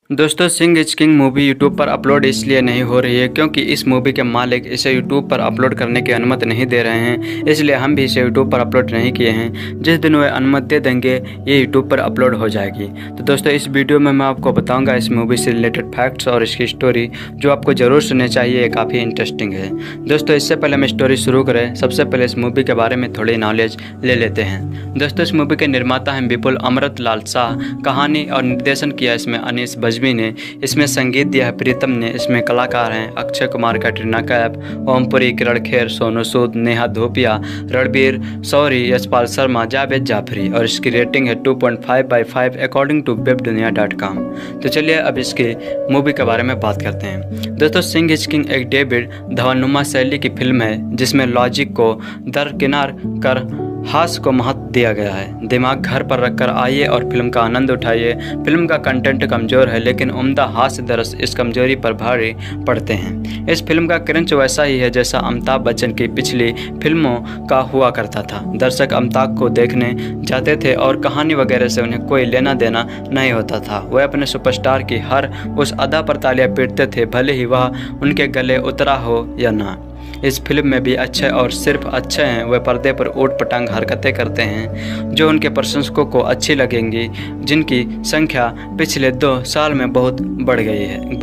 दोस्तों, Singh is king movie YouTube पर upload इसलिए नहीं हो रही है क्योंकि इस movie के मालिक इसे यूट्यूब पर अपलोड करने की अनुमति नहीं दे रहे हैं, इसलिए हम भी इसे यूट्यूब पर अपलोड नहीं किए हैं। जिस दिन वे अनुमति दे देंगे ये यूट्यूब पर अपलोड हो जाएगी। तो दोस्तों, इस वीडियो में मैं आपको बताऊंगा इस मूवी से रिलेटेड फैक्ट्स और इसकी स्टोरी, जो आपको ज़रूर सुननी चाहिए, काफ़ी इंटरेस्टिंग है। दोस्तों, इससे पहले हम स्टोरी शुरू करें, सबसे पहले इस मूवी के बारे में थोड़ी नॉलेज ले लेते हैं। दोस्तों, इस मूवी के निर्माता हैं विपुल अमृतलाल शाह। कहानी और निर्देशन किया इसमें अनीस बज्मी ने। इसमें संगीत दिया है प्रीतम ने। इसमें कलाकार हैं अक्षय कुमार, कैटरीना कैफ, ओमपुरी, किरण खेर, सोनू सूद, नेहा धूपिया, रणबीर शौरी, यशपाल शर्मा, जावेद जाफरी, और इसकी रेटिंग है 2.5/5 अकॉर्डिंग टू webdunia.com। तो चलिए अब इसकी मूवी के बारे में बात करते हैं। दोस्तों, सिंह इज किंग एक डेविड धवनुमा शैली की फिल्म है जिसमें लॉजिक को दरकिनार कर हास्य को महत्व दिया गया है। दिमाग घर पर रखकर आइए और फिल्म का आनंद उठाइए। फिल्म का कंटेंट कमज़ोर है लेकिन उम्दा हास्य दरस इस कमजोरी पर भारी पड़ते हैं। इस फिल्म का क्रंच वैसा ही है जैसा अमिताभ बच्चन की पिछली फिल्मों का हुआ करता था। दर्शक अमिताभ को देखने जाते थे और कहानी वगैरह से उन्हें कोई लेना देना नहीं होता था। वह अपने सुपरस्टार की हर उस अदा पर तालियां पीटते थे, भले ही वह उनके गले उतरा हो या ना। इस फिल्म में भी अच्छे और सिर्फ अच्छे हैं। वे पर्दे पर ऊट पटांग हरकतें करते हैं जो उनके प्रशंसकों को अच्छी लगेंगी, जिनकी संख्या पिछले 2 साल में बहुत बढ़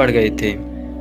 गई थी।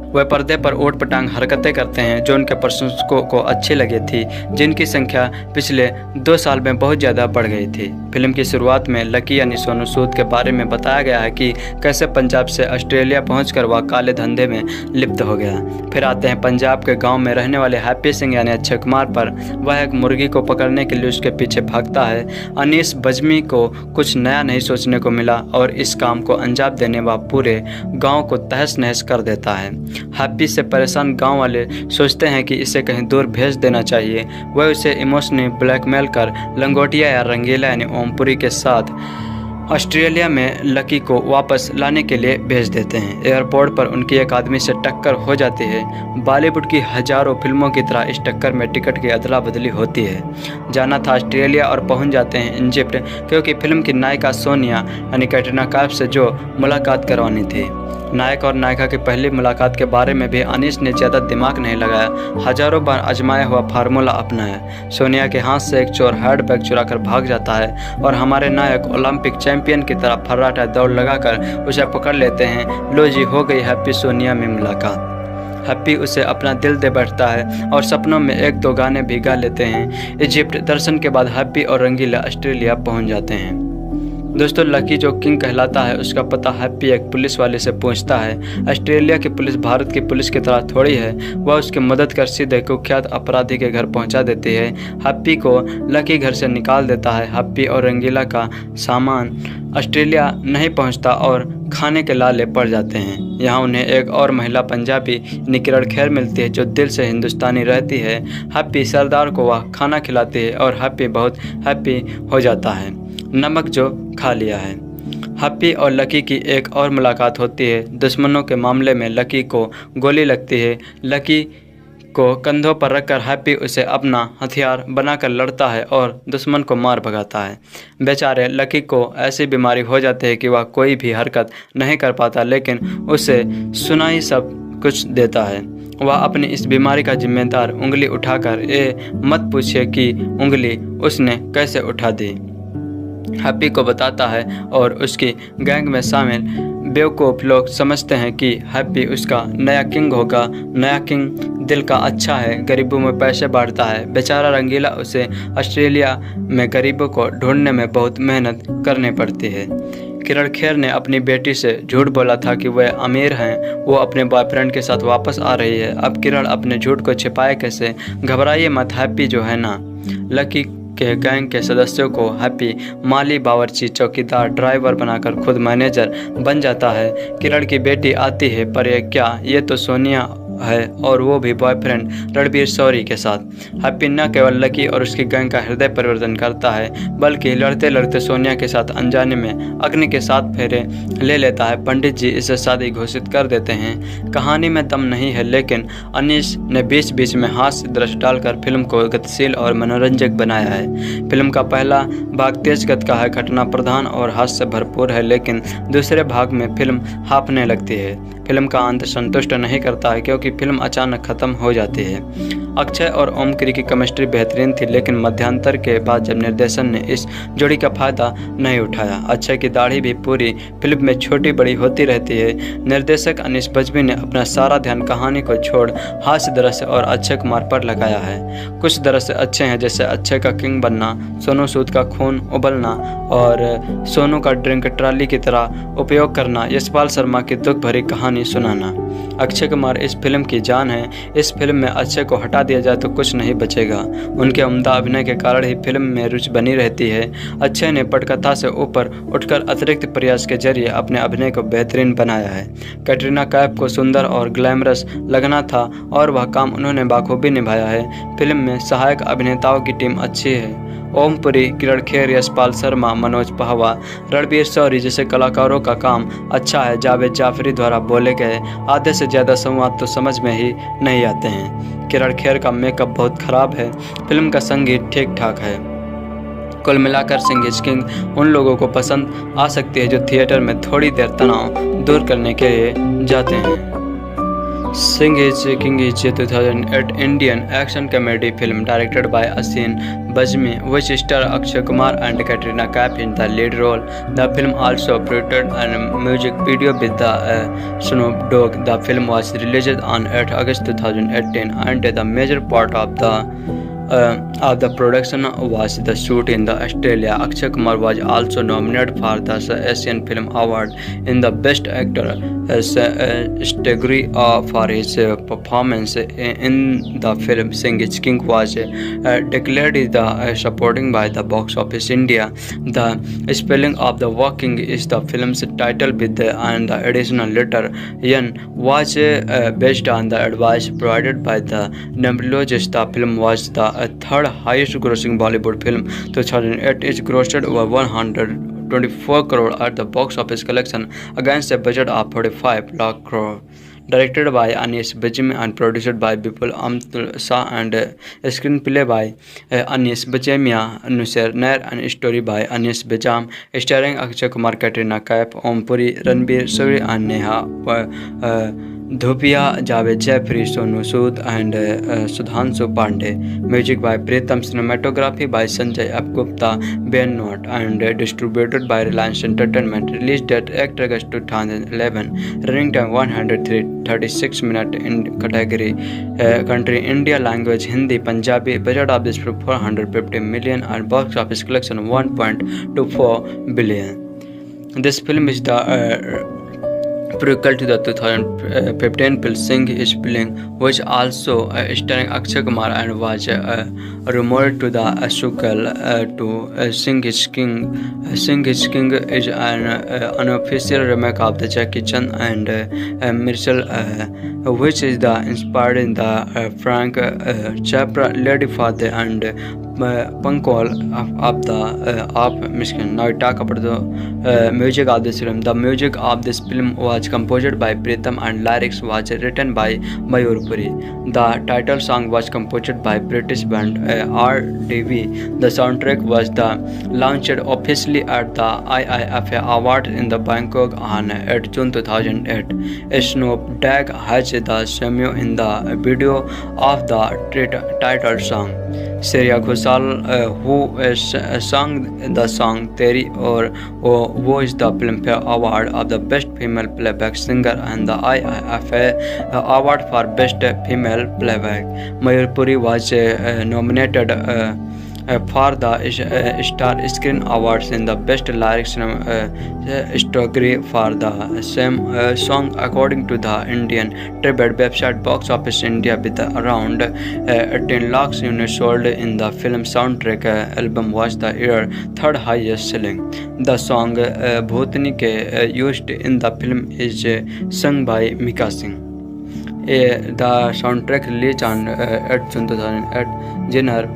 वह पर्दे पर ऊट पटांग हरकतें करते हैं जो उनके प्रशंसकों को अच्छी लगी थी, जिनकी संख्या पिछले 2 साल में बहुत ज़्यादा बढ़ गई थी। फिल्म की शुरुआत में लकी यानी सोनू सूद के बारे में बताया गया है कि कैसे पंजाब से ऑस्ट्रेलिया पहुंचकर वह काले धंधे में लिप्त हो गया। फिर आते हैं पंजाब के गांव में रहने वाले हैप्पी सिंह यानी अक्षय कुमार पर। वह एक मुर्गी को पकड़ने के लिए उसके पीछे भागता है। अनीस बज्मी को कुछ नया नहीं सोचने को मिला और इस काम को अंजाम देने वह पूरे गाँव को तहस नहस कर देता है। हैप्पी से परेशान गांव वाले सोचते हैं कि इसे कहीं दूर भेज देना चाहिए। वह उसे इमोशनली ब्लैकमेल कर लंगोटिया या रंगीला यानी ओमपुरी के साथ ऑस्ट्रेलिया में लकी को वापस लाने के लिए भेज देते हैं। एयरपोर्ट पर उनकी एक आदमी से टक्कर हो जाती है। बॉलीवुड की हजारों फिल्मों की तरह इस टक्कर में टिकट की अदला बदली होती है। जाना था ऑस्ट्रेलिया और पहुंच जाते हैं इजिप्ट, क्योंकि फिल्म की नायिका सोनिया यानी कैटरीना कैफ से जो मुलाकात करवानी थी। नायक और नायिका की पहली मुलाकात के बारे में भी अनीस ने ज़्यादा दिमाग नहीं लगाया, हजारों बार आजमाया हुआ फार्मूला अपनाया। सोनिया के हाथ से एक चोर हैंडबैग चुराकर भाग जाता है और हमारे नायक ओलंपिक चैंपियन की तरह फर्राटा दौड़ लगाकर उसे पकड़ लेते हैं। लो जी, हो गई हैप्पी सोनिया में मुलाकात। हैप्पी उसे अपना दिल दे बैठता है और सपनों में 1-2 गाने भी गा लेते हैं। इजिप्ट दर्शन के बाद हैप्पी और रंगीला ऑस्ट्रेलिया पहुंच जाते हैं। दोस्तों, लकी जो किंग कहलाता है उसका पता हैप्पी एक पुलिस वाले से पूछता है। ऑस्ट्रेलिया की पुलिस भारत की पुलिस की तरह थोड़ी है। वह उसकी मदद कर सीधे कुख्यात अपराधी के घर पहुंचा देती है। हैप्पी को लकी घर से निकाल देता है। हैप्पी और रंगीला का सामान ऑस्ट्रेलिया नहीं पहुंचता और खाने के लाले पड़ जाते हैं। यहाँ उन्हें एक और महिला पंजाबी किरण खेर मिलती है जो दिल से हिंदुस्तानी रहती है। हैप्पी सरदार को वह खाना खिलाती है और हैप्पी बहुत हैप्पी हो जाता है नमक जो खा लिया है। हैप्पी और लकी की एक और मुलाकात होती है। दुश्मनों के मामले में लकी को गोली लगती है। लकी को कंधों पर रखकर हैप्पी उसे अपना हथियार बनाकर लड़ता है और दुश्मन को मार भगाता है। बेचारे लकी को ऐसी बीमारी हो जाती है कि वह कोई भी हरकत नहीं कर पाता, लेकिन उसे सुनाई सब कुछ देता है। वह अपनी इस बीमारी का जिम्मेदार उंगली उठाकर ये मत पूछिए कि उंगली उसने कैसे उठा दी हैप्पी को बताता है और उसकी गैंग में शामिल बेवकूफ़ लोग समझते हैं कि हैप्पी उसका नया किंग होगा। नया किंग दिल का अच्छा है, गरीबों में पैसे बांटता है। बेचारा रंगीला उसे ऑस्ट्रेलिया में गरीबों को ढूंढने में बहुत मेहनत करनी पड़ती है। किरण खेर ने अपनी बेटी से झूठ बोला था कि वह अमीर हैं, वो अपने बॉयफ्रेंड के साथ वापस आ रही है। अब किरण अपने झूठ को छिपाए कैसे? घबराइए मत, हैप्पी जो है ना लकी के गैंग के सदस्यों को हैप्पी माली, बावर्ची, चौकीदार, ड्राइवर बनाकर खुद मैनेजर बन जाता है। किरण की बेटी आती है पर ये क्या, ये तो सोनिया है और वो भी बॉयफ्रेंड रणबीर शौरी के साथ। हैप्पी न केवल लकी और उसकी गैंग का हृदय परिवर्तन करता है बल्कि लड़ते लड़ते सोनिया के साथ अनजाने में अग्नि के 7 फेरे ले लेता है। पंडित जी इसे शादी घोषित कर देते हैं। कहानी में दम नहीं है लेकिन अनीस ने बीच बीच में हास्य दृश्य डालकर फिल्म को गतिशील और मनोरंजक बनाया है। फिल्म का पहला भाग तेज गति का है, घटना प्रधान और हास्य से भरपूर है, लेकिन दूसरे भाग में फिल्म हाँफने लगती है। फिल्म का अंत संतुष्ट नहीं करता है क्योंकि फिल्म अचानक खत्म हो जाती है। अक्षय और ओमकरी की केमिस्ट्री बेहतरीन थी लेकिन मध्यांतर के बाद जब निर्देशन ने इस जोड़ी का फायदा नहीं उठाया। अक्षय की दाढ़ी भी पूरी फिल्म में छोटी बड़ी होती रहती है। निर्देशक अनीस बज्मी ने अपना सारा ध्यान कहानी को छोड़ हास्य दृश्य और अक्षय कुमार पर लगाया है। कुछ दृश्य अच्छे हैं जैसे अक्षय का किंग बनना, सोनू सूद का खून उबलना और सोनू का ड्रिंक ट्रॉली की तरह उपयोग करना, यशपाल शर्मा की दुख भरी कहानी सुनाना। अक्षय कुमार इस फिल्म की जान है। इस फिल्म में अक्षय को हटा दिया जाए तो कुछ नहीं बचेगा। उनके उम्दा अभिनय के कारण ही फिल्म में रुचि बनी रहती है। अक्षय ने पटकथा से ऊपर उठकर अतिरिक्त प्रयास के जरिए अपने अभिनय को बेहतरीन बनाया है। कैटरीना कैफ को सुंदर और ग्लैमरस लगना था और वह काम उन्होंने बाखूबी निभाया है। फिल्म में सहायक अभिनेताओं की टीम अच्छी है। ओमपुरी, किरण खेर, यशपाल शर्मा, मनोज पहवा, रणबीर शौरी जैसे कलाकारों का काम अच्छा है। जावेद जाफरी द्वारा बोले गए आधे से ज़्यादा संवाद तो समझ में ही नहीं आते हैं। किरण खेर का मेकअप बहुत खराब है। फिल्म का संगीत ठीक ठाक है। कुल मिलाकर सिंह इज किंग उन लोगों को पसंद आ सकती है जो थिएटर में थोड़ी देर तनाव दूर करने के लिए जाते हैं। Singh is king is 2008 Indian action comedy film directed by Asin Bajmi, which star Akshay Kumar and Katrina Kaif in the lead role. The film also featured a music video with the Snoop Dogg. The film was released on 8 August 2018 and the major part of the production was the shoot in Australia. Akshay Kumar was also nominated for the Asian Film Award in the Best Actor category for his performance in the film. Singh is King was declared the supporting by the Box Office India. The spelling of the working is the film's title with and the additional letter N was based on the advice provided by the numerologist. The film was the third highest grossing Bollywood film 2008. It grossed over 124 crore at the box office collection against a budget of 45 lakh crore. Directed by Anis Bajmi and produced by Bipul Amar Shah and screenplay by Anis Bajmiya, Nusser Nair and story by Anis Bajam, starring Akshay Kumar, Katrina Kaif, Om Puri, Ranbir Shori and Neha Dhupia, Javed Jaffrey, Sonu Sood and Sudhanshu Pandey. Music by Pritam, cinematography by Sanjay F. Gupta, Ben Not and distributed by Reliance Entertainment. Release date 8 August 2011. Running time 136 minutes in category country India, language Hindi, Punjabi. Budget of this film 450 million and box office collection 1.24 billion. This film is the prequel to the 2015 film Singh is Killing, which also starring Akshay Kumar and was rumored to the sequel to Singh is King. Singh is King is an unofficial remake of the Jackie Chan and Mitchell, which is the inspired in the Frank Capra, Lady Father and Pankol of Michigan. Now we talk about the music of this film. The music of this film was composed by Pritam and lyrics was written by Mayur Puri. The title song was composed by British band RDV. The soundtrack was launched officially at the IIFA Award in the Bangkok on 8 June 2008. Snoop Dogg has the cameo in the video of the title song. Shreya Ghoshal, who sang the song Teri Aur Wo, is the Filmfare Award of the Best Female Playback Singer and the IIFA Award for Best Female Playback. Mayur Puri was nominated for the Star Screen Awards in the Best Lyrics category for the same song, according to the Indian tribute website Box Office India. With around 18 lakhs units sold in the film soundtrack, album was the year third highest selling. The song Bhutani used in the film is sung by Mika Singh. The soundtrack released on 8 June 2008. Genre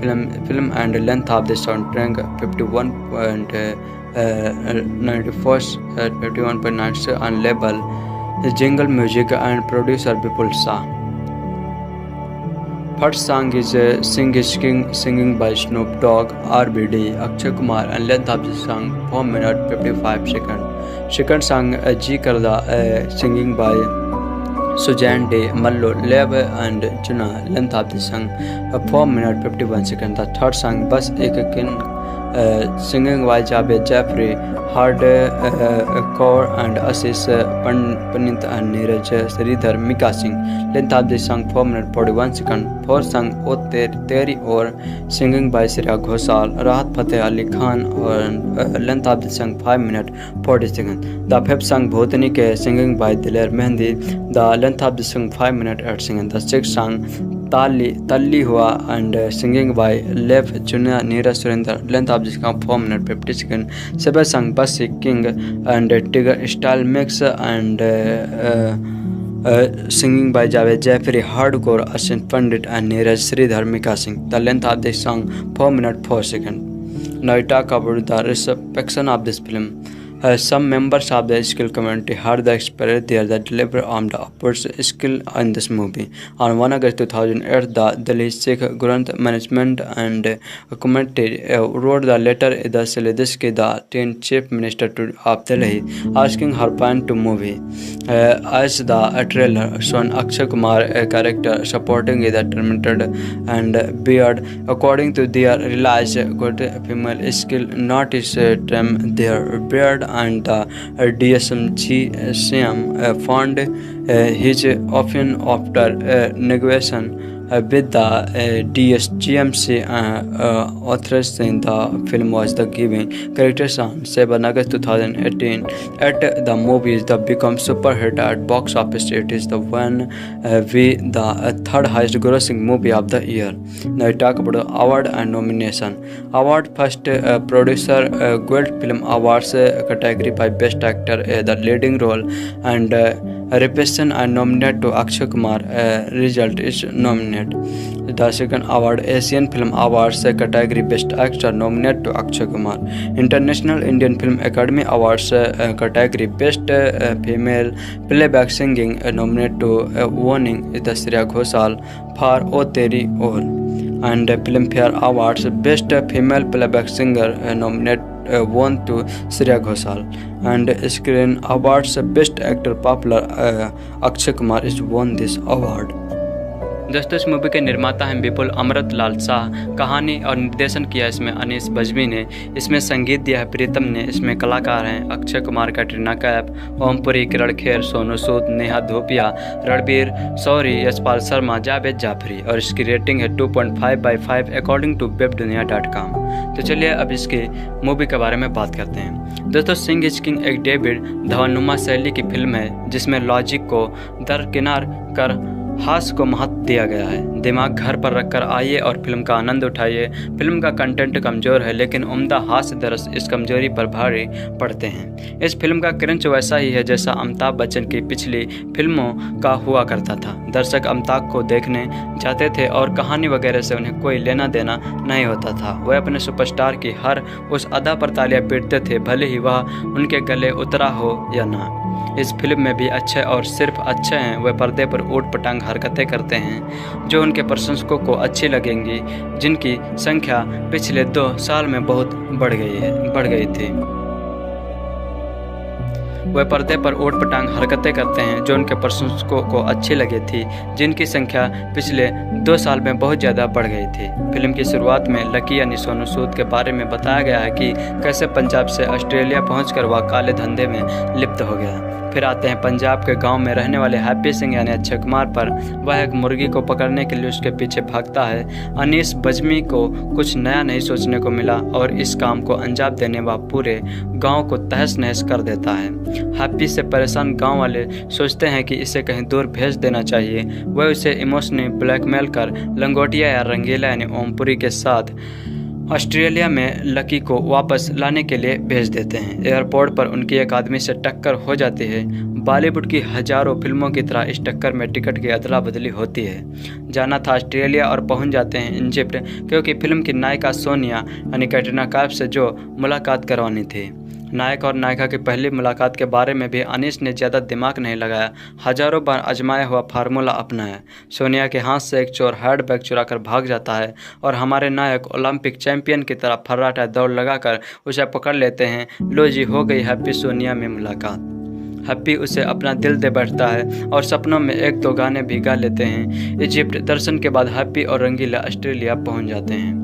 film and length of the soundtrack 51.96 on label Jingle Music and producer Vipul Shah. First song is Sing is King singing by Snoop Dogg, RBD, Akshay Kumar, and length of the song 4 minutes 55 seconds. Second song Ji Karda singing by Sujan De, Mallo, Lev and Chuna, length of the song 4 minutes 51 seconds. The third song Bas Ek Kin singing by Javed Jaffrey, Hardcore and Assis Panit and Neeraj Sridhar Mika Singh, length of the song 4 minutes 41 seconds. Fourth song O Teri Aur singing by Shreya Ghoshal, Rahat Fateh Ali Khan, and length of the song 5 minutes 40 seconds. The fifth song Bhotani Ke singing by Diler Mehndi, the length of the song 5 minutes 8 seconds. The sixth song Talli Hua and singing by Lev Chuna Neeraj Surinder, length of the song 4 minutes 50 seconds. Seventh song Basi King and Tiger Style Mix and singing by Javed Jaffrey, Hardcore, Ashin Pandit and Neeraj Sridhar Mika Singh. The length of this song 4 minutes 4 seconds. Now we talk about the reception of this film. Some members of the skill community heard the experience there that deliver on the upwards skill in this movie. On 1 August 2008, the Delhi Sikh Granth Management and Committee wrote the letter the Salidiski, the 10th Chief Minister of Delhi, asking her ban to movie. As the trailer shown Akshay Kumar, a character supporting the tormented and beard, according to their realized good female skill, not is trim their beard, and the DSMGCM found his often after negotiation with the DSGMC authorizing the film was the giving characters on 7 August 2018. At the movies the become super hit at box office. It is the the third highest grossing movie of the year. Now we talk about the award and nomination. Award first producer Gold Film Awards category by best actor the leading role and representation and nominated to Akshay Kumar. Result is nominated. The second award Asian Film Awards category best actor nominated to Akshay Kumar. International Indian Film Academy Awards category best female playback singing nominated to winning the Shreya Ghoshal for O Teri Aur. And Filmfare Awards best female playback singer nominated won to Shreya Ghoshal. And Screen Awards best actor popular Akshay Kumar is won this award. दोस्तों इस movie के निर्माता हैं विपुल अमृत लाल शाह। कहानी और निर्देशन किया इसमें अनीस बज्मी ने। इसमें संगीत दिया है प्रीतम ने। इसमें कलाकार हैं अक्षय कुमार, कैटरीना कैफ, ओमपुरी, किरण खेर, सोनू सूद, नेहा धूपिया, रणबीर शौरी, यशपाल शर्मा, जावेद जाफरी। और इसकी रेटिंग है 2.5/5 अकॉर्डिंग टू webdunia.com। तो चलिए अब इसकी मूवी के बारे में बात करते हैं। दोस्तों सिंग इज किंग एक डेविड धवनुमा शैली की फिल्म है जिसमें लॉजिक को दरकिनार कर हास्य को महत्व दिया गया है। दिमाग घर पर रखकर आइए और फिल्म का आनंद उठाइए। फिल्म का कंटेंट कमज़ोर है लेकिन उम्दा हास्य दरस इस कमजोरी पर भारी पड़ते हैं। इस फिल्म का क्रंच वैसा ही है जैसा अमिताभ बच्चन की पिछली फिल्मों का हुआ करता था। दर्शक अमिताभ को देखने जाते थे और कहानी वगैरह से उन्हें कोई लेना देना नहीं होता था। वह अपने सुपरस्टार की हर उस अदा पर तालियां पीटते थे भले ही वह उनके गले उतरा हो या ना। इस फिल्म में भी अच्छे और सिर्फ अच्छे हैं वह पर्दे पर ऊट पटांग हरकतें करते हैं जो उनके प्रशंसकों को अच्छी लगेंगी, जिनकी संख्या पिछले 2 साल में बहुत बढ़ गई थी। वह पर्दे पर ऊट पटांग हरकतें करते हैं जो उनके प्रशंसकों को अच्छी लगी थी, जिनकी संख्या पिछले 2 साल में बहुत ज़्यादा बढ़ गई थी। फिल्म की शुरुआत में लकी यानी सोनू सूद के बारे में बताया गया है कि कैसे पंजाब से ऑस्ट्रेलिया पहुंचकर वह काले धंधे में लिप्त हो गया। फिर आते हैं पंजाब के गांव में रहने वाले हैप्पी सिंह यानी अक्षय कुमार पर। वह एक मुर्गी को पकड़ने के लिए उसके पीछे भागता है। अनीस बज्मी को कुछ नया नहीं सोचने को मिला और इस काम को अंजाम देने वह पूरे गांव को तहस नहस कर देता है। हैप्पी से परेशान गांव वाले सोचते हैं कि इसे कहीं दूर भेज देना चाहिए। वह उसे इमोशनली ब्लैकमेल कर लंगोटिया या रंगीला यानी ओमपुरी के साथ ऑस्ट्रेलिया में लकी को वापस लाने के लिए भेज देते हैं। एयरपोर्ट पर उनकी एक आदमी से टक्कर हो जाती है। बॉलीवुड की हजारों फिल्मों की तरह इस टक्कर में टिकट की अदला बदली होती है। जाना था ऑस्ट्रेलिया और पहुंच जाते हैं इजिप्ट, क्योंकि फिल्म की नायिका सोनिया यानी कैटरीना कैफ से जो मुलाकात करवानी थी। नायक और नायिका की पहली मुलाकात के बारे में भी अनीस ने ज़्यादा दिमाग नहीं लगाया, हजारों बार आजमाया हुआ फार्मूला अपनाया। सोनिया के हाथ से एक चोर हैंडबैग चुराकर भाग जाता है और हमारे नायक ओलंपिक चैंपियन की तरह फर्राटा दौड़ लगाकर उसे पकड़ लेते हैं। लो जी, हो गई हैप्पी सोनिया में मुलाकात। हैप्पी उसे अपना दिल दे बैठता है और सपनों में एक दो गाने भी गा लेते हैं। इजिप्ट दर्शन के बाद हैप्पी और रंगीला ऑस्ट्रेलिया पहुंच जाते हैं।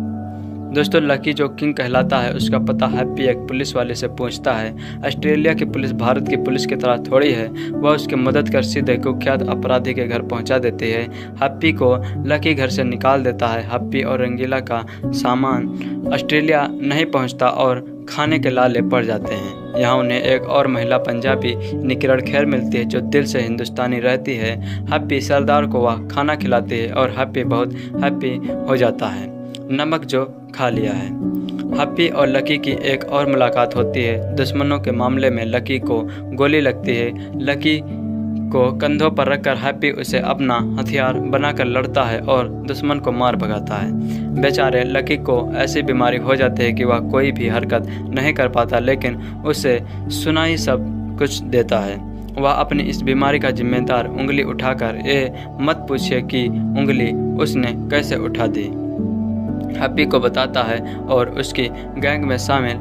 दोस्तों, लकी जो किंग कहलाता है उसका पता हैप्पी एक पुलिस वाले से पूछता है। ऑस्ट्रेलिया की पुलिस भारत की पुलिस की तरह थोड़ी है, वह उसकी मदद कर सीधे कुख्यात अपराधी के घर पहुंचा देती है। हैप्पी को लकी घर से निकाल देता है। हैप्पी और रंगीला का सामान ऑस्ट्रेलिया नहीं पहुंचता और खाने के लाले पड़ जाते हैं। यहाँ उन्हें एक और महिला पंजाबी किरण खेर मिलती है जो दिल से हिंदुस्तानी रहती है। हैप्पी सरदार को वह खाना खिलाती है और हैप्पी बहुत हैप्पी हो जाता है। नमक जो खा लिया है। हैप्पी और लकी की एक और मुलाकात होती है। दुश्मनों के मामले में लकी को गोली लगती है। लकी को कंधों पर रखकर हैप्पी उसे अपना हथियार बनाकर लड़ता है और दुश्मन को मार भगाता है। बेचारे लकी को ऐसी बीमारी हो जाती है कि वह कोई भी हरकत नहीं कर पाता, लेकिन उसे सुनाई सब कुछ देता है। वह अपनी इस बीमारी का जिम्मेदार उंगली उठाकर ये मत पूछिए कि उंगली उसने कैसे उठा दी हैप्पी को बताता है और उसकी गैंग में शामिल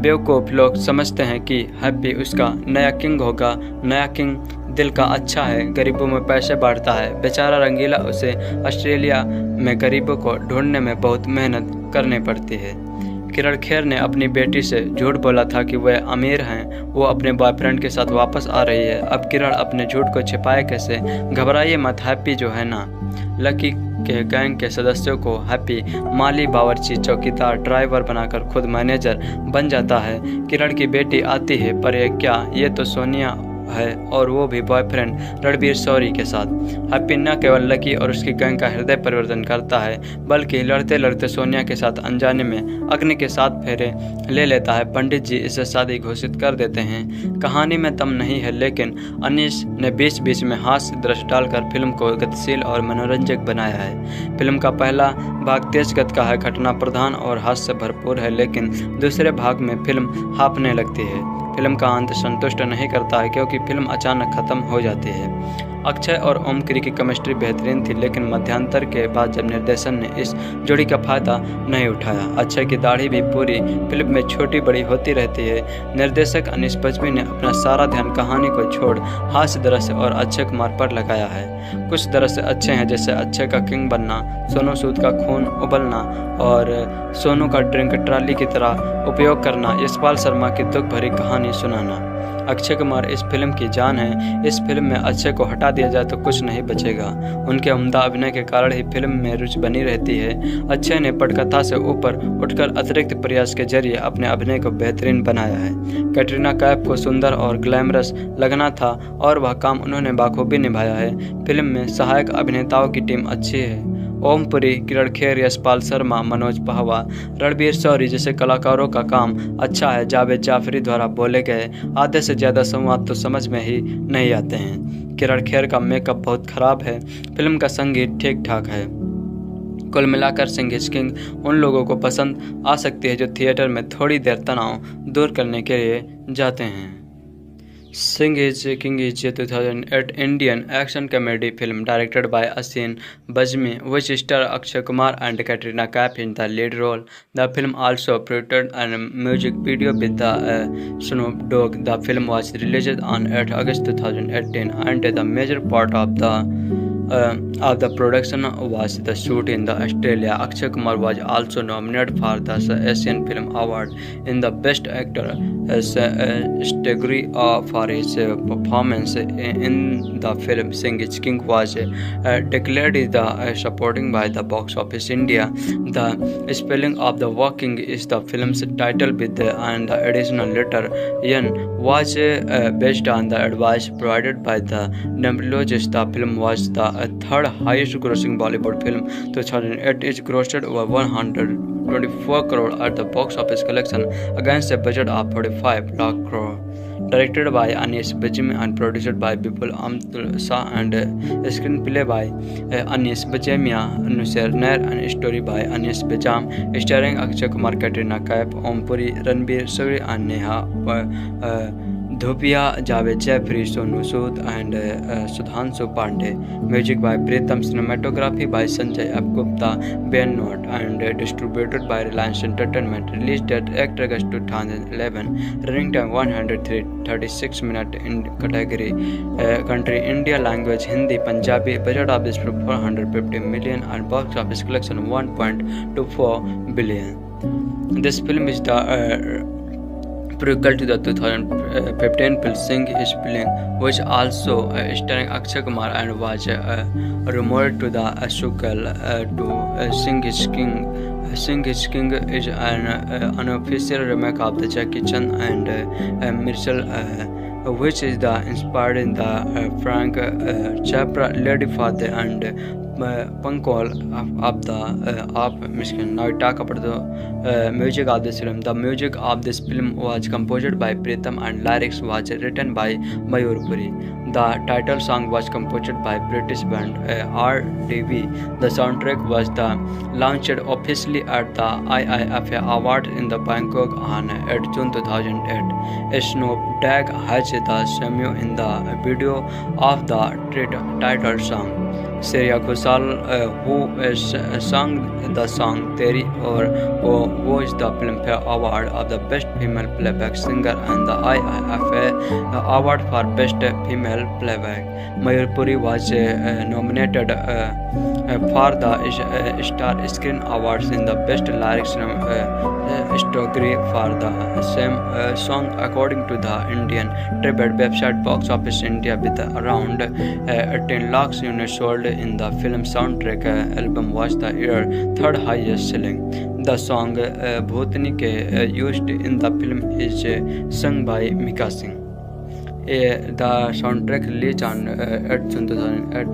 बेवकूफ़ लोग समझते हैं कि हैप्पी उसका नया किंग होगा। नया किंग दिल का अच्छा है, गरीबों में पैसे बांटता है। बेचारा रंगीला उसे ऑस्ट्रेलिया में गरीबों को ढूंढने में बहुत मेहनत करनी पड़ती है। किरण खेर ने अपनी बेटी से झूठ बोला था कि वह अमीर हैं, वो अपने बॉयफ्रेंड के साथ वापस आ रही है। अब किरण अपने झूठ को छिपाए कैसे? घबराइए मत, हैप्पी जो है ना लकी के गैंग के सदस्यों को हैप्पी माली, बावर्ची, चौकीदार, ड्राइवर बनाकर खुद मैनेजर बन जाता है। किरण की बेटी आती है, पर ये तो सोनिया है और वो भी बॉयफ्रेंड रणबीर शौरी के साथ। हैप्पी न केवल लकी और उसकी गैंग का हृदय परिवर्तन करता है, बल्कि लड़ते लड़ते सोनिया के साथ अनजाने में अग्नि के 7 फेरे ले लेता है। पंडित जी इसे शादी घोषित कर देते हैं। कहानी में दम नहीं है, लेकिन अनीस ने बीच बीच में हास्य दृश्य डालकर फिल्म को गतिशील और मनोरंजक बनाया है। फिल्म का पहला भाग तेज गति का है, घटना प्रधान और हास्य से भरपूर है, लेकिन दूसरे भाग में फिल्म हाँफने लगती है। फिल्म का अंत संतुष्ट नहीं करता है, क्योंकि फिल्म अचानक खत्म हो जाती है। अक्षय और ओमक्री की केमिस्ट्री बेहतरीन थी, लेकिन मध्यांतर के बाद जब निर्देशन ने इस जोड़ी का फायदा नहीं उठाया। अक्षय की दाढ़ी भी पूरी फिल्म में छोटी बड़ी होती रहती है। निर्देशक अनीस बज्मी ने अपना सारा ध्यान कहानी को छोड़ हास्य दृश्य और अक्षय कुमार पर लगाया है। कुछ दृश्य अच्छे हैं, जैसे अक्षय का किंग बनना, सोनू सूद का खून उबलना और सोनू का ड्रिंक ट्रॉली की तरह उपयोग करना, यशपाल शर्मा की दुख भरी कहानी सुनाना। अक्षय कुमार इस फिल्म की जान है। इस फिल्म में अक्षय को हटा दिया जाए तो कुछ नहीं बचेगा। उनके उम्दा अभिनय के कारण ही फिल्म में रुचि बनी रहती है। अक्षय ने पटकथा से ऊपर उठकर अतिरिक्त प्रयास के जरिए अपने अभिनय को बेहतरीन बनाया है। कैटरीना कैफ को सुंदर और ग्लैमरस लगना था और वह काम उन्होंने बाखूबी निभाया है। फिल्म में सहायक अभिनेताओं की टीम अच्छी है। ओमपुरी, किरण खेर, यशपाल शर्मा, मनोज पहवा, रणबीर शौरी जैसे कलाकारों का काम अच्छा है। जावेद जाफरी द्वारा बोले गए आधे से ज़्यादा संवाद तो समझ में ही नहीं आते हैं। किरण खेर का मेकअप बहुत ख़राब है। फिल्म का संगीत ठीक ठाक है। कुल मिलाकर सिंह इज किंग उन लोगों को पसंद आ सकती है जो थिएटर में थोड़ी देर तनाव दूर करने के लिए जाते हैं। Singh is King is a 2008 Indian action comedy film directed by Asin Bajmi, which star Akshay Kumar and Katrina Kaif in the lead role. The film also featured a music video with the Snoop Dogg. The film was released on 8 August 2018, and the major part of the production was the shoot in Australia. Akshay Kumar was also nominated for the Asian Film Award in the Best Actor category for his performance in the film. Singh is King was declared the supporting by the Box Office India. The spelling of the working is the film's title with and the additional letter N was based on the advice provided by the neurologist. The film was the third highest grossing Bollywood film. 2008 is grossed over 24 crore at the box office collection against a budget of 45 lakh crore. Directed by Anis Bajmi and produced by Bipul Amrut Shah and screenplay by Anis Bajmiya, Nusrat Nair and story by Anis Bajam, starring Akshay Kumar, Katrina Kaif, Om Puri, Ranbir Suri and Neha Dhupia, Javed Jaffrey, Sonu Sood and Sudhanshu Pandey. Music by Pritam, cinematography by Sanjay F. Gupta, Ben Note and distributed by Reliance Entertainment. Released date 8 August 2011. Running time 136 minutes in category country India, language Hindi, Punjabi. Budget of this film 450 million and box office collection 1.24 billion. This film is the prequel to the 2015 film Singh is Spilling, which also starring Akshay Kumar and was rumored to the sequel to Singh is King. Singh is King is an unofficial remake of the Jackie Chan and Michelle, which is inspired in the Frank Capra Lady Father and Pankol of Michigan. Now we talk about the music of this film. The music of this film was composed by Pritam and lyrics was written by Mayur Puri. The title song was composed by British band RDV. The soundtrack was launched officially at the IIFA Award in the Bangkok on 8 June 2008. Snoop Dogg has the cameo in the video of the title song. Shreya Ghoshal, who sang the song Teri Aur Wo, was the Filmfare Award of the Best Female Playback Singer and the IIFA Award for Best Female Playback. Mayur Puri was nominated for the Star Screen Awards in the Best Lyrics category for the same song, according to the Indian tribute website Box Office India, with around 10 lakhs units sold in the film soundtrack. Album was the year third highest selling. The song Bhutani Ke used in the film is sung by Mika Singh. The soundtrack released on 8 June 2008.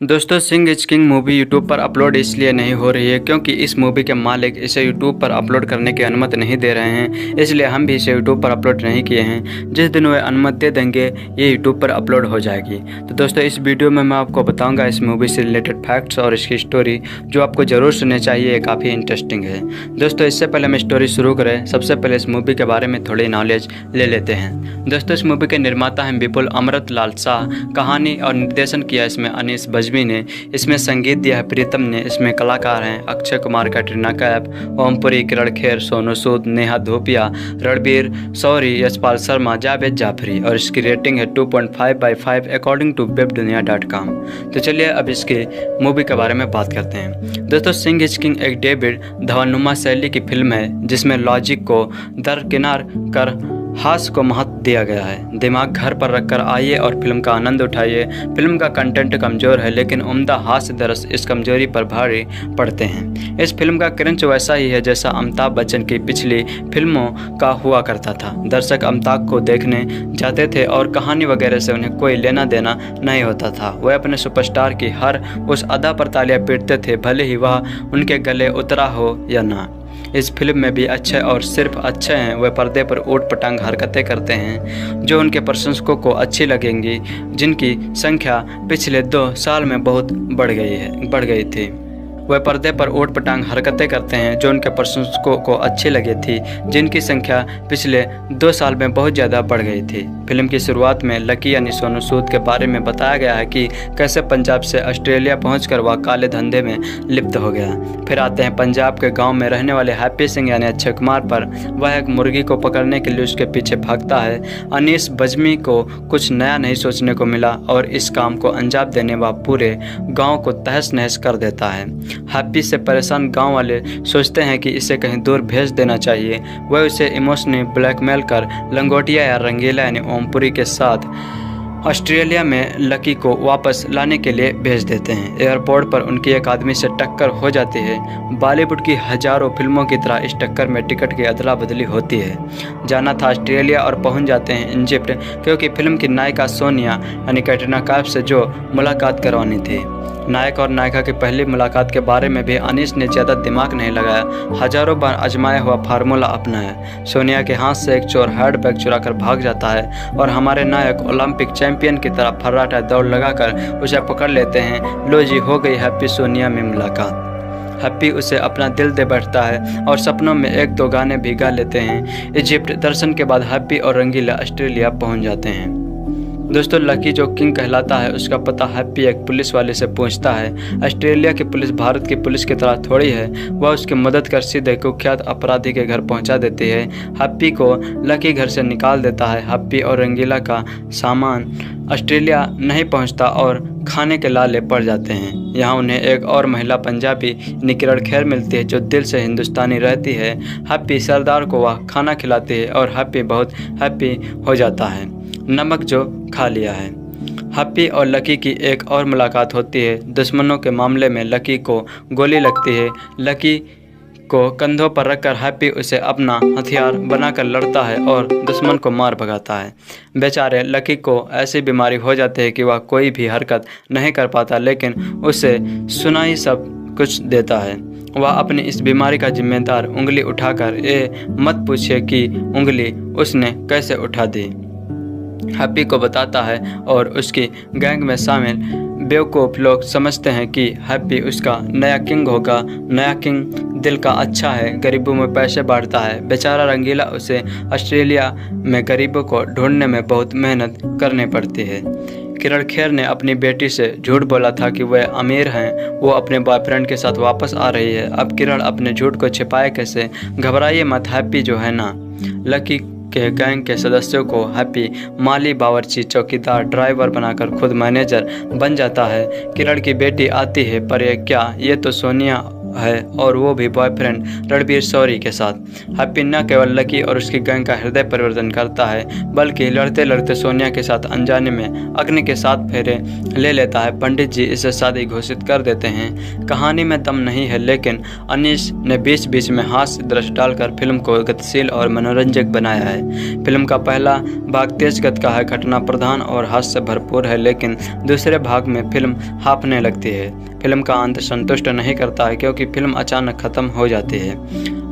दोस्तों, Singh is king movie YouTube पर upload इसलिए नहीं हो रही है क्योंकि इस movie के मालिक इसे यूट्यूब पर अपलोड करने की अनुमति नहीं दे रहे हैं, इसलिए हम भी इसे यूट्यूब पर अपलोड नहीं किए हैं। जिस दिन वे अनुमति दे देंगे ये यूट्यूब पर अपलोड हो जाएगी। तो दोस्तों, इस वीडियो में मैं आपको बताऊंगा इस मूवी से रिलेटेड फैक्ट्स और इसकी स्टोरी, जो आपको ज़रूर सुननी चाहिए, काफ़ी इंटरेस्टिंग है। दोस्तों, इससे पहले हम स्टोरी शुरू करें, सबसे पहले इस मूवी के बारे में थोड़ी नॉलेज ले लेते हैं। दोस्तों, इस मूवी के निर्माता हैं विपुल अमृत लाल शाह। कहानी और निर्देशन किया इसमें अनीस बज्मी ने। इसमें संगीत दिया है प्रीतम ने। इसमें कलाकार हैं अक्षय कुमार, कैटरीना कैफ, ओम पुरी, किरण खेर, सोनू सूद, नेहा धूपिया, रणबीर शौरी, यशपाल शर्मा, जावेद जाफरी और इसकी रेटिंग है 2.5/5 अकॉर्डिंग टू webdunia.com। तो चलिए अब इसके मूवी के बारे में बात करते हैं। दोस्तों, सिंह इज किंग एक डेविड धवनुमा शैली की फिल्म है जिसमें लॉजिक को दरकिनार कर हास्य को महत्व दिया गया है। दिमाग घर पर रखकर आइए और फिल्म का आनंद उठाइए। फिल्म का कंटेंट कमज़ोर है लेकिन उम्दा हास्य दरस इस कमजोरी पर भारी पड़ते हैं। इस फिल्म का क्रंच वैसा ही है जैसा अमिताभ बच्चन की पिछली फिल्मों का हुआ करता था। दर्शक अमिताभ को देखने जाते थे और कहानी वगैरह से उन्हें कोई लेना देना नहीं होता था। वह अपने सुपरस्टार की हर उस अदा पर तालियां पीटते थे, भले ही वह उनके गले उतरा हो या ना। इस फिल्म में भी अच्छे और सिर्फ अच्छे हैं। वे पर्दे पर ऊट पटांग हरकतें करते हैं जो उनके प्रशंसकों को अच्छी लगेंगी, जिनकी संख्या पिछले 2 साल में बहुत बढ़ गई थी। वह पर्दे पर ऊट पटांग हरकतें करते हैं जो उनके प्रशंसकों को अच्छी लगी थी, जिनकी संख्या पिछले 2 साल में बहुत ज़्यादा बढ़ गई थी। फिल्म की शुरुआत में लकी यानी सोनू सूद के बारे में बताया गया है कि कैसे पंजाब से ऑस्ट्रेलिया पहुंचकर वह काले धंधे में लिप्त हो गया। फिर आते हैं पंजाब के गांव में रहने वाले हैप्पी सिंह यानी अक्षय कुमार पर। वह एक मुर्गी को पकड़ने के लिए उसके पीछे भागता है। अनीस बज्मी को कुछ नया नहीं सोचने को मिला और इस काम को अंजाम देने वह पूरे गाँव को तहस नहस कर देता है। हैप्पी से परेशान गांव वाले सोचते हैं कि इसे कहीं दूर भेज देना चाहिए। वह उसे इमोशनली ब्लैकमेल कर लंगोटिया या रंगीला यानी ओमपुरी के साथ ऑस्ट्रेलिया में लकी को वापस लाने के लिए भेज देते हैं। एयरपोर्ट पर उनकी एक आदमी से टक्कर हो जाती है। बॉलीवुड की हजारों फिल्मों की तरह इस टक्कर में टिकट की अदला बदली होती है। जाना था ऑस्ट्रेलिया और पहुंच जाते हैं इजिप्ट, क्योंकि फिल्म की नायिका सोनिया यानी कैटरीना कैफ से जो मुलाकात करवानी थी। नायक और नायिका की पहली मुलाकात के बारे में भी अनीस ने ज़्यादा दिमाग नहीं लगाया, हजारों बार आजमाया हुआ फार्मूला अपनाया। सोनिया के हाथ से एक चोर हैंडबैग चुरा कर भाग जाता है और हमारे नायक ओलंपिक चैंपियन की तरह फर्राटा दौड़ लगाकर उसे पकड़ लेते हैं। लो जी, हो गई हैप्पी सोनिया में मुलाकात। हैप्पी उसे अपना दिल दे बैठता है और सपनों में एक दो गाने भी गा लेते हैं। इजिप्ट दर्शन के बाद हैप्पी और रंगीला ऑस्ट्रेलिया पहुंच जाते हैं। दोस्तों, लकी जो किंग कहलाता है उसका पता हैप्पी एक पुलिस वाले से पूछता है। ऑस्ट्रेलिया की पुलिस भारत की पुलिस की तरह थोड़ी है, वह उसकी मदद कर सीधे कुख्यात अपराधी के घर पहुंचा देती है। हैप्पी को लकी घर से निकाल देता है। हैप्पी और रंगीला का सामान ऑस्ट्रेलिया नहीं पहुंचता और खाने के लाले पड़ जाते हैं। यहाँ उन्हें एक और महिला पंजाबी किरण खेर मिलती है जो दिल से हिंदुस्तानी रहती है। हैप्पी सरदार को वह खाना खिलाती है और हैप्पी बहुत हैप्पी हो जाता है नमक जो खा लिया है। हैप्पी और लकी की एक और मुलाकात होती है। दुश्मनों के मामले में लकी को गोली लगती है। लकी को कंधों पर रखकर हैप्पी उसे अपना हथियार बनाकर लड़ता है और दुश्मन को मार भगाता है। बेचारे लकी को ऐसी बीमारी हो जाती है कि वह कोई भी हरकत नहीं कर पाता, लेकिन उसे सुनाई सब कुछ देता है। वह अपनी इस बीमारी का जिम्मेदार उंगली उठाकर ये मत पूछिए कि उंगली उसने कैसे उठा दी हैप्पी को बताता है और उसकी गैंग में शामिल बेवकूफ़ लोग समझते हैं कि हैप्पी उसका नया किंग होगा। नया किंग दिल का अच्छा है, गरीबों में पैसे बांटता है। बेचारा रंगीला उसे ऑस्ट्रेलिया में गरीबों को ढूंढने में बहुत मेहनत करनी पड़ती है। किरण खेर ने अपनी बेटी से झूठ बोला था कि वह अमीर हैं, वो अपने बॉयफ्रेंड के साथ वापस आ रही है। अब किरण अपने झूठ को छिपाए कैसे? घबराइए मत, हैप्पी जो है ना लकी के गैंग के सदस्यों को हैप्पी माली, बावर्ची, चौकीदार, ड्राइवर बनाकर खुद मैनेजर बन जाता है। किरण की बेटी आती है, पर ये तो सोनिया है और वो भी बॉयफ्रेंड रणबीर शौरी के साथ। हैप्पी न केवल लकी और उसकी गैंग का हृदय परिवर्तन करता है, बल्कि लड़ते लड़ते सोनिया के साथ अनजाने में अग्नि के 7 फेरे ले लेता है। पंडित जी इसे शादी घोषित कर देते हैं। कहानी में दम नहीं है, लेकिन अनीस ने बीच बीच में हास्य दृश्य डालकर फिल्म को गतिशील और मनोरंजक बनाया है। फिल्म का पहला भाग तेज गति का है, घटना प्रधान और हास्य से भरपूर है, लेकिन दूसरे भाग में फिल्म हाँफने लगती है। फिल्म का अंत संतुष्ट नहीं करता है, क्योंकि फिल्म अचानक खत्म हो जाती है।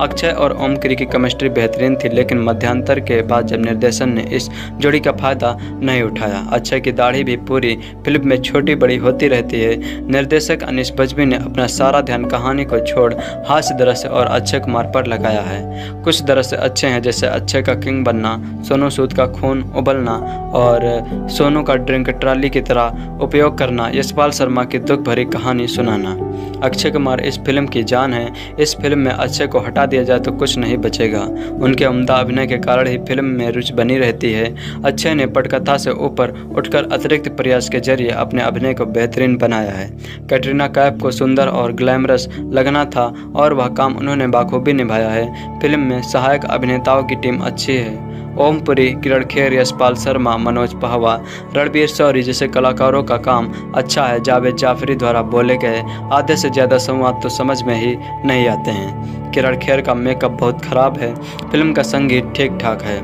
अक्षय और ओमकरी की केमिस्ट्री बेहतरीन थी, लेकिन मध्यांतर के बाद जब निर्देशन ने इस जोड़ी का फायदा नहीं उठाया। अक्षय की दाढ़ी भी पूरी फिल्म में छोटी बड़ी होती रहती है। निर्देशक अनीस बज्मी ने अपना सारा ध्यान कहानी को छोड़ हास्य दृश्य और अक्षय कुमार पर लगाया है। कुछ दृश्य अच्छे हैं, जैसे अक्षय का किंग बनना, सोनू सूद का खून उबलना और सोनू का ड्रिंक ट्रॉली की तरह उपयोग करना, यशपाल शर्मा की दुख भरी कहानी सुनाना। अक्षय कुमार इस फिल्म की जान है। इस फिल्म में अक्षय को हटा दिया जाए तो कुछ नहीं बचेगा। उनके उम्दा अभिनय के कारण ही फिल्म में रुचि बनी रहती है। अक्षय ने पटकथा से ऊपर उठकर अतिरिक्त प्रयास के जरिए अपने अभिनय को बेहतरीन बनाया है। कैटरीना कैफ को सुंदर और ग्लैमरस लगना था और वह काम उन्होंने बाखूबी निभाया है। फिल्म में सहायक अभिनेताओं की टीम अच्छी है। ओमपुरी, किरण खेर, यशपाल शर्मा, मनोज पहवा, रणबीर शौरी जैसे कलाकारों का काम अच्छा है। जावेद जाफरी द्वारा बोले गए आधे से ज़्यादा संवाद तो समझ में ही नहीं आते हैं। किरण खेर का मेकअप बहुत ख़राब है। फिल्म का संगीत ठीक ठाक है।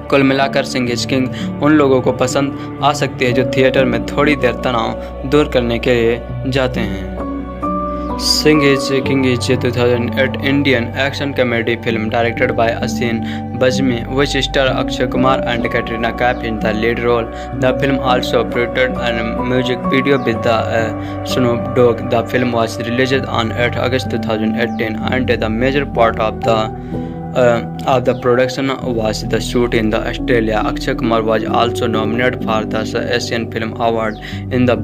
कुल मिलाकर सिंह इज किंग उन लोगों को पसंद आ सकती है जो थिएटर में थोड़ी देर तनाव दूर करने के लिए जाते हैं। Singh is king is 2008 Indian action comedy film directed by Asin Bajmi, which star Akshay Kumar and Katrina Kaif in the lead role. The film also featured a music video with the Snoop Dogg. The film was released on 8 August 2018, and the major part of the production was the shoot in Australia. Akshay Kumar was also nominated for the Asian Film Award in the